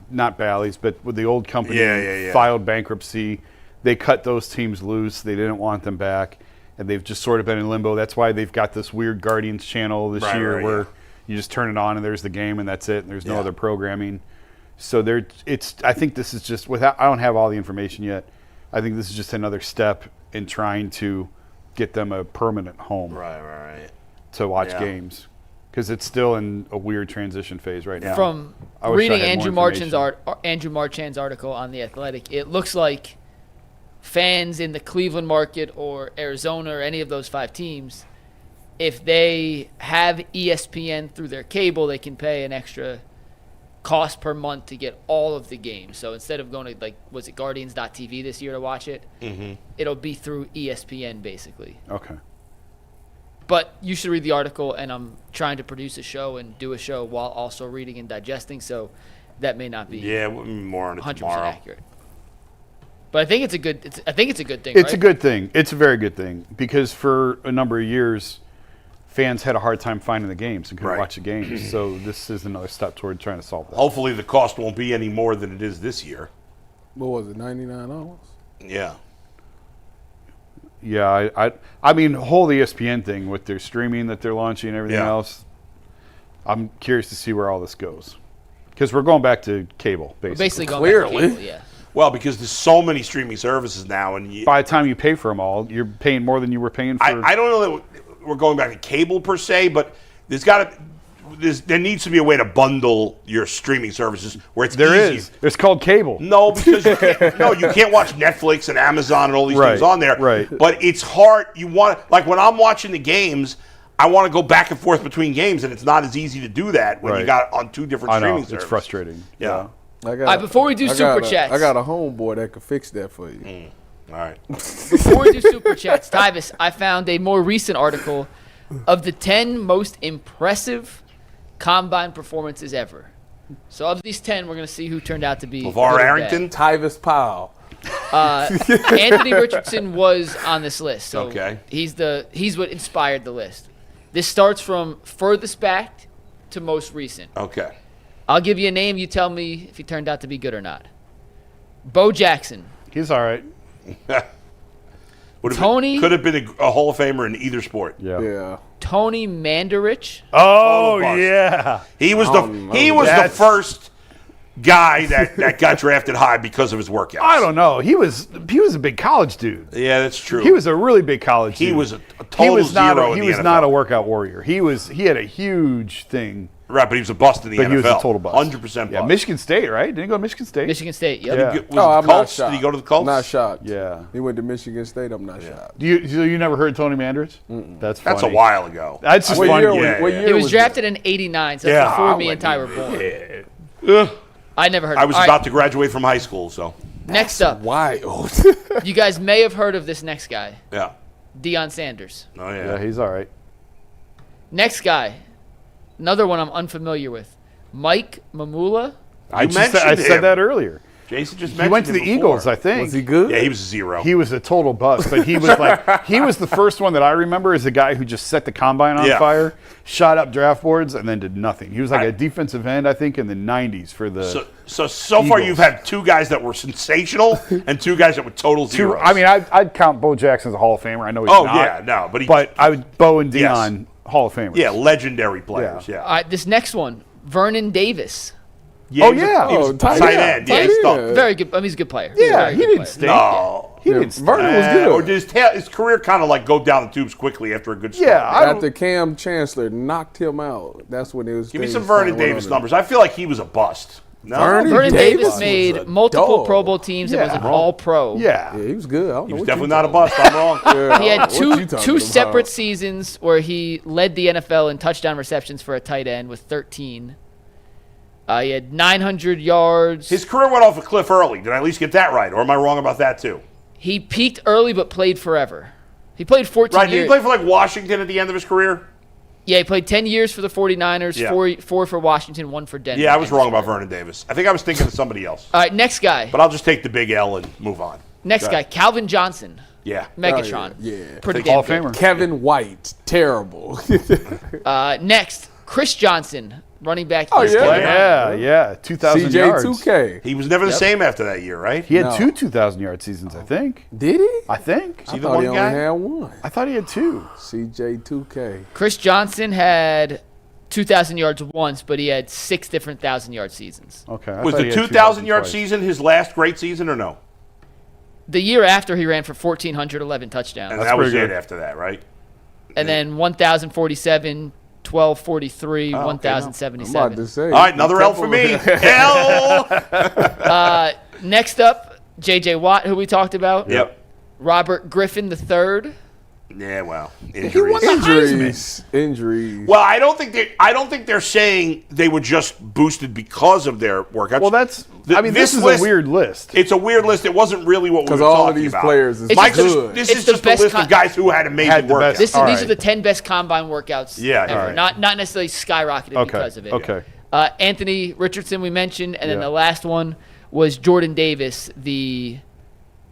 not Bally's, but with the old company filed bankruptcy, they cut those teams loose. They didn't want them back, and they've just sort of been in limbo. That's why they've got this weird Guardians channel this year where you just turn it on and there's the game and that's it. And there's no other programming. So I think this is just I don't have all the information yet. I think this is just another step in trying to get them a permanent home. To watch games. Because it's still in a weird transition phase right now.
From reading Andrew Marchand's article on The Athletic, it looks like fans in the Cleveland market or Arizona or any of those 5 teams, if they have ESPN through their cable, they can pay an extra cost per month to get all of the games. So instead of going to, was it Guardians.tv this year to watch it, it'll be through ESPN basically.
Okay.
But you should read the article, and I'm trying to produce a show and do a show while also reading and digesting, so that may not be
more on it
100%
tomorrow.
accurate. But I think it's a good thing.
It's a good thing. It's a very good thing because for a number of years, fans had a hard time finding the games and couldn't watch the games. So this is another step toward trying to solve that.
Hopefully the cost won't be any more than it is this year.
What was it, $99?
Yeah.
Yeah, I mean, the whole ESPN thing with their streaming that they're launching and everything else, I'm curious to see where all this goes. Because we're going back to cable, basically.
We're basically going back to cable,
Well, because there's so many streaming services now, and
by the time you pay for them all, you're paying more than you were paying for.
I don't know that we're going back to cable per se, but there needs to be a way to bundle your streaming services where it's easy.
It's called cable.
No, because you can't watch Netflix and Amazon and all these things on there.
Right.
But it's hard. You want when I'm watching the games, I want to go back and forth between games, and it's not as easy to do that when you got on 2 different streaming services.
It's frustrating.
Yeah.
Before we do Super Chats.
I got a homeboy that could fix that for you.
All right.
Before we do Super Chats, Tyvis, I found a more recent article of the 10 most impressive combine performances ever. So of these 10, we're going to see who turned out to be
LeVar Arrington,
Tyvis Powell.
Anthony Richardson was on this list. So
okay.
He's what inspired the list. This starts from furthest back to most recent.
Okay.
I'll give you a name. You tell me if he turned out to be good or not. Bo Jackson.
He's all right.
Tony
could have been a Hall of Famer in either sport.
Yeah.
Tony Mandarich.
Oh yeah.
He was the first guy that got drafted high because of his workouts.
I don't know. He was a big college dude.
Yeah, that's true.
He was a really big college dude.
He was a total zero in the NFL.
He was not a workout warrior. He had a huge thing.
Right, but he was a bust in the NFL.
But he was a total bust.
100% bust.
Yeah, Michigan State, right? Didn't he go to Michigan State?
Michigan State, yep.
Was the Colts? Did he go to the Colts?
Not shocked.
Yeah.
He went to Michigan State. I'm not shocked.
You never heard Tony Mandarich?
That's funny. That's a while ago.
That's just funny.
What year
he was drafted in '89, so that's before me and Ty were born. I never heard of him.
I was about to graduate from high school, so.
Next up.
Wild.
You guys may have heard of this next guy.
Yeah.
Deion Sanders.
Oh, yeah.
Yeah, he's all right.
Next guy. Another one I'm unfamiliar with. Mike Mamula.
I said that earlier.
Jason just mentioned
he went to the
before.
Eagles, I think.
Was he good?
Yeah, he was a zero.
He was a total bust, but he was he was the first one that I remember as a guy who just set the combine on fire, shot up draft boards, and then did nothing. He was like a defensive end, I think, in the 90s for the
So far you've had 2 guys that were sensational and 2 guys that were total zeros.
I mean, I'd count Bo Jackson as a Hall of Famer. I know he's not.
But
I would Bo and Deion Hall of Famers.
Yeah, legendary players. Yeah.
All right, this next one, Vernon Davis.
Yeah, he was tight end. Yeah, he's
very good. I mean, he's a good player.
Yeah, he didn't stink.
No,
he didn't stink.
Vernon was good.
Or did his career kind of go down the tubes quickly after a good start?
Yeah,
after Cam Chancellor knocked him out, that's when it was.
Give me some Vernon Davis numbers. I feel like he was a bust. No?
Vernon Davis made multiple Pro Bowl teams and was an All-Pro.
Yeah,
he was good.
He was definitely not a bust. I'm wrong.
He had two separate seasons where he led the NFL in touchdown receptions for a tight end with 13. He had 900 yards.
His career went off a cliff early. Did I at least get that right? Or am I wrong about that too?
He peaked early but played forever. He played 14 years.
Did he play for Washington at the end of his career?
Yeah, he played 10 years for the 49ers, 4 for Washington, 1 for Denver.
Yeah, I was wrong about Vernon Davis. I think I was thinking of somebody else.
All right, next guy.
But I'll just take the big L and move on.
Next guy, Calvin Johnson.
Yeah.
Megatron.
Yeah.
Pretty
Hall
damn
of
good.
Famer.
Kevin White, terrible.
Next, Chris Johnson, running back.
Oh,
East
yeah?
Carolina.
Yeah, 2,000 yards.
CJ2K.
He was never the same after that year, right?
He had
No.
two 2,000-yard seasons, I think.
Did he?
I think.
I
the
thought
one
he only
guy?
had one.
I thought he had two.
CJ2K.
Chris Johnson had 2,000 yards once, but he had 6 different 1,000-yard seasons.
Okay. I
Was
thought
the
he had
2,000-yard
twice.
season his last great season or no?
The year after, he ran for 1,411 touchdowns.
And that was
pretty
it
good.
after that, right?
And then 1,047, 1,243,
okay.
I'm about to
1,077.
say.
All right, another L for me. L.
Next up, J.J. Watt, who we talked about.
Yep.
Robert Griffin III.
Yeah, well,
He won
injuries.
Injuries.
Well, I don't think they're saying they were just boosted because of their workouts.
Well, this is
list-
a weird list.
It's a weird list. It wasn't really what we were
Because
talking
all of these
about.
players is
Mike's
good.
this
It's
is
the
just a
best
list of guys who had amazing
Had the
workouts.
best-
These
All
are
right.
the 10 best combine workouts
Yeah,
ever.
all right.
Not necessarily skyrocketed because of it.
Okay.
Anthony Richardson we mentioned, and then
Yeah.
the last one was Jordan Davis, the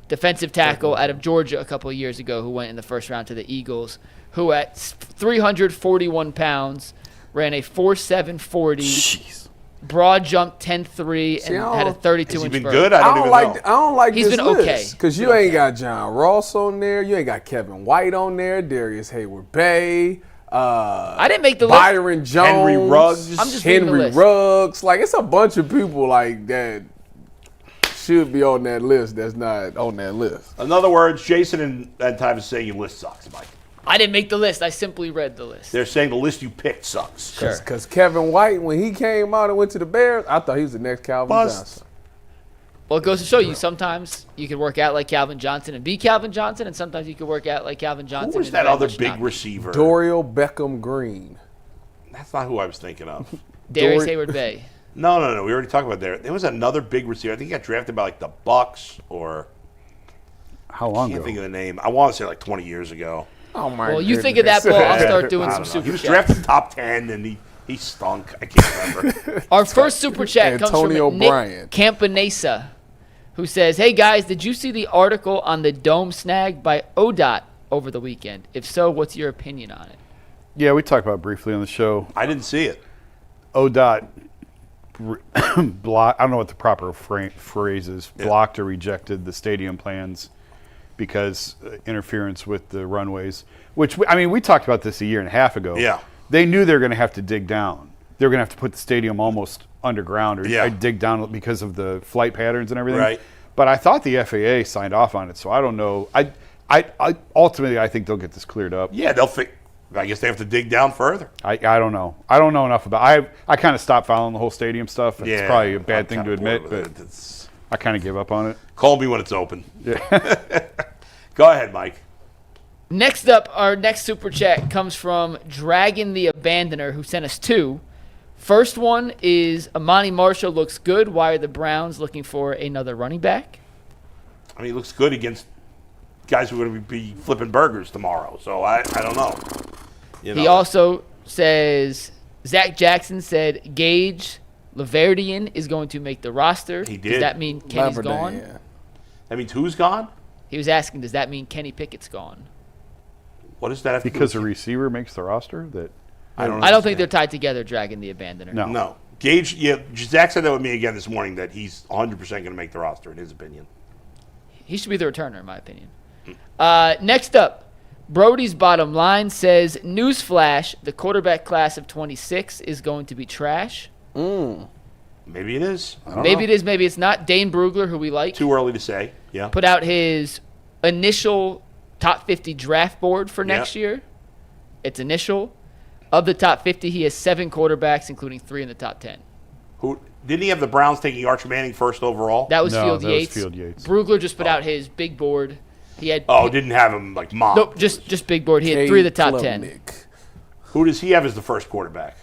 defensive tackle out of Georgia a couple of years ago who went in the first round to the Eagles, who at 341 pounds ran a 4.740, broad jump 10.3, and had a 32-inch
Has he been
vert.
good? I don't even know.
I don't like
He's
this
been
list.
okay.
Because you ain't got John Ross on there. You ain't got Kevin White on there. Darius Hayward-Bay.
I didn't make the list.
Byron Jones.
Henry Ruggs.
I'm just reading the
Henry
list.
Ruggs. Like, it's a bunch of people like that should be on that list that's not on that list.
In other words, Jason and Tyvis saying your list sucks, Mike.
I didn't make the list. I simply read the list.
They're saying the list you picked sucks.
Sure.
Because Kevin White, when he came out and went to the Bears, I thought he was the next Calvin
Bust.
Johnson.
Well, it goes to show you sometimes you can work out like Calvin Johnson and be Calvin Johnson, and sometimes you can work out like Calvin Johnson.
Who was
and
that
very
other
much
big
not be.
receiver?
Dorial Beckham Green.
That's not who I was thinking of.
Darius
Dori-
Hayward-Bay.
No. We already talked about there. There was another big receiver. I think he got drafted by like the Bucks or
How
I
long
can't
ago?
think of the name. I want to say like 20 years ago.
Oh, my
Well, you think of that ball, I'll start doing
I
some
don't know.
super
He was
chats.
drafted top 10 and he stunk. I can't remember.
Our first super chat comes
Antonio
from Nick
Bryant.
Campanesa, who says, "Hey guys, did you see the article on the dome snag by ODOT over the weekend? If so, what's your opinion on it?"
Yeah, we talked about it briefly on the show.
I didn't see it.
ODOT block. I don't know what the proper phrase is.
Yeah.
Blocked or rejected the stadium plans because interference with the runways. Which we talked about this a year and a half ago.
Yeah.
They knew they were going to have to dig down. They were going to have to put the stadium almost underground or
Yeah.
dig down because of the flight patterns and everything.
Right.
But I thought the FAA signed off on it, so I don't know. I ultimately I think they'll get this cleared up.
Yeah, I guess they have to dig down further.
I don't know. I don't know enough about. I kind of stopped following the whole stadium stuff. It's
Yeah,
probably a bad
I'm
thing to
kinda bored
admit,
with
but
it. It's-
I kind of give up on it.
Call me when it's open. Yeah. Go ahead, Mike.
Next up, our next super chat comes from Dragon the Abandoner, who sent us 2. First one is Amani Marshall looks good. Why are the Browns looking for another running back?
I mean, he looks good against guys who are going to be flipping burgers tomorrow. So I don't know.
He also says Zach Jackson said Gage Laverdian is going to make the roster.
He did.
Does that mean Kenny's gone?
Yeah.
That means who's gone?
He was asking, does that mean Kenny Pickett's gone?
What does that have to do
Because a
with
receiver makes the roster. That
I don't
I don't think they're tied together, Dragon the Abandoner.
no.
No. Gage, yeah, Zach said that with me again this morning that he's 100% going to make the roster, in his opinion.
He should be the returner, in my opinion. Next up, Brody's bottom line says, newsflash, the quarterback class of 26 is going to be trash.
Maybe it is. I don't
Maybe
know.
it is, maybe it's not. Dane Brugler, who we like,
Too early to say. Yeah.
put out his initial top 50 draft board for next year. It's initial. Of the top 50, he has 7 quarterbacks, including 3 in the top 10.
Who didn't he have the Browns taking Arch Manning first overall?
That was
No,
Field
that was
Yates.
Field Yates.
Brugler just put out his big board. He had
Didn't have him like mock.
nope, just big board. He had 3 of the top 10.
Klubnik.
Who does he have as the first quarterback?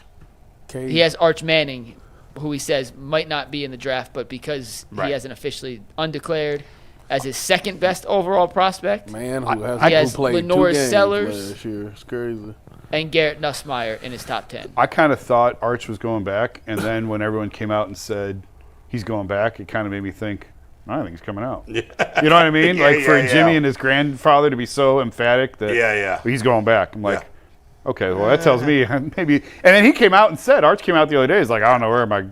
He has Arch Manning, who he says might not be in the draft, but because
Right.
he hasn't officially undeclared, as his second best overall prospect,
Man
He
who
has
played
Lenore
2 games
Sellers.
last year. It's crazy.
and Garrett Nussmeier in his top 10.
I kind of thought Arch was going back, and then when everyone came out and said he's going back, it kind of made me think, I don't think he's coming out. You know what I mean? For Jimmy and his grandfather to be so emphatic that he's going back. I'm like, okay, well, that tells me maybe. And then he came out and said, Arch came out the other day. He's like, I don't know where my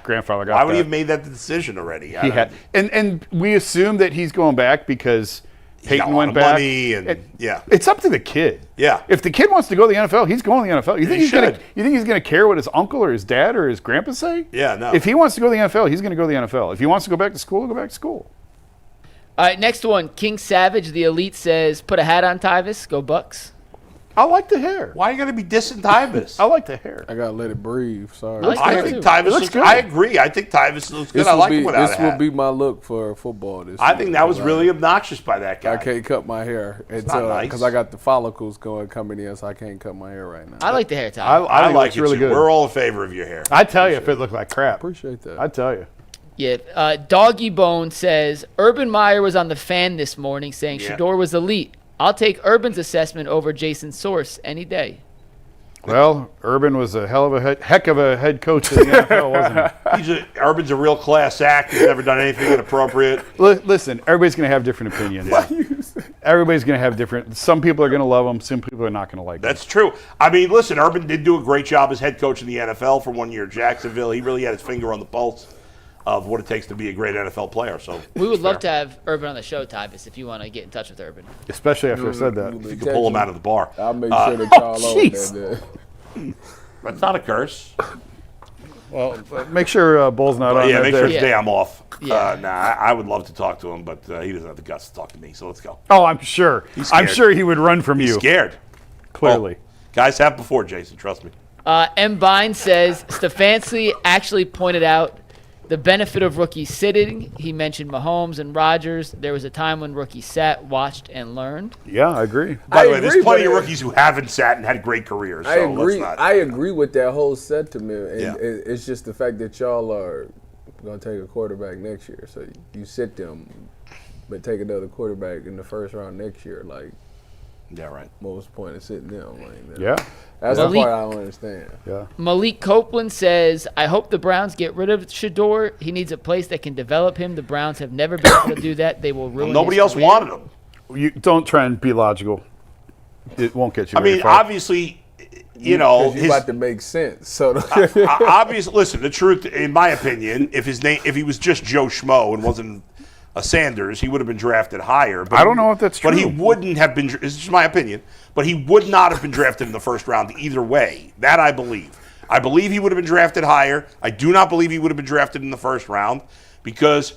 grandfather got
Why would
that.
he have made that decision already?
He had, and we assume that he's going back because Peyton went back.
Money
it's up to the kid.
Yeah.
If the kid wants to go to the NFL, he's going to the NFL. You think he's gonna care what his uncle or his dad or his grandpa say?
Yeah, no.
If he wants to go to the NFL, he's going to go to the NFL. If he wants to go back to school, he'll go back to school.
All right, next one. King Savage, the Elite, says, put a hat on, Tyvis. Go Bucks.
I like the hair.
Why are you going to be dissing Tyvis?
I like the hair.
I got to let it breathe. Sorry.
I think Tyvis looks good. I agree. I think Tyvis looks good. I like him without a hat.
This will be my look for football this
I think that was really obnoxious by that guy.
I can't cut my hair because I got the follicles coming in, so I can't cut my hair right now.
I like the hair, Tyvis.
I like it
really
too.
good.
We're all in favor of your hair.
I tell you if it looked like crap.
Appreciate that.
I tell you.
Yeah. Doggy Bone says, Urban Meyer was on the Fan this morning saying Shedeur was elite. I'll take Urban's assessment over Jason's source any day.
Well, Urban was a hell of a heck of a head coach in the NFL, wasn't he?
Urban's a real class act. He's never done anything inappropriate.
Listen, everybody's going to have different opinions. Everybody's going to have different. Some people are going to love him. Some people are not going to like him.
That's true. I mean, listen, Urban did do a great job as head coach in the NFL for 1 year at Jacksonville. He really had his finger on the pulse of what it takes to be a great NFL player. So
we would love to have Urban on the show, Tyvis, if you want to get in touch with Urban.
Especially after I said that.
If you can pull him out of the bar.
I'll make sure to call over.
That's not a curse.
Well, make sure Bull's not on.
Yeah, make sure today
Yeah.
I'm off.
Yeah.
I would love to talk to him, but he doesn't have the guts to talk to me. So let's go.
Oh, I'm sure. I'm sure he would run from
He's
you.
scared.
Clearly.
Guys have before, Jason. Trust me.
M. Vine says, Stefanski actually pointed out the benefit of rookies sitting. He mentioned Mahomes and Rodgers. There was a time when rookies sat, watched, and learned.
Yeah, I agree.
By the way, there's plenty of rookies who haven't sat and had great careers.
I
So
agree.
let's not,
I agree with that whole sentiment. And
Yeah.
it's just the fact that y'all are going to take a quarterback next year. So you sit them, but take another quarterback in the first round next year. Like,
yeah, right.
what was the point of sitting them? Like,
Yeah.
That's the part I don't understand.
Yeah.
Malik Copeland says, I hope the Browns get rid of Shedeur. He needs a place that can develop him. The Browns have never been able to do that. They will ruin
Nobody
his
else
career.
wanted him.
You don't try and be logical. It won't get you.
I
very
mean,
far.
obviously, you know,
Because you about to make sense. So
obviously, listen. The truth, in my opinion, if he was just Joe Schmo and wasn't a Sanders, he would have been drafted higher. But
I don't know if that's
But he
true.
wouldn't have been. This is just my opinion. But he would not have been drafted in the first round either way. That I believe. I believe he would have been drafted higher. I do not believe he would have been drafted in the first round because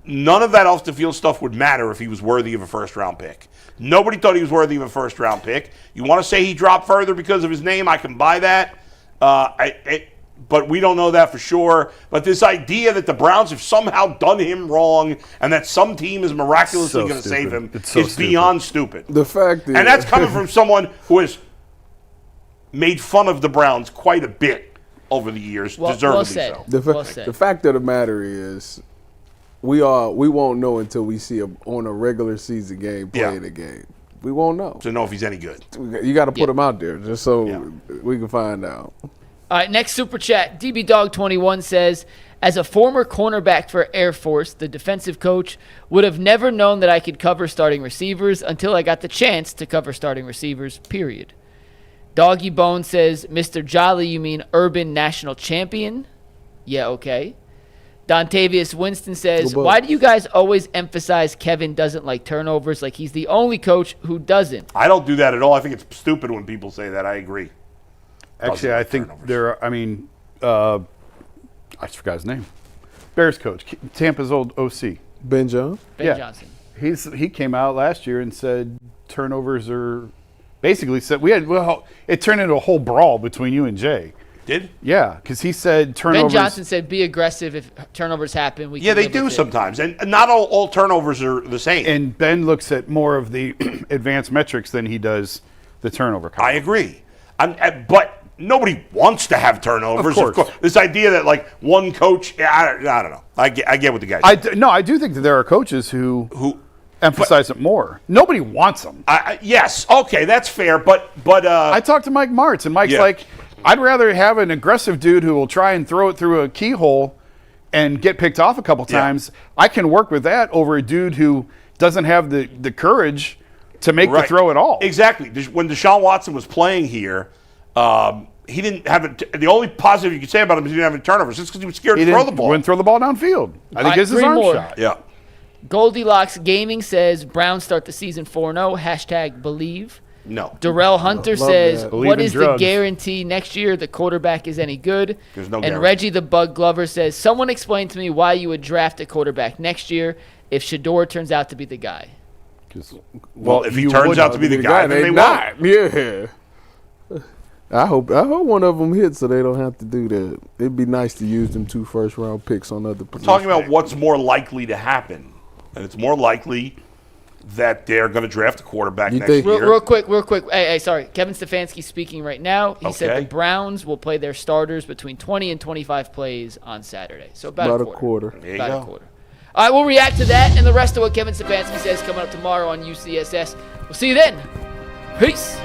none of that off the field stuff would matter if he was worthy of a first round pick. Nobody thought he was worthy of a first round pick. You want to say he dropped further because of his name? I can buy that. But we don't know that for sure. But this idea that the Browns have somehow done him wrong and that some team is miraculously going to save him is beyond stupid.
the fact is,
And that's coming from someone who has made fun of the Browns quite a bit over the years, deservedly
well said.
so.
Well said.
the fact of the matter is, we won't know until we see him on a regular season game playing a game. We won't know.
To know if he's any good.
You got to put him out there just so we can find out.
All right, next super chat. DB Dog 21 says, as a former cornerback for Air Force, the defensive coach would have never known that I could cover starting receivers until I got the chance to cover starting receivers, period. Doggy Bone says, Mr. Jolly, you mean Urban National Champion? Yeah, okay. Dontavius Winston says, why do you guys always emphasize Kevin doesn't like turnovers like he's the only coach who doesn't?
I don't do that at all. I think it's stupid when people say that. I agree.
Actually, I think I forgot his name. Bears coach, Tampa's old OC.
Ben Jones?
Ben Johnson.
He came out last year and said turnovers are basically said it turned into a whole brawl between you and Jay.
Did?
Yeah, because he said turnovers.
Ben Johnson said be aggressive if turnovers happen.
Yeah, they do sometimes. And not all turnovers are the same.
And Ben looks at more of the advanced metrics than he does the turnover count.
I agree. But nobody wants to have turnovers.
Of course.
This idea that like one coach, I don't know. I get what the guys.
I do think that there are coaches who emphasize it more. Nobody wants them.
Yes, okay, that's fair. But
I talked to Mike Martz, and Mike's like, I'd rather have an aggressive dude who will try and throw it through a keyhole and get picked off a couple times, I can work with that over a dude who doesn't have the courage to make the throw at all.
Exactly. When Deshaun Watson was playing here, he didn't have it. The only positive you could say about him is he didn't have any turnovers. Just because he was scared to throw the ball.
Wouldn't throw the ball downfield. I think it's his arm shot.
Yeah.
Goldilocks Gaming says Browns start the season 4-0. Hashtag believe.
No.
Darrell Hunter says,
Believe
what
in
is
drugs.
the guarantee next year the quarterback is any good?
There's no
And
guarantee.
Reggie the Bug Glover says, someone explain to me why you would draft a quarterback next year if Shador turns out to be the guy.
Well, if he turns out to be the guy, then they won't.
Yeah. I hope one of them hits so they don't have to do that. It'd be nice to use them 2 first-round picks on other positions.
Talking about what's more likely to happen, and it's more likely that they're going to draft a quarterback next year.
Real quick. Hey, sorry. Kevin Stefanski speaking right now. He said the Browns will play their starters between 20 and 25 plays on Saturday. So about a quarter.
There you
About
go.
a quarter. All right, we'll react to that and the rest of what Kevin Stefanski says coming up tomorrow on UCSS. We'll see you then. Peace.